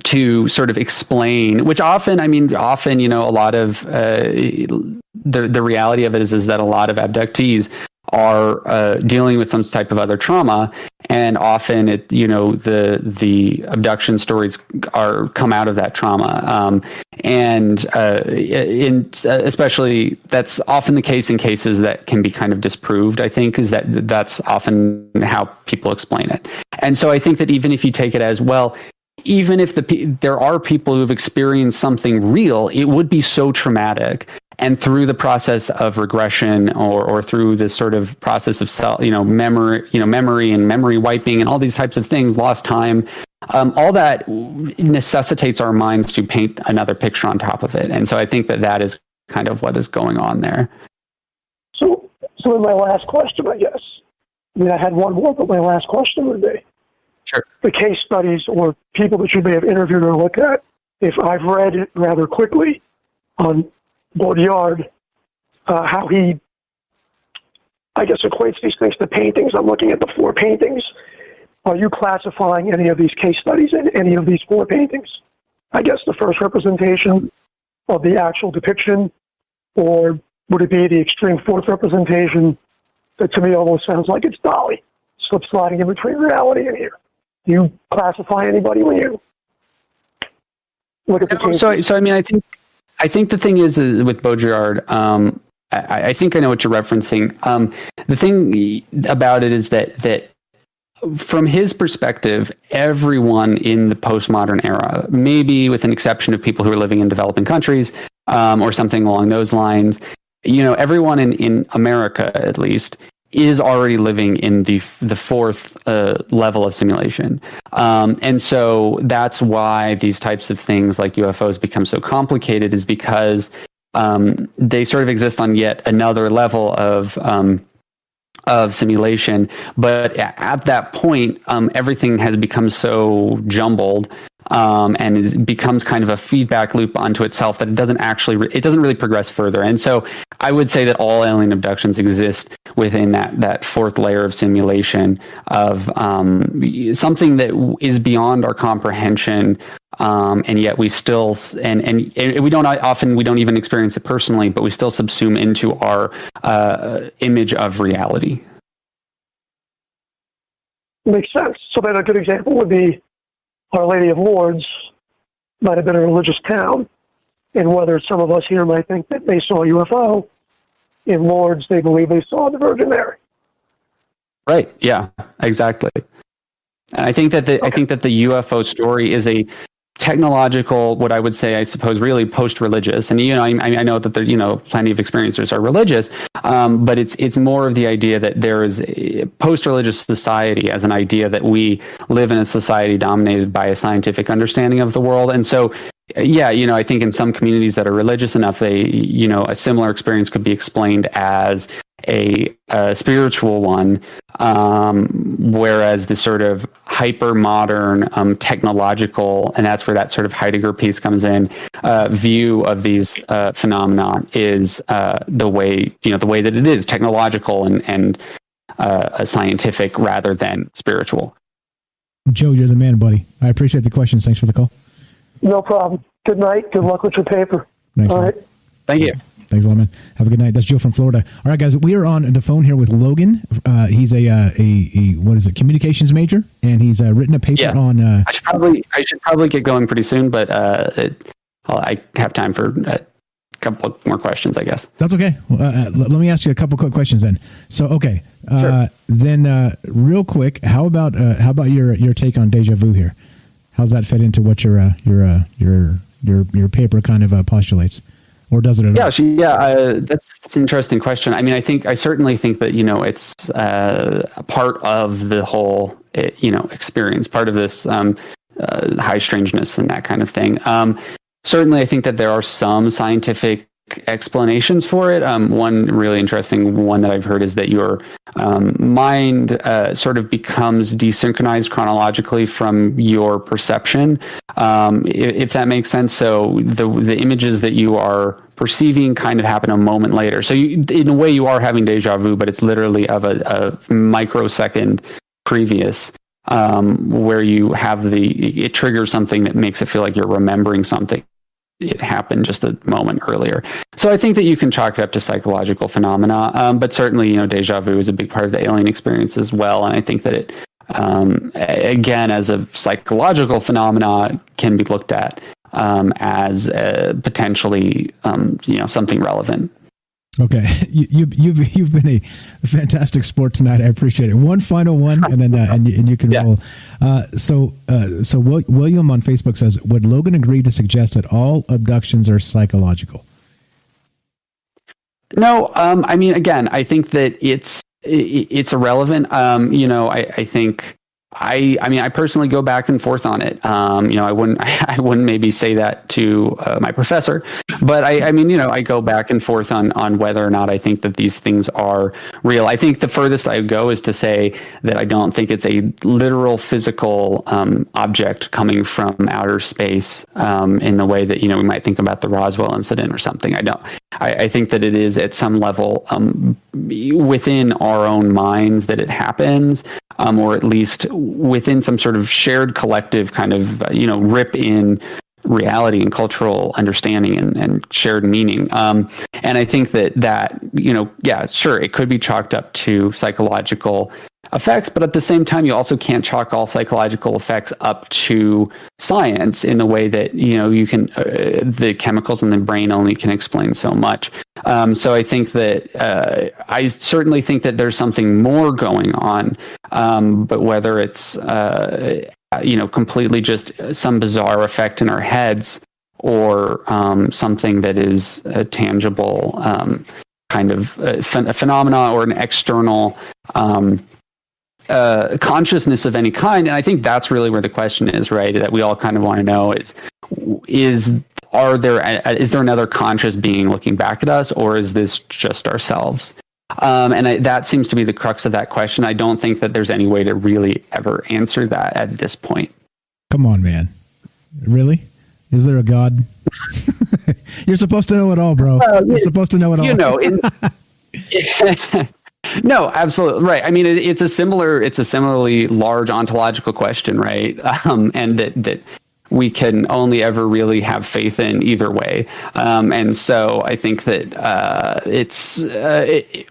to sort of explain, which often, a lot of the reality of it is that a lot of abductees are dealing with some type of other trauma, and often the abduction stories come out of that trauma, especially that's often the case in cases that can be kind of disproved. I think that's often how people explain it, and so I think that even if you take it as well, even if there are people who've experienced something real, it would be so traumatic. And through the process of regression, or through this sort of process of memory and memory wiping and all these types of things, lost time, all that necessitates our minds to paint another picture on top of it. And so I think that is kind of what is going on there. So in my last question, I guess, I had one more, but my last question would be, sure, the case studies or people that you may have interviewed or looked at, if I've read it rather quickly on Baudrillard, how he, I guess, equates these things to paintings. I'm looking at the 4 paintings. Are you classifying any of these case studies in any of these 4 paintings? I guess the first representation of the actual depiction, or would it be the extreme 4th representation that to me almost sounds like it's Dolly, sliding in between reality and here? Do you classify anybody when you look at the case? So I mean, I think the thing is with Baudrillard, I think I know what you're referencing. The thing about it is that from his perspective, everyone in the postmodern era, maybe with an exception of people who are living in developing countries, or something along those lines, everyone in America, at least, is already living in the 4th level of simulation. And so that's why these types of things like UFOs become so complicated, is because they sort of exist on yet another level of simulation. But at that point, everything has become so jumbled, and becomes kind of a feedback loop onto itself that it doesn't really progress further. And so I would say that all alien abductions exist within that 4th layer of simulation of something that is beyond our comprehension, and yet we still and we don't even experience it personally, but we still subsume into our image of reality. Makes sense. So then a good example would be Our Lady of Lourdes might have been a religious town, and whether some of us here might think that they saw a UFO, in Lourdes they believe they saw the Virgin Mary. Right. Yeah. Exactly. And I think that the UFO story is a technological, what I would say, I suppose, really post-religious. And I know that there, plenty of experiencers are religious, but it's more of the idea that there is a post-religious society as an idea that we live in a society dominated by a scientific understanding of the world. And so, yeah, I think in some communities that are religious enough, a similar experience could be explained as a spiritual one, whereas the sort of hyper-modern, technological, and that's where that sort of Heidegger piece comes in, view of these phenomenon is the way that it is, technological and scientific rather than spiritual. Joe, you're the man, buddy. I appreciate the questions. Thanks for the call. No problem. Good night. Good luck with your paper. Thanks, all right. Thank you. Thanks a lot, man. Have a good night. That's Joe from Florida. All right, guys, we are on the phone here with Logan. He's a communications major, and he's written a paper on. I should probably get going pretty soon, but I have time for a couple more questions, I guess. That's okay. Let me ask you a couple quick questions then. So, okay, sure. Then real quick, how about your take on deja vu here? How's that fit into what your paper kind of postulates? Or does it at all? That's an interesting question. I mean, I certainly think that, it's a part of the whole, experience, part of this high strangeness and that kind of thing. Certainly, I think that there are some scientific explanations for it. One really interesting one that I've heard is that your mind sort of becomes desynchronized chronologically from your perception, if that makes sense. So the images that you are perceiving kind of happen a moment later. So in a way, you are having deja vu, but it's literally of a microsecond previous, where you have it triggers something that makes it feel like you're remembering something. it happened just a moment earlier. So I think that you can chalk it up to psychological phenomena, but certainly, deja vu is a big part of the alien experience as well. And I think that it, again, as a psychological phenomena, can be looked at as potentially, something relevant. Okay, you've been a fantastic sport tonight. I appreciate it. One final one, and then and you can roll. So William on Facebook says, would Logan agree to suggest that all abductions are psychological? No, I mean, again, I think that it's irrelevant. I think. I personally go back and forth on it. I wouldn't maybe say that to my professor, but I go back and forth on whether or not I think that these things are real. I think the furthest I go is to say that I don't think it's a literal physical object coming from outer space in the way that, we might think about the Roswell incident or something. I think that it is at some level within our own minds that it happens, or at least within some sort of shared collective kind of, rip in reality and cultural understanding and shared meaning. And I think that, sure, it could be chalked up to psychological effects, but at the same time, you also can't chalk all psychological effects up to science in the way that, you can, the chemicals in the brain only can explain so much. So I think that, I certainly think that there's something more going on, but whether it's, completely just some bizarre effect in our heads or something that is a tangible kind of a phenomena or an external consciousness of any kind. And I think that's really where the question is, right? That we all kind of want to know is there another conscious being looking back at us, or is this just ourselves? That seems to be the crux of that question. I don't think that there's any way to really ever answer that at this point. Come on, man. Really? Is there a God? You're supposed to know it all, bro. You're supposed to know it all. No, absolutely right. I mean, it's a similarly large ontological question, right? And that we can only ever really have faith in either way. And so I think that it's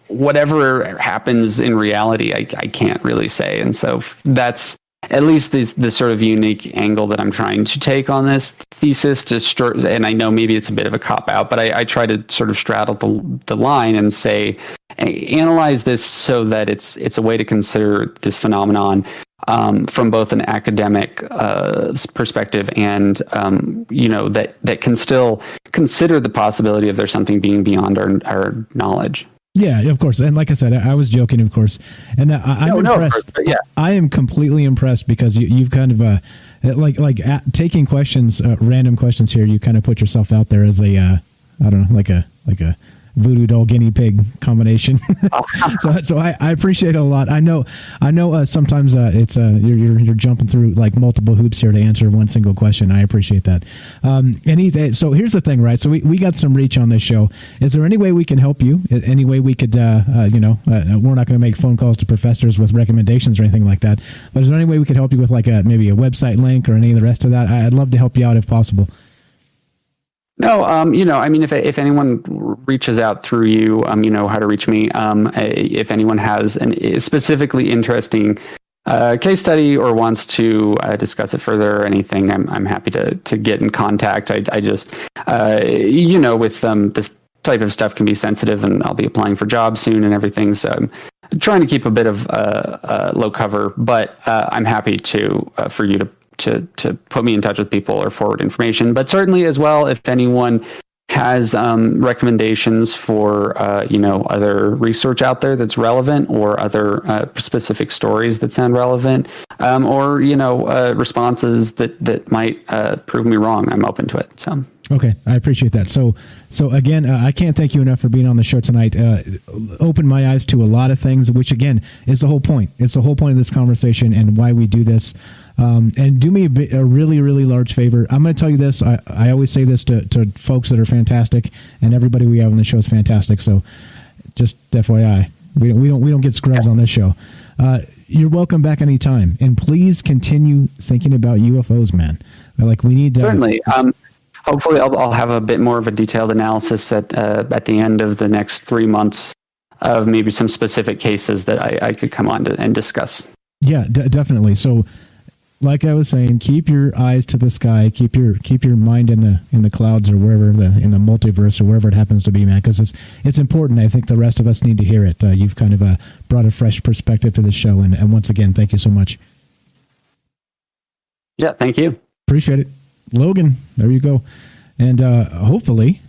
whatever happens in reality, I can't really say. And so that's at least the sort of unique angle that I'm trying to take on this thesis. And I know maybe it's a bit of a cop out, but I try to sort of straddle the line and say, analyze this so that it's a way to consider this phenomenon from both an academic perspective and that can still consider the possibility of there's something being beyond our knowledge. Yeah, of course. And like I said, I was joking, of course. And I'm impressed. Course, I am completely impressed because you've kind of taking questions, random questions here. You kind of put yourself out there as a like a voodoo doll guinea pig combination. so I appreciate it a lot. I know sometimes it's you're jumping through like multiple hoops here to answer one single question. I appreciate that. So here's the thing, right? So we got some reach on this show. Is there any way we can help you? Any way we could we're not going to make phone calls to professors with recommendations or anything like that, but is there any way we could help you with like maybe a website link or any of the rest of that? I'd love to help you out if possible. No, if anyone reaches out through you, you know how to reach me. If anyone has a specifically interesting case study or wants to discuss it further or anything, I'm happy to get in contact. I just, with this type of stuff can be sensitive, and I'll be applying for jobs soon and everything. So I'm trying to keep a bit of low cover, but I'm happy for you to put me in touch with people or forward information. But certainly as well, if anyone has recommendations for other research out there that's relevant, or other specific stories that sound relevant, or responses that might prove me wrong, I'm open to it. So okay, I appreciate that. So again, I can't thank you enough for being on the show tonight. Opened my eyes to a lot of things, which again is the whole point. It's the whole point of this conversation and why we do this. And do me a really, really large favor. I'm going to tell you this. I always say this to folks that are fantastic, and everybody we have on the show is fantastic. So just FYI, we don't get scrubs on this show. You're welcome back anytime, and please continue thinking about UFOs, man. Like we need to certainly. hopefully I'll have a bit more of a detailed analysis at the end of the next 3 months of maybe some specific cases that I could come on and discuss. Yeah, definitely. So, like I was saying, keep your eyes to the sky, keep your mind in the clouds or wherever in the multiverse or wherever it happens to be, man, because it's important. I think the rest of us need to hear it. You've kind of brought a fresh perspective to the show, and once again, thank you so much. Yeah, thank you. Appreciate it. Logan, there you go. And hopefully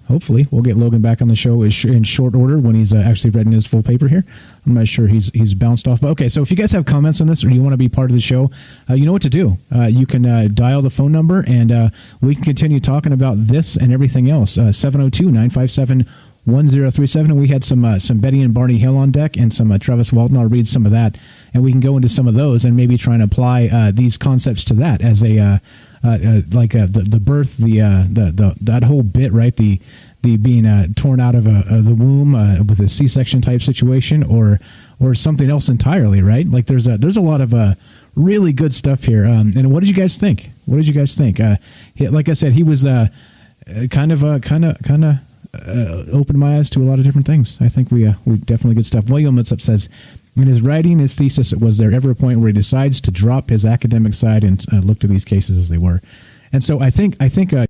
we'll get Logan back on the show in short order when he's actually written his full paper here. I'm not sure he's bounced off. But okay, so if you guys have comments on this or you want to be part of the show, you know what to do. You can dial the phone number and we can continue talking about this and everything else. 702-957-1037. And we had some Betty and Barney Hill on deck and some Travis Walton. I'll read some of that, and we can go into some of those and maybe try and apply these concepts to that as a the birth, that whole bit, right? The being torn out of the womb with a C-section type situation, or something else entirely, right? Like there's a lot of really good stuff here. And what did you guys think? Like I said, he was kind of opened my eyes to a lot of different things. I think we definitely good stuff. William Litzop says, in his writing his thesis, was there ever a point where he decides to drop his academic side and look to these cases as they were? And so I think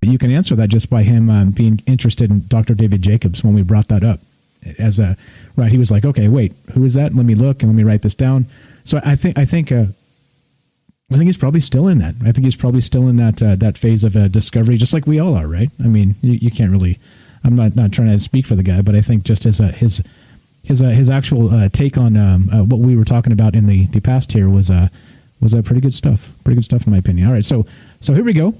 you can answer that just by him being interested in Dr. David Jacobs when we brought that up. He was like, okay, wait, who is that? Let me look and let me write this down. So I think he's probably still in that. I think he's probably still in that phase of discovery, just like we all are, right? I mean, you can't really. I'm not trying to speak for the guy, but I think just as his actual take on what we were talking about in the past here was pretty good stuff. Pretty good stuff in my opinion. All right, so here we go.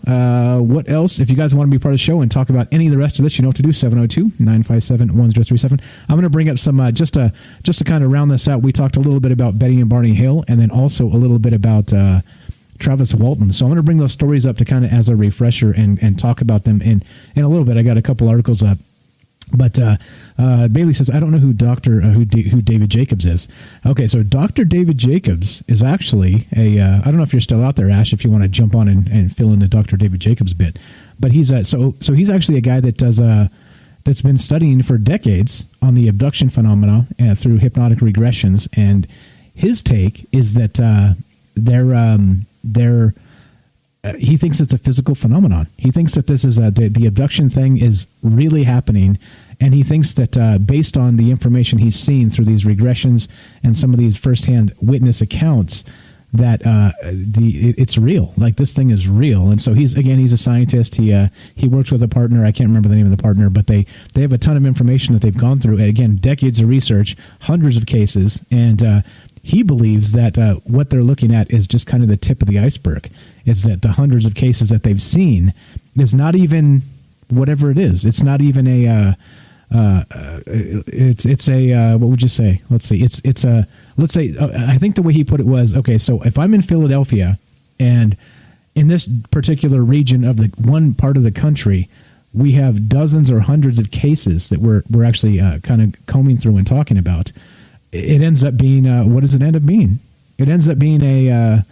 What else? If you guys want to be part of the show and talk about any of the rest of this, you know what to do. 702-957-1037. I'm going to bring up some just to kind of round this out. We talked a little bit about Betty and Barney Hill, and then also a little bit about Travis Walton. So I'm going to bring those stories up to kind of as a refresher and talk about them in a little bit. I got a couple articles up. But Bailey says, I don't know who David Jacobs is. Okay, so Dr. David Jacobs is actually I don't know if you're still out there, Ash, if you want to jump on and fill in the Dr. David Jacobs bit. But he's so he's actually a guy that does that's been studying for decades on the abduction phenomena through hypnotic regressions, and his take is that he thinks it's a physical phenomenon. He thinks that this is the abduction thing is really happening, and he thinks that based on the information he's seen through these regressions and some of these firsthand witness accounts, that it's real. Like this thing is real. And so he's a scientist. He works with a partner. I can't remember the name of the partner, but they have a ton of information that they've gone through. And again, decades of research, hundreds of cases, and he believes that what they're looking at is just kind of the tip of the iceberg. It's that the hundreds of cases that they've seen is not even whatever it is. It's not even it's a what would you say? Let's see. Let's say I think the way he put it was, okay, so if I'm in Philadelphia and in this particular region of the one part of the country, we have dozens or hundreds of cases that we're actually kind of combing through and talking about. It ends up being what does it end up being? It ends up being a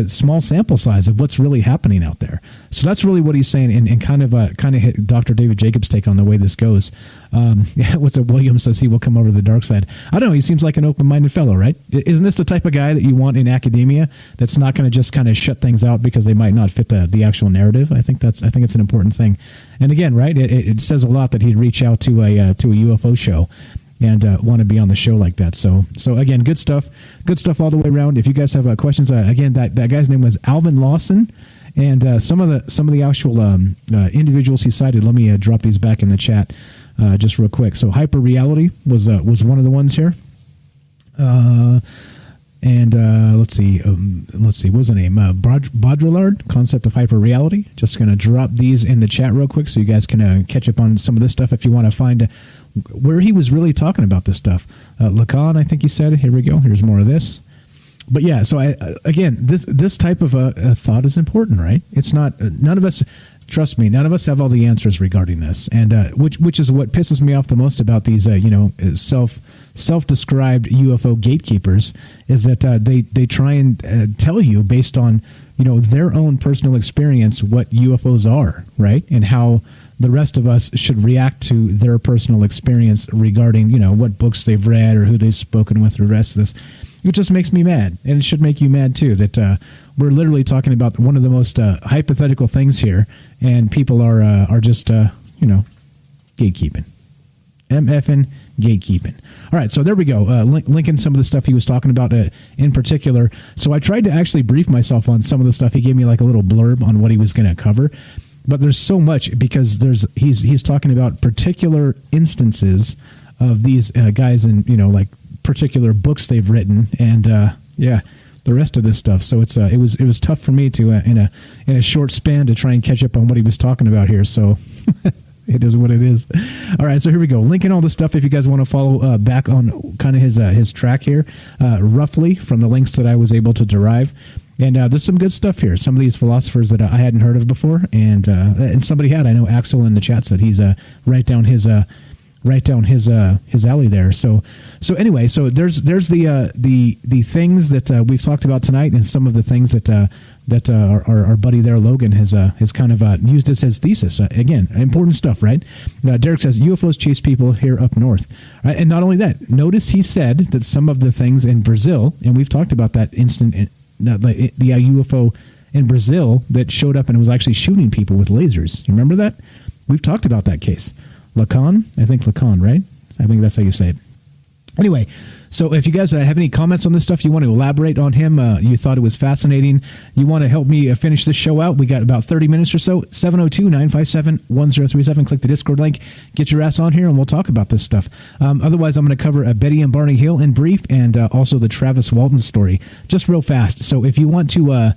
small sample size of what's really happening out there. So that's really what he's saying, and kind of hit Dr. David Jacobs' take on the way this goes. What's up? William says he will come over to the dark side. I don't know. He seems like an open-minded fellow, right? Isn't this the type of guy that you want in academia? That's not going to just kind of shut things out because they might not fit the actual narrative. I think it's an important thing. And again, right? It says a lot that he'd reach out to a UFO show and want to be on the show like that. So again, good stuff all the way around. If you guys have questions, again, that guy's name was Alvin Lawson, and some of the actual individuals he cited. Let me drop these back in the chat just real quick. So hyper reality was one of the ones here. And let's see, what was the name? Baudrillard, concept of hyper reality. Just going to drop these in the chat real quick so you guys can catch up on some of this stuff if you want to find where he was really talking about this stuff. Lacan, I think he said. Here we go. Here's more of this. But yeah, so again, this type of a thought is important, right? It's not none of us. Trust me, none of us have all the answers regarding this, and which is what pisses me off the most about these, self-described UFO gatekeepers, is that they try and tell you based on their own personal experience, what UFOs are, right? And how the rest of us should react to their personal experience regarding, what books they've read or who they've spoken with or the rest of this. It just makes me mad, and it should make you mad too, that we're literally talking about one of the most hypothetical things here, and people are just, gatekeeping. MFing gatekeeping. All right, so there we go. Linking some of the stuff he was talking about in particular. So I tried to actually brief myself on some of the stuff. He gave me like a little blurb on what he was going to cover. But there's so much because he's talking about particular instances of these guys and like particular books they've written and the rest of this stuff. So it was tough for me to in a short span to try and catch up on what he was talking about here. So it is what it is. All right, so here we go. Linking all the stuff if you guys want to follow back on kind of his track here, roughly from the links that I was able to derive. And there's some good stuff here. Some of these philosophers that I hadn't heard of before, and somebody had. I know Axel in the chat said he's right down his alley there. So anyway, so there's the things that we've talked about tonight, and some of the things that our buddy there Logan has kind of used as his thesis. Again, important stuff, right? Derek says UFOs chase people here up north, and not only that. Notice he said that some of the things in Brazil, and we've talked about that the UFO in Brazil that showed up and was actually shooting people with lasers. You remember that? We've talked about that case. Lacan, right? I think that's how you say it. Anyway, so if you guys have any comments on this stuff, you want to elaborate on him, you thought it was fascinating, you want to help me finish this show out, we got about 30 minutes or so, 702-957-1037. Click the Discord link, get your ass on here, and we'll talk about this stuff. Otherwise, I'm going to cover Betty and Barney Hill in brief, and also the Travis Walton story, just real fast. So if you want to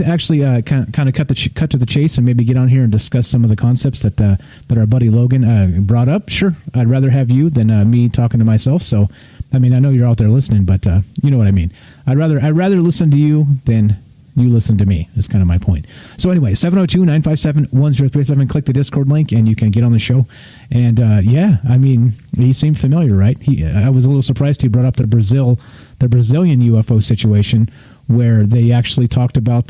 actually kind of cut to the chase and maybe get on here and discuss some of the concepts that our buddy Logan brought up, sure, I'd rather have you than me talking to myself. So, I mean, I know you're out there listening, but you know what I mean. I'd rather listen to you than you listen to me. That's kind of my point. So anyway, 702-957-1037. Click the Discord link and you can get on the show. And I mean, he seemed familiar, right? I was a little surprised he brought up the Brazilian UFO situation, where they actually talked about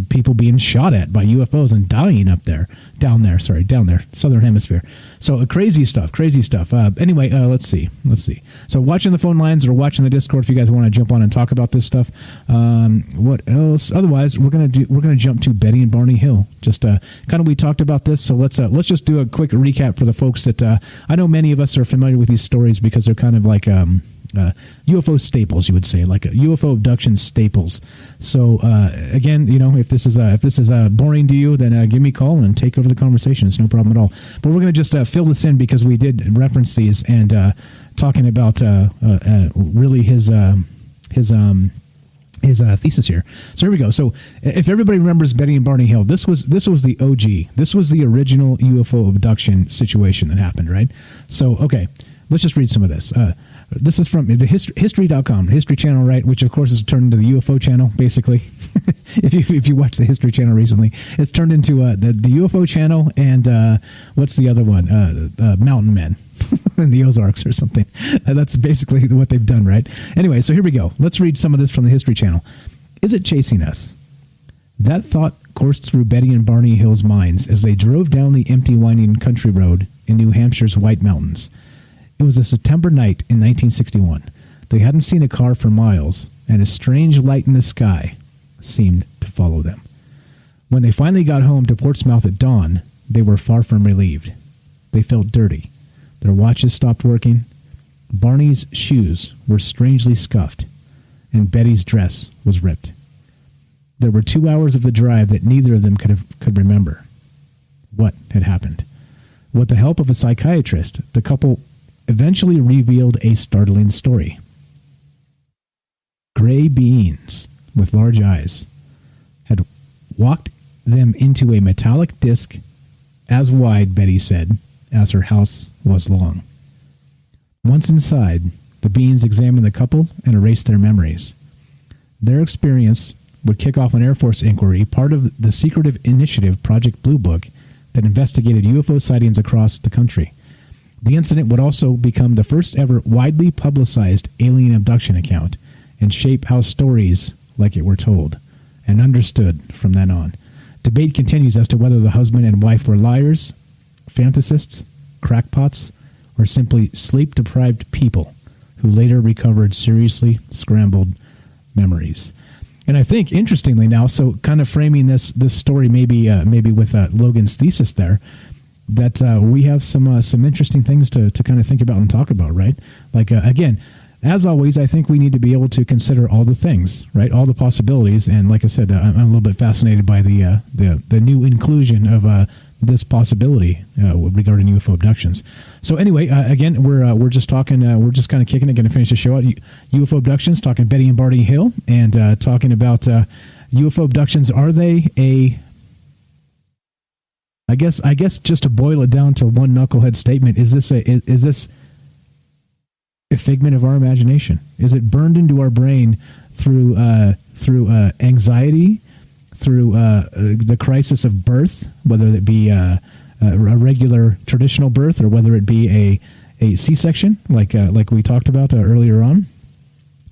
people being shot at by UFOs and dying down there, Southern Hemisphere. So crazy stuff. Anyway, let's see. So watching the phone lines or watching the Discord if you guys want to jump on and talk about this stuff. What else? Otherwise, we're gonna jump to Betty and Barney Hill. Just kind of we talked about this, so let's just do a quick recap for the folks that I know many of us are familiar with these stories because they're kind of like UFO staples, you would say, like a UFO abduction staples. So again, if this is boring to you, then give me a call and take over the conversation. It's no problem at all. But we're going to just fill this in because we did reference these and talking about really his thesis here. So here we go. So if everybody remembers Betty and Barney Hill, this was the OG. This was the original UFO abduction situation that happened, right? So okay, let's just read some of this. This is from the history.com, History Channel, right? Which, of course, has turned into the UFO channel, basically. if you watch the History Channel recently, it's turned into the UFO channel and what's the other one? Mountain Men in the Ozarks or something. That's basically what they've done, right? Anyway, so here we go. Let's read some of this from the History Channel. Is it chasing us? That thought coursed through Betty and Barney Hill's minds as they drove down the empty, winding country road in New Hampshire's White Mountains. It was a September night in 1961. They hadn't seen a car for miles, and a strange light in the sky seemed to follow them. When they finally got home to Portsmouth at dawn, they were far from relieved. They felt dirty. Their watches stopped working. Barney's shoes were strangely scuffed, and Betty's dress was ripped. There were 2 hours of the drive that neither of them could remember. What had happened? With the help of a psychiatrist, the couple eventually revealed a startling story. Gray beings with large eyes had walked them into a metallic disc as wide, Betty said, as her house was long. Once inside, the beings examined the couple and erased their memories. Their experience would kick off an Air Force inquiry, part of the secretive initiative Project Blue Book that investigated UFO sightings across the country. The incident would also become the first ever widely publicized alien abduction account and shape how stories like it were told. and understood from then on. Debate continues as to whether the husband and wife were liars, fantasists, crackpots, or simply sleep-deprived people who later recovered seriously scrambled memories. And I think, interestingly now, so kind of framing this story maybe with Logan's thesis there, that we have some interesting things to kind of think about and talk about, right? Like, again, as always, I think we need to be able to consider all the things, right? All the possibilities. And like I said, I'm a little bit fascinated by the new inclusion of this possibility regarding UFO abductions. So anyway, again, we're just talking, we're just kind of kicking it, going to finish the show out. UFO abductions, talking Betty and Barney Hill, and talking about UFO abductions. Are they I guess just to boil it down to one knucklehead statement, is this a figment of our imagination? Is it burned into our brain through anxiety, through the crisis of birth, whether it be a regular traditional birth or whether it be a C-section, like we talked about earlier on?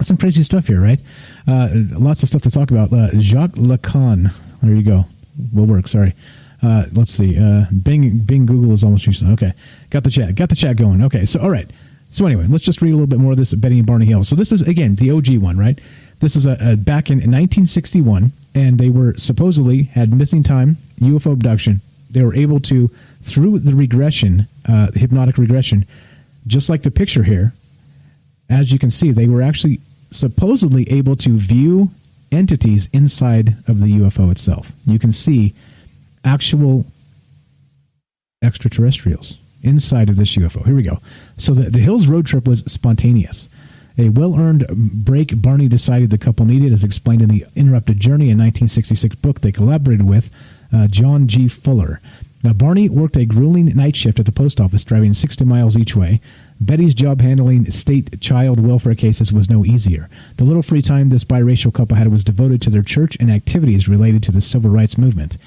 Some crazy stuff here, right? Lots of stuff to talk about. Jacques Lacan, there you go. Will work. Sorry. Let's see. Bing Google is almost useless. Okay, got the chat going. Okay, so all right. So anyway, let's just read a little bit more of this Betty and Barney Hill. So this is, again, the OG one, right? This is back in 1961, and they were supposedly had missing time, UFO abduction. They were able to, through the regression, hypnotic regression, just like the picture here, as you can see, they were actually supposedly able to view entities inside of the UFO itself. You can see actual extraterrestrials inside of this UFO. Here we go. So the Hills road trip was spontaneous. A well-earned break Barney decided the couple needed, as explained in the Interrupted Journey, a 1966 book they collaborated with John G. Fuller. Now, Barney worked a grueling night shift at the post office, driving 60 miles each way. Betty's job handling state child welfare cases was no easier. The little free time this biracial couple had was devoted to their church and activities related to the civil rights movement.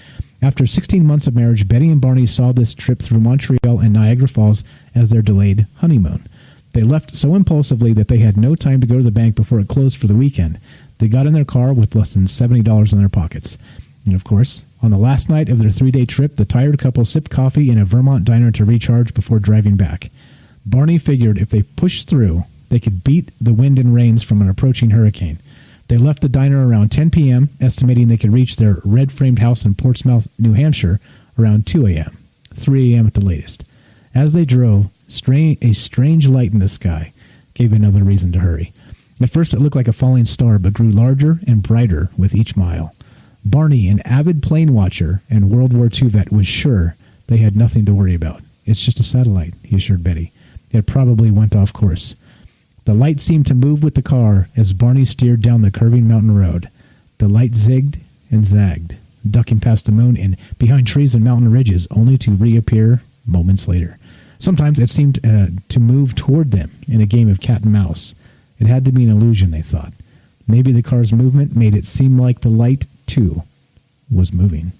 After 16 months of marriage, Betty and Barney saw this trip through Montreal and Niagara Falls as their delayed honeymoon. They left so impulsively that they had no time to go to the bank before it closed for the weekend. They got in their car with less than $70 in their pockets. And of course, on the last night of their 3-day trip, the tired couple sipped coffee in a Vermont diner to recharge before driving back. Barney figured if they pushed through, they could beat the wind and rains from an approaching hurricane. They left the diner around 10 p.m., estimating they could reach their red-framed house in Portsmouth, New Hampshire, around 2 a.m., 3 a.m. at the latest. As they drove, a strange light in the sky gave another reason to hurry. At first it looked like a falling star, but grew larger and brighter with each mile. Barney, an avid plane watcher and World War II vet, was sure they had nothing to worry about. It's just a satellite, he assured Betty. It probably went off course. The light seemed to move with the car as Barney steered down the curving mountain road. The light zigged and zagged, ducking past the moon and behind trees and mountain ridges, only to reappear moments later. Sometimes it seemed to move toward them in a game of cat and mouse. It had to be an illusion, they thought. Maybe the car's movement made it seem like the light, too, was moving.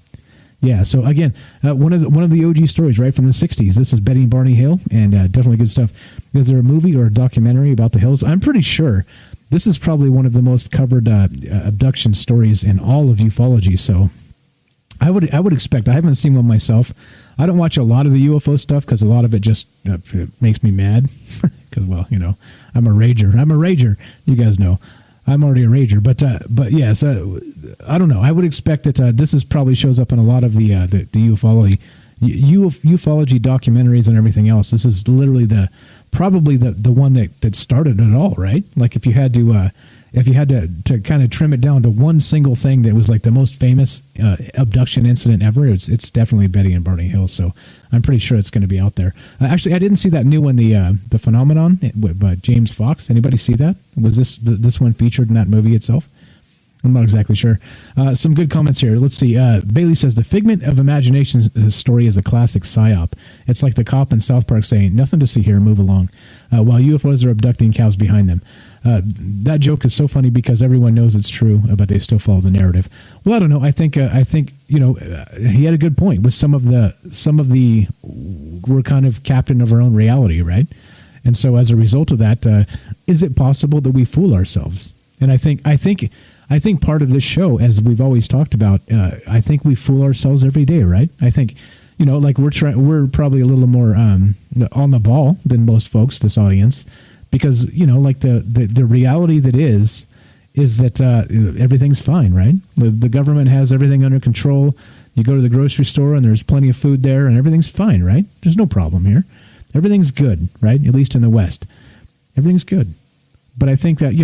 Yeah, so again, one of the OG stories, right, from the 60s. This is Betty and Barney Hill, and definitely good stuff. Is there a movie or a documentary about the Hills? I'm pretty sure this is probably one of the most covered abduction stories in all of ufology, so I would expect. I haven't seen one myself. I don't watch a lot of the UFO stuff because a lot of it just makes me mad. Because, well, you know, I'm a rager. You guys know. I'm already a rager, but yes, I don't know. I would expect that this is probably shows up in a lot of the ufology documentaries and everything else. This is literally probably the one that started it all, right? Like if you had to kind of trim it down to one single thing that was like the most famous abduction incident ever, it's definitely Betty and Barney Hill. So I'm pretty sure it's going to be out there. Actually, I didn't see that new one, the Phenomenon, with James Fox. Anybody see that? Was this one featured in that movie itself? I'm not exactly sure. Some good comments here. Let's see. Bailey says, the figment of imagination story is a classic psyop. It's like the cop in South Park saying, nothing to see here, move along, while UFOs are abducting cows behind them. That joke is so funny because everyone knows it's true, but they still follow the narrative. Well, I don't know. I think you know, he had a good point with some of the we're kind of captain of our own reality, right? And so as a result of that, is it possible that we fool ourselves? And I think I think part of this show, as we've always talked about, I think we fool ourselves every day, right? I think, like we're probably a little more on the ball than most folks, this audience, because, like the reality that is that everything's fine, right? The government has everything under control. You go to the grocery store and there's plenty of food there and everything's fine, right? There's no problem here. Everything's good, right? At least in the West. Everything's good. But I think that,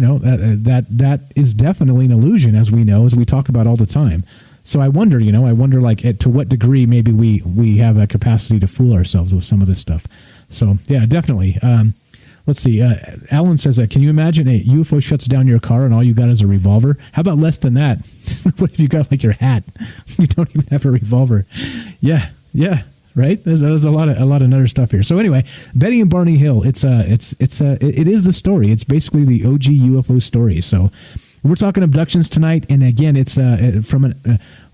that is definitely an illusion, as we know, as we talk about all the time. So I wonder, to what degree maybe we have a capacity to fool ourselves with some of this stuff. So, yeah, definitely. Let's see. Alan says, can you imagine a UFO shuts down your car and all you got is a revolver? How about less than that? What if you got like your hat? You don't even have a revolver. Yeah. Right. There's a lot of other stuff here. So anyway, Betty and Barney Hill. It is the story. It's basically the OG UFO story. So we're talking abductions tonight, and again, it's from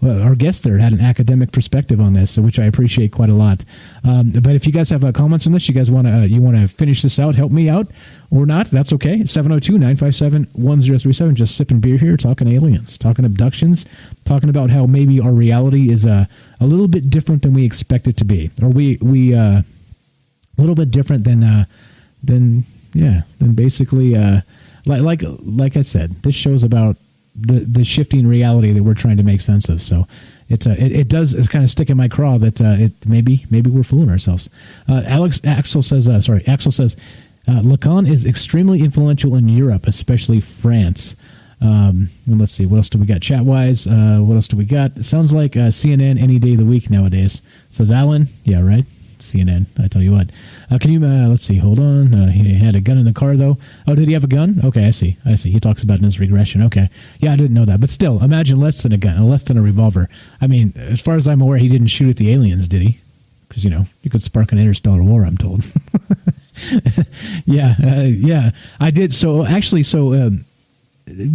our guest there had an academic perspective on this, which I appreciate quite a lot. But if you guys have comments on this, you guys want to finish this out, help me out, or not, that's okay. 702-957-1037. Just sipping beer here, talking aliens, talking abductions, talking about how maybe our reality is a little bit different than we expect it to be, or we a little bit different than basically. Like I said, this show's about the shifting reality that we're trying to make sense of. So it does kind of stick in my craw that maybe we're fooling ourselves. Axel says Lacan is extremely influential in Europe, especially France. And let's see, what else do we got chat wise? What else do we got? It sounds like CNN any day of the week nowadays. Says Alan. Yeah, right. CNN. I tell you what. Can you, let's see, hold on. He had a gun in the car, though. Oh, did he have a gun? Okay, I see. He talks about it in his regression. Okay. Yeah, I didn't know that. But still, imagine less than a gun, less than a revolver. I mean, as far as I'm aware, he didn't shoot at the aliens, did he? Because, you could spark an interstellar war, I'm told. Yeah, I did. So, actually,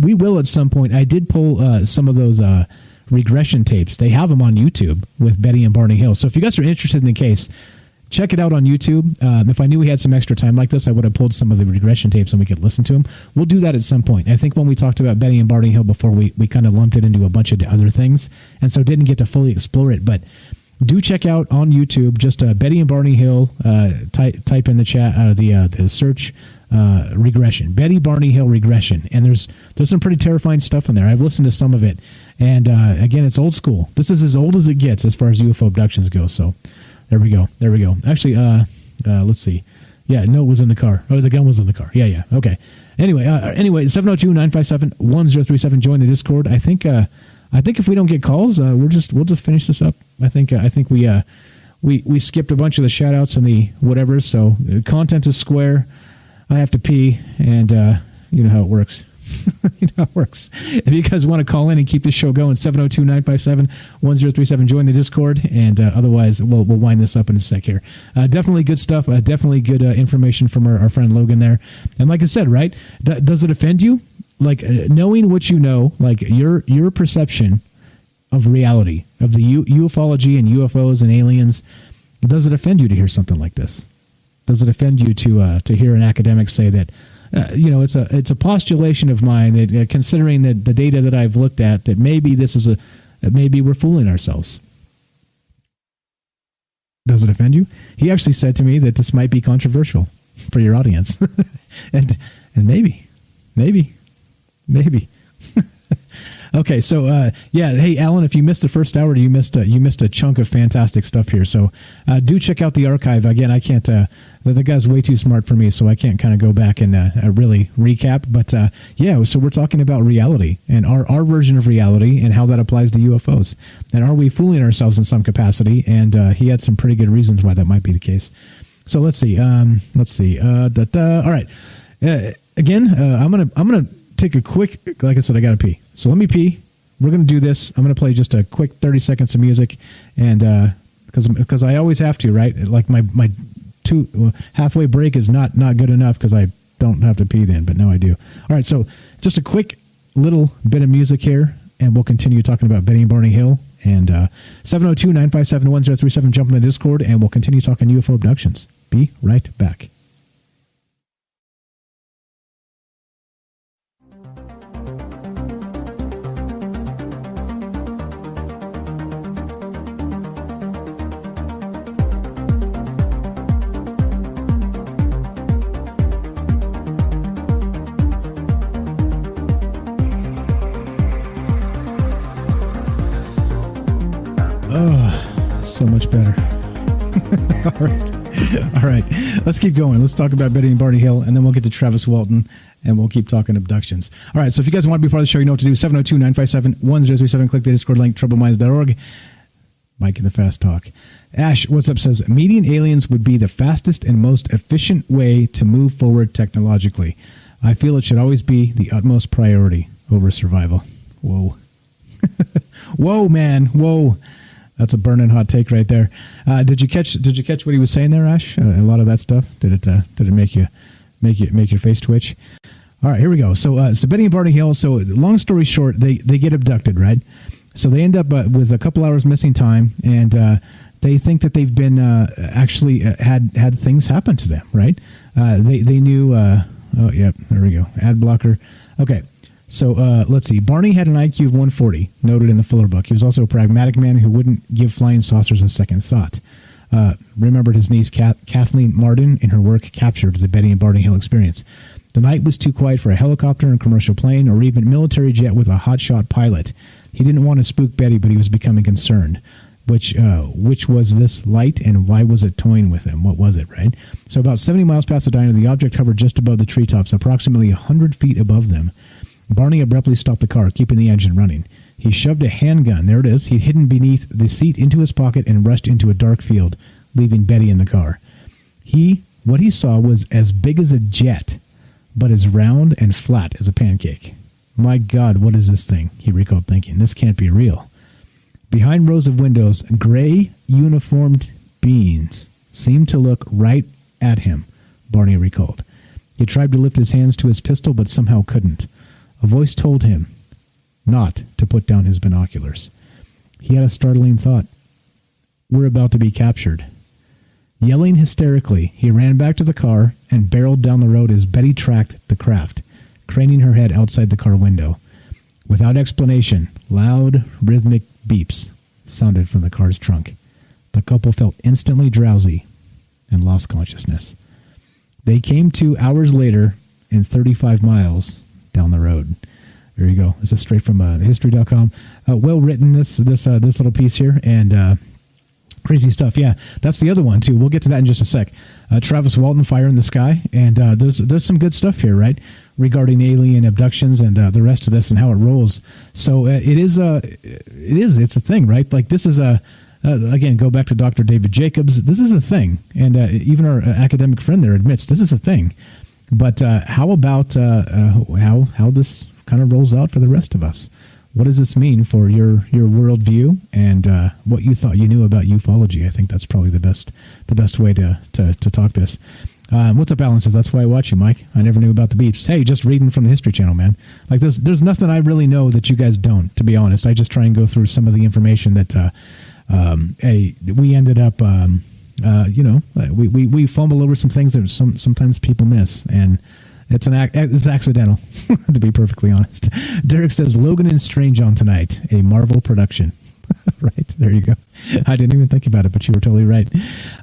we will at some point. I did pull some of those regression tapes. They have them on YouTube with Betty and Barney Hill. So if you guys are interested in the case, check it out on YouTube. If I knew we had some extra time like this, I would have pulled some of the regression tapes and we could listen to them. We'll do that at some point. I think when we talked about Betty and Barney Hill before, we kind of lumped it into a bunch of other things, and so didn't get to fully explore it. But do check out on YouTube, just Betty and Barney Hill, type in the chat, the search, regression, Betty Barney Hill regression. And there's some pretty terrifying stuff in there. I've listened to some of it. And again, it's old school. This is as old as it gets as far as UFO abductions go. So there we go. Actually, let's see. Yeah, no, it was in the car. Oh, the gun was in the car. Yeah. Okay. Anyway, 702-957-1037. Join the Discord. I think if we don't get calls, we'll just finish this up. I think we skipped a bunch of the shout outs and the whatever. So content is square. I have to pee, and you know how it works. If you guys want to call in and keep this show going, 702-957-1037. Join the Discord, and otherwise we'll wind this up in a sec here. Definitely good stuff. Definitely good information from our friend Logan there. And like I said, right, does it offend you? Like knowing what you know, like your perception of reality, of the ufology and UFOs and aliens, does it offend you to hear something like this? Does it offend you to hear an academic say that? It's a postulation of mine that considering that the data that I've looked at, that maybe maybe we're fooling ourselves. Does it offend you? He actually said to me that this might be controversial for your audience, and maybe. Okay, so hey Alan, if you missed the first hour, you missed a chunk of fantastic stuff here. So do check out the archive. Again, I can't. The guy's way too smart for me, so I can't kind of go back and really recap. But so we're talking about reality and our version of reality and how that applies to UFOs. And are we fooling ourselves in some capacity? And he had some pretty good reasons why that might be the case. So let's see. All right. Again, I'm gonna take a quick. Like I said, I gotta pee. So let me pee. We're going to do this. I'm going to play just a quick 30 seconds of music, and because I always have to, right? Like my halfway break is not good enough because I don't have to pee then, but now I do. All right, so just a quick little bit of music here, and we'll continue talking about Betty and Barney Hill. And 702-957-1037, jump in the Discord, and we'll continue talking UFO abductions. Be right back. So much better. All right. Let's keep going. Let's talk about Betty and Barney Hill, and then we'll get to Travis Walton, and we'll keep talking abductions. All right. So if you guys want to be part of the show, you know what to do. 702-957-1037. Click the Discord link, troubleminds.org. Mike in the Fast Talk. Ash, what's up, says, meeting aliens would be the fastest and most efficient way to move forward technologically. I feel it should always be the utmost priority over survival. Whoa. Whoa, man. Whoa. That's a burning hot take right there. Did you catch what he was saying there, Ash? A lot of that stuff. Did it make your face twitch? All right, here we go. So Betty and Barney Hill. So long story short, they get abducted, right? So they end up with a couple hours missing time, and they think that they've been actually had things happen to them, right? They knew. Oh, yeah, there we go. Ad blocker. Okay. So let's see. Barney had an IQ of 140, noted in the Fuller book. He was also a pragmatic man who wouldn't give flying saucers a second thought. Remembered his niece Kathleen Martin in her work captured the Betty and Barney Hill experience. The night was too quiet for a helicopter and commercial plane or even military jet with a hotshot pilot. He didn't want to spook Betty, but he was becoming concerned. Which was this light, and why was it toying with him? What was it, right? So about 70 miles past the diner, the object hovered just above the treetops, approximately 100 feet above them. Barney abruptly stopped the car, keeping the engine running. He shoved a handgun, there it is, he'd hidden beneath the seat, into his pocket and rushed into a dark field, leaving Betty in the car. What he saw was as big as a jet, but as round and flat as a pancake. My God, what is this thing? He recalled thinking. This can't be real. Behind rows of windows, gray, uniformed beings seemed to look right at him, Barney recalled. He tried to lift his hands to his pistol, but somehow couldn't. A voice told him not to put down his binoculars. He had a startling thought. We're about to be captured. Yelling hysterically, he ran back to the car and barreled down the road as Betty tracked the craft, craning her head outside the car window. Without explanation, loud, rhythmic beeps sounded from the car's trunk. The couple felt instantly drowsy and lost consciousness. They came to hours later and 35 miles down the road. There you go. This is straight from history.com. Well written, this little piece here, and crazy stuff. Yeah, that's the other one too. We'll get to that in just a sec. Travis Walton, Fire in the Sky, and there's some good stuff here, right, regarding alien abductions and the rest of this and how it rolls. So it's a thing, right? Like this is again, go back to Dr. David Jacobs. This is a thing, and even our academic friend there admits this is a thing. But how about how this kind of rolls out for the rest of us? What does this mean for your worldview and what you thought you knew about ufology? I think that's probably the best way to talk this. What's up, Alan says, that's why I watch you, Mike. I never knew about the beeps. Hey, just reading from the History Channel, man. Like there's nothing I really know that you guys don't, to be honest. I just try and go through some of the information that we ended up we fumble over some things that sometimes people miss, and it's accidental, to be perfectly honest. Derek says, Logan and Strange on tonight, a Marvel production. Right, there you go. I didn't even think about it, but you were totally right.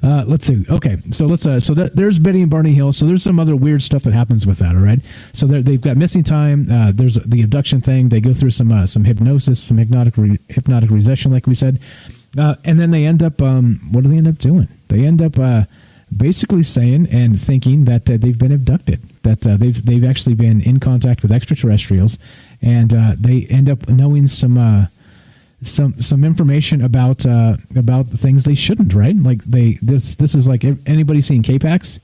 Let's see. Okay, so there's Betty and Barney Hill. So there's some other weird stuff that happens with that. All right. So they've got missing time. There's the abduction thing. They go through some hypnosis, some hypnotic recession, like we said, and then they end up. What do they end up doing? They end up basically saying and thinking that they've been abducted. That they've actually been in contact with extraterrestrials, and they end up knowing some information about things they shouldn't, right? Like this is like, anybody seen K-Pax?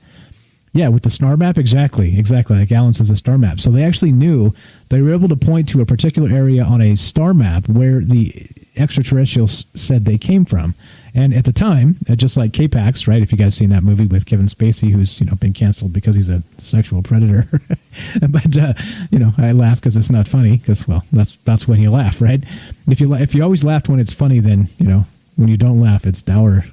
Yeah, with the star map, exactly. Like Alan says, a star map. So they actually knew, they were able to point to a particular area on a star map where the extraterrestrials said they came from. And at the time, just like K-Pax, right? If you guys seen that movie with Kevin Spacey, who's been canceled because he's a sexual predator, but I laugh because it's not funny. Because that's when you laugh, right? If you always laugh when it's funny, then when you don't laugh, it's dour.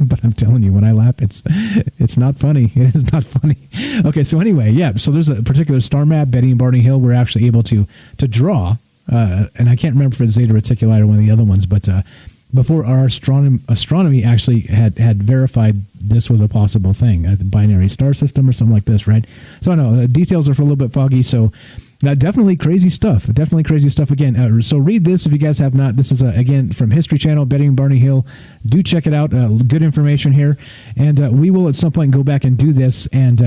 But I'm telling you, when I laugh, it's not funny. It is not funny. Okay, so anyway, yeah. So there's a particular star map. Betty and Barney Hill were actually able to draw, and I can't remember if it's Zeta Reticuli or one of the other ones, but. Before our astronomy actually had verified this was a possible thing, a binary star system or something like this, right? So I know the details are a little bit foggy. So Definitely crazy stuff. Definitely crazy stuff again. So read this if you guys have not. This is, again, from History Channel, Betty and Barney Hill. Do check it out. Good information here. And we will at some point go back and do this and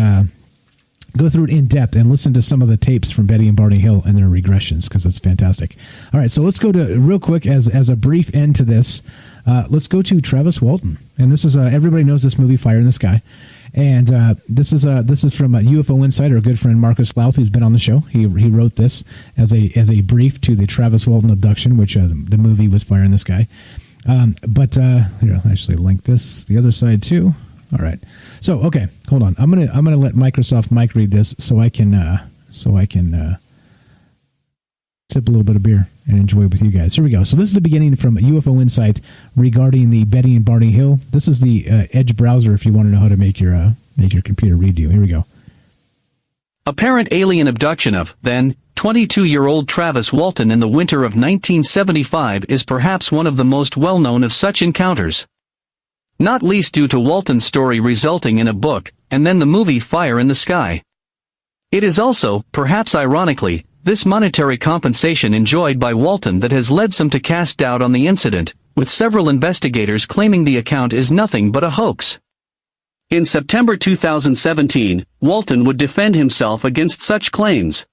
go through it in depth and listen to some of the tapes from Betty and Barney Hill and their regressions, because it's fantastic. All right, so let's go to, real quick, as a brief end to this, let's go to Travis Walton. And this is, everybody knows this movie, Fire in the Sky. And this is from UFO Insider, a good friend Marcus Louth, who's been on the show. He wrote this as a brief to the Travis Walton abduction, which the movie was Fire in the Sky. But here, I'll actually link this the other side too. All right. So okay, hold on. I'm gonna let Microsoft Mike read this so I can sip a little bit of beer and enjoy it with you guys. Here we go. So this is the beginning from UFO Insight regarding the Betty and Barney Hill. This is the Edge browser if you want to know how to make your computer read you. Here we go. Apparent alien abduction of, then, 22-year-old Travis Walton in the winter of 1975 is perhaps one of the most well-known of such encounters. Not least due to Walton's story resulting in a book, and then the movie Fire in the Sky. It is also, perhaps ironically, this monetary compensation enjoyed by Walton that has led some to cast doubt on the incident, with several investigators claiming the account is nothing but a hoax. In September 2017, Walton would defend himself against such claims.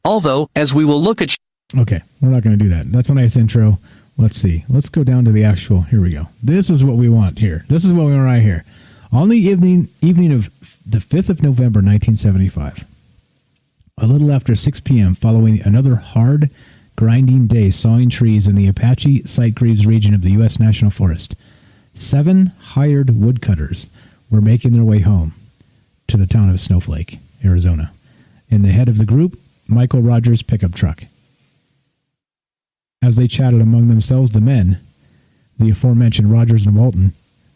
Although, as we will look at... Okay, we're not going to do that. That's a nice intro. Let's see. Let's go down to the actual... Here we go. This is what we want here. This is what we want right here. On the evening of the 5th of November, 1975, a little after 6 p.m., following another hard, grinding day sawing trees in the Apache Sitgreaves region of the U.S. National Forest, 7 hired woodcutters were making their way home to the town of Snowflake, Arizona. In the head of the group, Michael Rogers' pickup truck. As they chatted among themselves, the men, the aforementioned Rogers and Walton,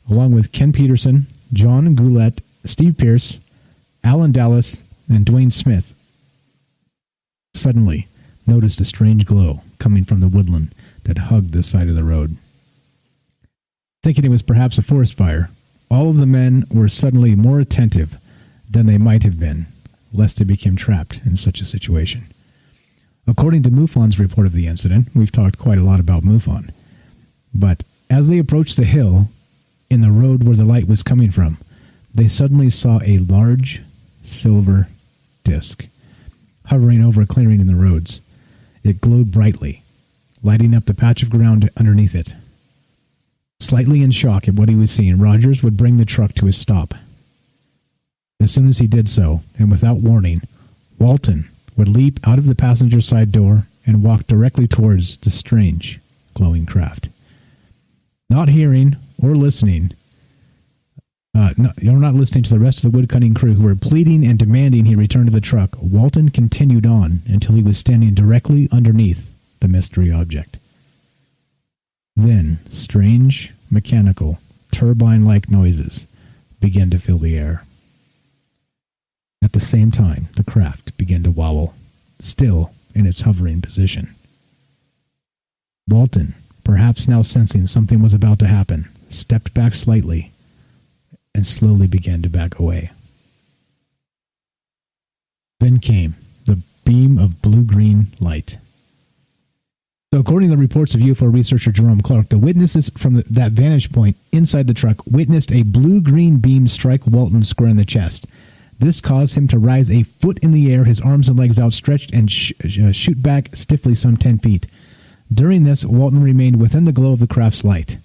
along with Ken Peterson, John Goulette, Steve Pierce, Alan Dallas, and Dwayne Smith, suddenly noticed a strange glow coming from the woodland that hugged the side of the road. Thinking it was perhaps a forest fire, all of the men were suddenly more attentive than they might have been, lest they became trapped in such a situation. According to MUFON's report of the incident, we've talked quite a lot about MUFON, but as they approached the hill in the road where the light was coming from, they suddenly saw a large silver disc hovering over a clearing in the roads. It glowed brightly, lighting up the patch of ground underneath it. Slightly in shock at what he was seeing, Rogers would bring the truck to a stop. As soon as he did so, and without warning, Walton would leap out of the passenger side door and walk directly towards the strange, glowing craft. Not hearing or listening, you're not listening to the rest of the woodcutting crew who were pleading and demanding he return to the truck, Walton continued on until he was standing directly underneath the mystery object. Then, strange, mechanical, turbine-like noises began to fill the air. At the same time, the craft began to wobble, still in its hovering position. Walton, perhaps now sensing something was about to happen, stepped back slightly and slowly began to back away. Then came the beam of blue-green light. So according to the reports of UFO researcher Jerome Clark, the witnesses from that vantage point inside the truck witnessed a blue-green beam strike Walton square in the chest. This caused him to rise a foot in the air, his arms and legs outstretched, and shoot back stiffly some 10 feet. During this, Walton remained within the glow of the craft's light.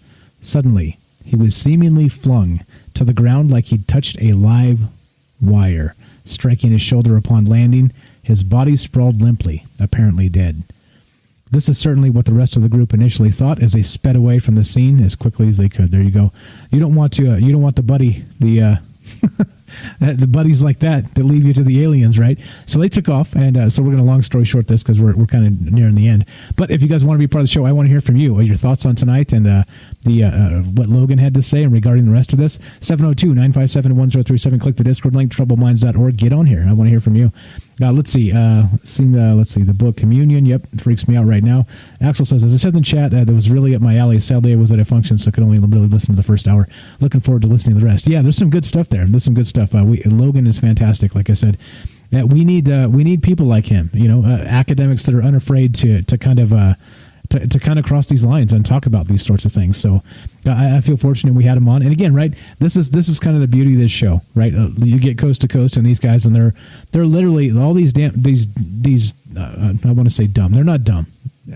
Suddenly, he was seemingly flung to the ground like he'd touched a live wire, striking his shoulder upon landing. His body sprawled limply, apparently dead. This is certainly what the rest of the group initially thought as they sped away from the scene as quickly as they could. There you go. You don't want the buddy, the buddies like that leave you to the aliens, right? So they took off, and so we're going to long story short this because we're kind of nearing the end. But if you guys want to be part of the show, I want to hear from you. Your thoughts on tonight and what Logan had to say and regarding the rest of this. 702-957-1037. Click the Discord link, troubleminds.org. Get on here. I want to hear from you. Let's see. Let's see. The book Communion. Yep, it freaks me out right now. Axel says, as I said in the chat, that was really up my alley. Sadly, I was at a function, so I could only really listen to the first hour. Looking forward to listening to the rest. Yeah, there's some good stuff there. There's some good stuff. Logan is fantastic, like I said. We need people like him, academics that are unafraid to kind of to kind of cross these lines and talk about these sorts of things. So I feel fortunate we had him on. And again, right, this is kind of the beauty of this show, right? You get coast to coast, and these guys, and they're literally all these I want to say dumb. They're not dumb.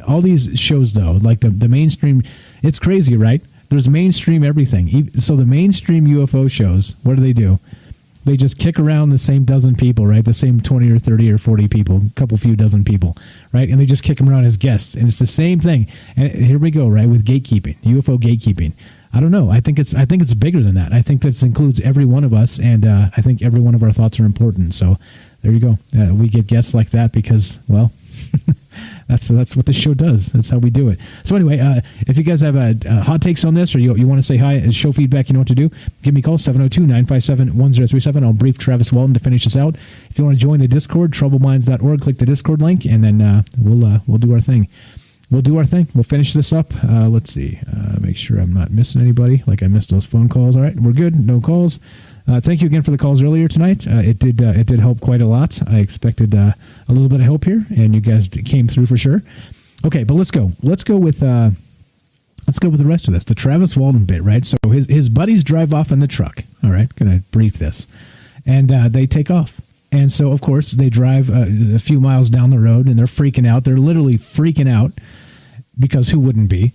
All these shows, though, like the mainstream, it's crazy, right? There's mainstream everything. So the mainstream UFO shows, what do? They just kick around the same dozen people, right? The same 20 or 30 or 40 people, a couple few dozen people, right? And they just kick them around as guests. And it's the same thing. And here we go, right, with gatekeeping, UFO gatekeeping. I don't know. I think it's bigger than that. I think this includes every one of us, and I think every one of our thoughts are important. So there you go. We get guests like that because, well, that's what the show does. That's how we do it. So anyway, if you guys have hot takes on this, or you want to say hi, show feedback, you know what to do. Give me a call, 702-957-1037. I'll brief Travis Walton to finish this out. If you want to join the Discord, troubleminds.org, click the Discord link, and then we'll do our thing. We'll do our thing. We'll finish this up. Let's see. Make sure I'm not missing anybody, like I missed those phone calls. All right, we're good. No calls. Thank you again for the calls earlier tonight. It did help quite a lot. I expected a little bit of help here, and you guys came through for sure. Okay, but let's go. Let's go with the rest of this. The Travis Walton bit, right? So his buddies drive off in the truck. All right, gonna brief this, and they take off. And so, of course, they drive a few miles down the road, and they're freaking out. They're literally freaking out because who wouldn't be?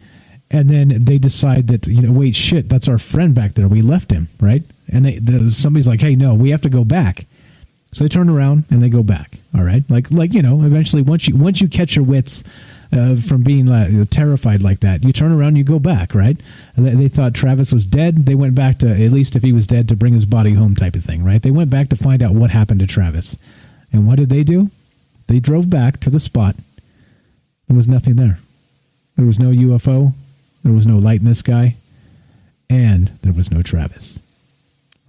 And then they decide that, wait, shit, that's our friend back there. We left him, right? And somebody's like, hey, no, we have to go back. So they turn around and they go back. All right, like eventually, once you catch your wits from being terrified like that, you turn around, you go back, right? And they thought Travis was dead. They went back to, at least if he was dead, to bring his body home, type of thing, right? They went back to find out what happened to Travis. And what did they do? They drove back to the spot. There was nothing there. There was no UFO. There was no light in the sky, and there was no Travis,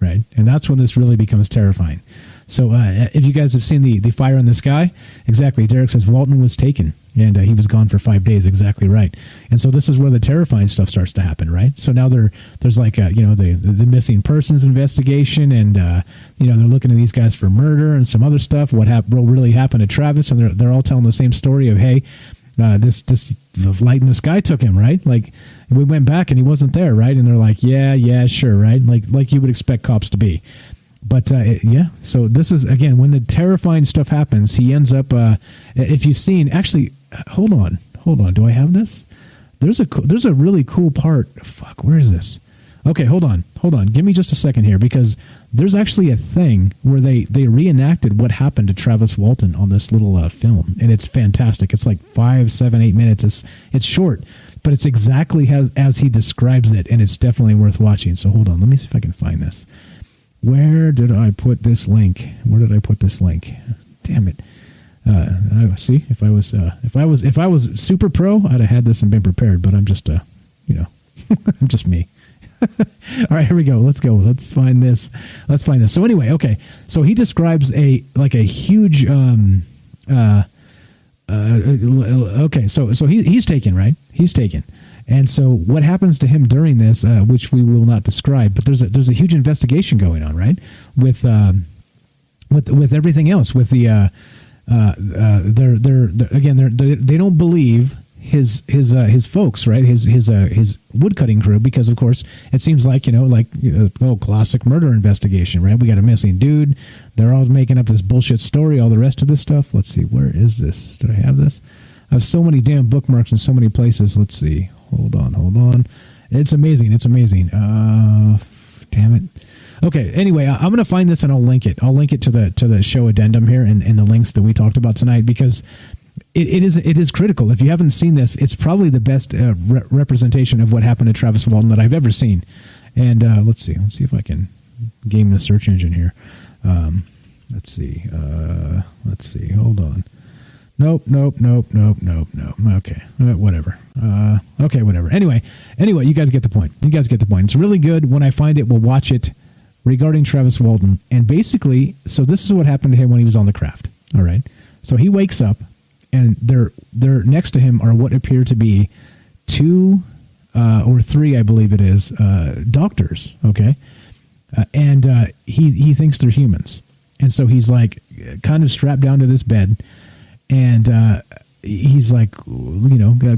right? And that's when this really becomes terrifying. So if you guys have seen the fire in the sky, exactly, Derek says Walton was taken, and he was gone for 5 days, exactly right. And so this is where the terrifying stuff starts to happen, right? So now there's like, the missing persons investigation, and, they're looking at these guys for murder and some other stuff, what really happened to Travis, and they're all telling the same story of, hey, this light in the sky took him, right? Like, we went back and he wasn't there, right? And they're like, yeah, sure, right? Like you would expect cops to be. But so this is, again, when the terrifying stuff happens, he ends up, if you've seen, actually, hold on, do I have this? There's a really cool part. Fuck, where is this? Okay, hold on. Give me just a second here, because there's actually a thing where they reenacted what happened to Travis Walton on this little film, and it's fantastic. It's like 5, 7, 8 minutes. It's short, but it's exactly as he describes it, and it's definitely worth watching. So hold on, let me see if I can find this. Where did I put this link? Damn it! See, if I was super pro, I'd have had this and been prepared. But I'm just I'm just me. All right, here we go. Let's go. Let's find this. So anyway, okay. So he describes a huge. Okay. So he's taken, right? He's taken. And so what happens to him during this, which we will not describe, but there's a huge investigation going on, right? With everything else, with the they don't believe his folks, right? His woodcutting crew, because of course it seems like classic murder investigation, right? We got a missing dude. They're all making up this bullshit story, all the rest of this stuff. Let's see, where is this? Did I have this? I have so many damn bookmarks in so many places. Let's see. Hold on. It's amazing. Damn it. Okay. Anyway, I'm going to find this and I'll link it. I'll link it to the show addendum here and the links that we talked about tonight, because it is critical. If you haven't seen this, it's probably the best representation of what happened to Travis Walton that I've ever seen. And let's see if I can game the search engine here. Let's see. Hold on. Nope. Okay. Whatever. Okay, whatever. Anyway, you guys get the point. It's really good. When I find it, we'll watch it, regarding Travis Walton. And basically, so this is what happened to him when he was on the craft. All right. So he wakes up, and they're next to him are what appear to be 2 or 3, I believe it is, doctors. Okay. And he thinks they're humans. And so he's like, kind of strapped down to this bed, and he's like,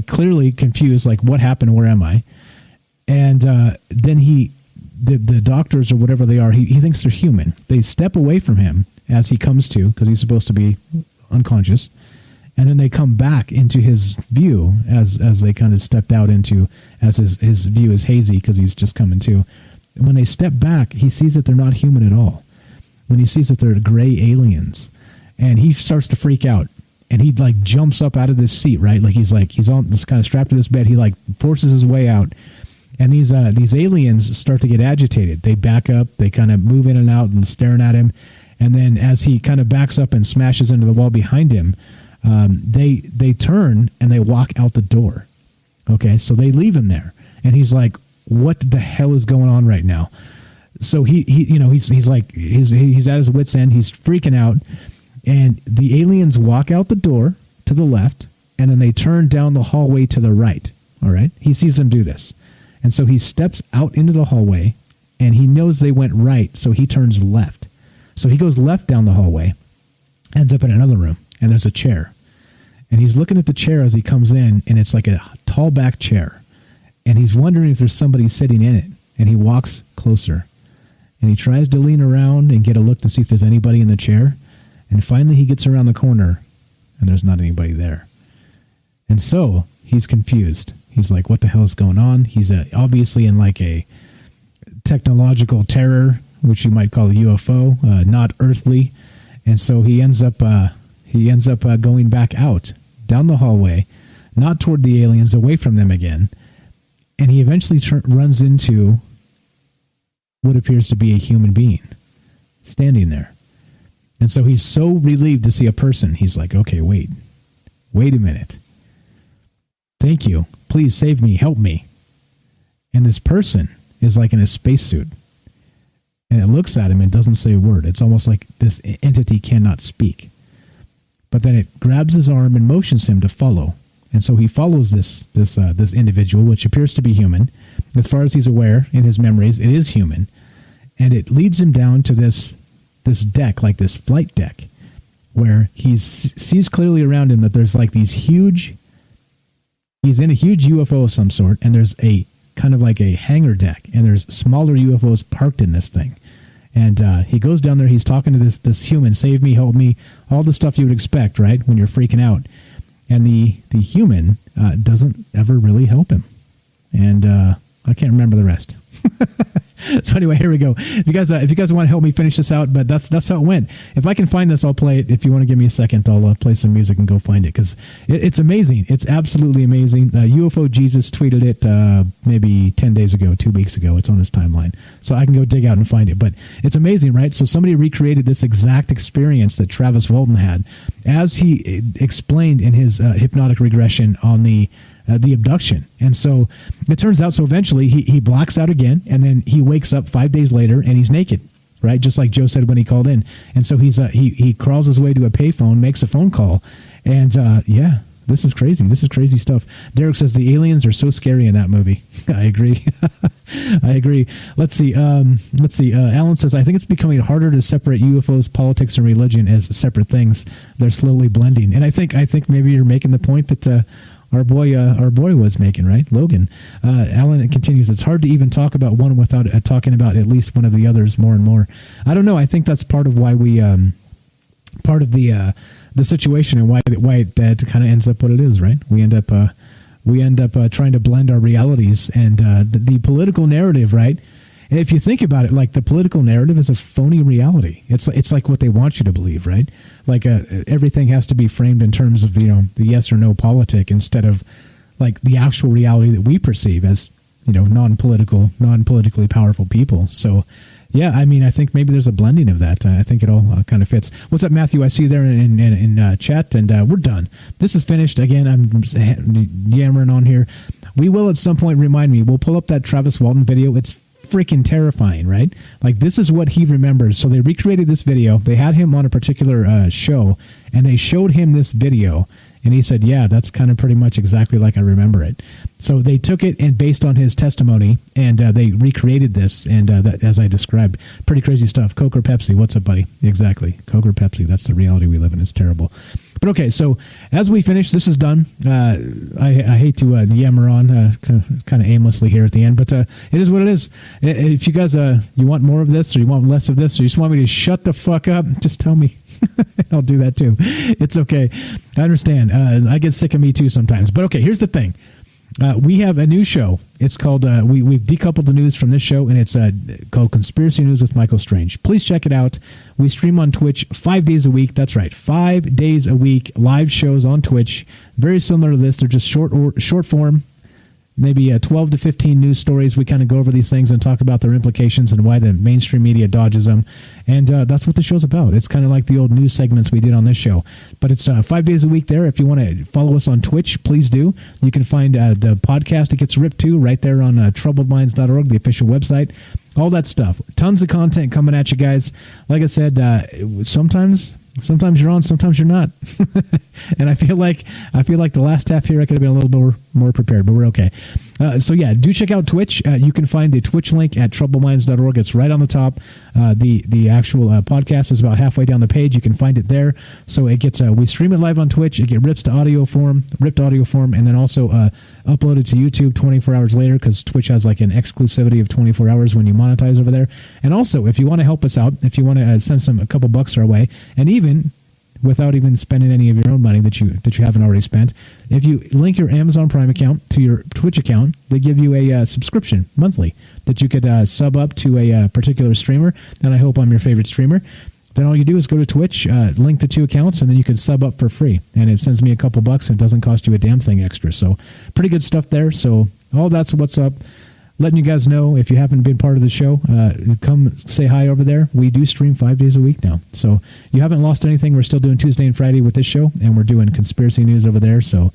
clearly confused, like, what happened? Where am I? And then the doctors or whatever they are, he thinks they're human. They step away from him as he comes to, because he's supposed to be unconscious, and then they come back into his view as they kind of stepped out into, as his view is hazy because he's just coming to. When they step back, he sees that they're not human at all. When he sees that they're gray aliens, and he starts to freak out, and he like jumps up out of this seat, right? Like he's on this kind of strapped to this bed. He like forces his way out, and these aliens start to get agitated. They back up, they kind of move in and out and staring at him, and then as he kind of backs up and smashes into the wall behind him, they turn and they walk out the door. Okay, so they leave him there, and he's like, what the hell is going on right now? So he's at his wit's end. He's freaking out, and the aliens walk out the door to the left, and then they turn down the hallway to the right. All right, he sees them do this, and so he steps out into the hallway, and he knows they went right, so he turns left. So he goes left down the hallway, ends up in another room, and there's a chair, and he's looking at the chair as he comes in, and it's like a tall back chair. And he's wondering if there's somebody sitting in it. And he walks closer. And he tries to lean around and get a look to see if there's anybody in the chair. And finally he gets around the corner, and there's not anybody there. And so he's confused. He's like, what the hell is going on? He's obviously in like a technological terror, which you might call a UFO, not earthly. And so he ends up going back out, down the hallway, not toward the aliens, away from them again. And he eventually runs into what appears to be a human being standing there. And so he's so relieved to see a person. He's like, okay, wait a minute. Thank you. Please save me. Help me. And this person is like in a spacesuit. And it looks at him and doesn't say a word. It's almost like this entity cannot speak. But then it grabs his arm and motions him to follow. And so he follows this individual, which appears to be human. As far as he's aware in his memories, it is human. And it leads him down to this deck, like this flight deck, where he sees clearly around him that there's like he's in a huge UFO of some sort, and there's a kind of like a hangar deck, and there's smaller UFOs parked in this thing. And he goes down there, he's talking to this human, save me, help me, all the stuff you would expect, right, when you're freaking out. And the human doesn't ever really help him. And I can't remember the rest. So anyway, here we go. If you guys want to help me finish this out, but that's how it went. If I can find this, I'll play it. If you want to give me a second, I'll play some music and go find it, because it's amazing. It's absolutely amazing. UFO Jesus tweeted it maybe 10 days ago, 2 weeks ago. It's on his timeline, so I can go dig out and find it. But it's amazing, right? So somebody recreated this exact experience that Travis Walton had, as he explained in his hypnotic regression on the abduction. And so it turns out, so eventually he blacks out again, and then he wakes up 5 days later and he's naked, right? Just like Joe said when he called in. And so he crawls his way to a payphone, makes a phone call, and yeah, this is crazy. This is crazy stuff. Derek says the aliens are so scary in that movie. I agree. I agree. Let's see. Alan says, I think it's becoming harder to separate UFOs, politics, and religion as separate things. They're slowly blending. And I think maybe you're making the point that our boy was making, right? Logan. Alan continues, it's hard to even talk about one without talking about at least one of the others more and more. I don't know. I think that's part of why we, part of the situation, and why that kind of ends up what it is, right? We end up trying to blend our realities and the political narrative, right? And if you think about it, like the political narrative is a phony reality. It's like what they want you to believe, right? Like everything has to be framed in terms of the yes or no politic, instead of like the actual reality that we perceive as non-politically powerful people. So yeah, I mean, I think maybe there's a blending of that. I think it all kind of fits. What's up, Matthew? I see you there in chat, and we're done. This is finished. Again, I'm yammering on here. We will at some point, remind me, we'll pull up that Travis Walton video. It's freaking terrifying, right? Like, this is what he remembers. So they recreated this video. They had him on a particular show, and they showed him this video. And he said, yeah, that's kind of pretty much exactly like I remember it. So they took it and based on his testimony, and they recreated this, and that, as I described, pretty crazy stuff. Coke or Pepsi? What's up, buddy? Exactly. Coke or Pepsi. That's the reality we live in. It's terrible. But okay, so as we finish, this is done. I hate to yammer on kind of aimlessly here at the end, but it is what it is. If you guys you want more of this, or you want less of this, or you just want me to shut the fuck up, just tell me. I'll do that too. It's okay. I understand. I get sick of me too sometimes. But okay, here's the thing. We have a new show. It's called, we've decoupled the news from this show, and it's called Conspiracy News with Michael Strange. Please check it out. We stream on Twitch 5 days a week. That's right, 5 days a week, live shows on Twitch. Very similar to this. They're just short form, maybe 12 to 15 news stories. We kind of go over these things and talk about their implications and why the mainstream media dodges them. And that's what the show's about. It's kind of like the old news segments we did on this show. But it's 5 days a week there. If you want to follow us on Twitch, please do. You can find the podcast. It gets ripped to right there on troubledminds.org, the official website. All that stuff. Tons of content coming at you guys. Like I said, sometimes you're on, sometimes you're not. And I feel like the last half here I could have been a little bit more prepared, but we're okay. So yeah, do check out Twitch. You can find the Twitch link at troubledminds.org. It's right on the top. The actual podcast is about halfway down the page. You can find it there. So it gets we stream it live on Twitch. It gets ripped audio form, and then also uploaded to YouTube 24 hours later, because Twitch has like an exclusivity of 24 hours when you monetize over there. And also, if you want to help us out, if you want to send a couple bucks our way, and even without even spending any of your own money that you haven't already spent, if you link your Amazon Prime account to your Twitch account, they give you a subscription monthly that you could sub up to a particular streamer. And I hope I'm your favorite streamer. Then all you do is go to Twitch, link the two accounts, and then you can sub up for free. And it sends me a couple bucks, and it doesn't cost you a damn thing extra. So pretty good stuff there. So all that's what's up. Letting you guys know, if you haven't been part of the show, come say hi over there. We do stream 5 days a week now. So you haven't lost anything. We're still doing Tuesday and Friday with this show, and we're doing conspiracy news over there. So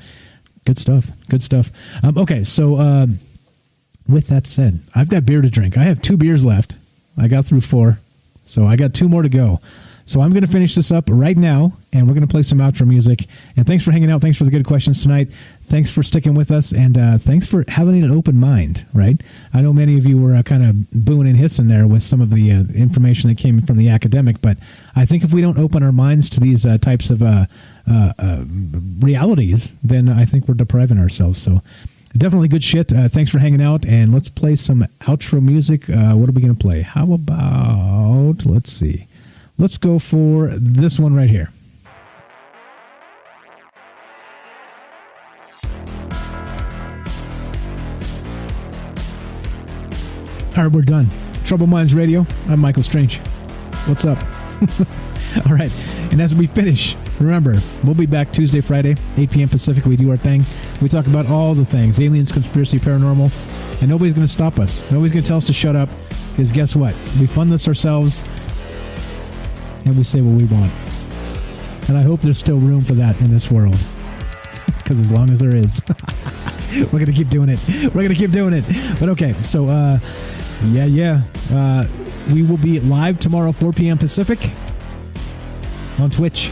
good stuff. Good stuff. Okay, so with that said, I've got beer to drink. I have 2 beers left. I got through 4, so I got 2 more to go. So I'm going to finish this up right now, and we're going to play some outro music. And thanks for hanging out. Thanks for the good questions tonight. Thanks for sticking with us, and thanks for having an open mind, right? I know many of you were kind of booing and hissing there with some of the information that came from the academic, but I think if we don't open our minds to these types of realities, then I think we're depriving ourselves. So definitely good shit. Thanks for hanging out, and let's play some outro music. What are we going to play? How about, let's see. Let's go for this one right here. All right, we're done. Troubled Minds Radio. I'm Michael Strange. What's up? All right, and as we finish, remember, we'll be back Tuesday, Friday, 8 p.m. Pacific. We do our thing. We talk about all the things, aliens, conspiracy, paranormal, and nobody's going to stop us. Nobody's going to tell us to shut up, because guess what? We fund this ourselves, and we say what we want. And I hope there's still room for that in this world. Because as long as there is, we're going to keep doing it. We're going to keep doing it. But okay, so, we will be live tomorrow, 4 p.m. Pacific on Twitch.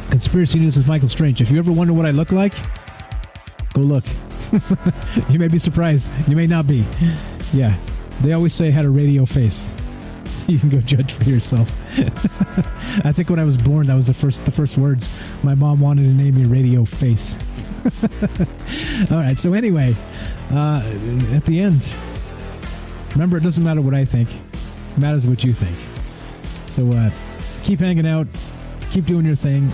Conspiracy News with Michael Strange. If you ever wonder what I look like, go look. You may be surprised. You may not be. Yeah, they always say I had a radio face. You can go judge for yourself. I think when I was born, that was the first words. My mom wanted to name me Radio Face. All right, so anyway, at the end, remember, it doesn't matter what I think. It matters what you think. So keep hanging out. Keep doing your thing.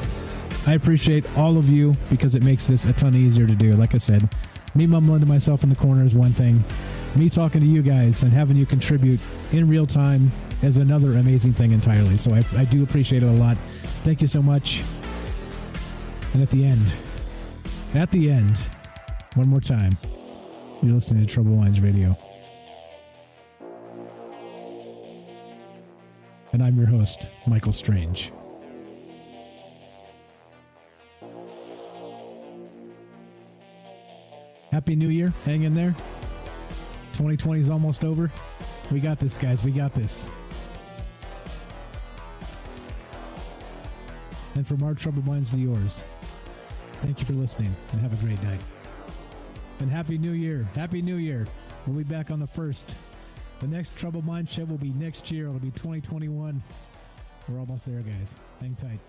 I appreciate all of you, because it makes this a ton easier to do. Like I said, me mumbling to myself in the corner is one thing. Me talking to you guys and having you contribute in real time is another amazing thing entirely. So I do appreciate it a lot. Thank you so much. And at the end, one more time, you're listening to Troubled Minds Radio. And I'm your host, Michael Strange. Happy New Year. Hang in there. 2020 is almost over. We got this, guys. We got this. And from our troubled minds to yours, Thank you for listening, and have a great night. And Happy New Year. Happy New Year. We'll be back on the 1st. The next Troubled Mind show will be next year. It'll be 2021. We're almost there, guys. Hang tight.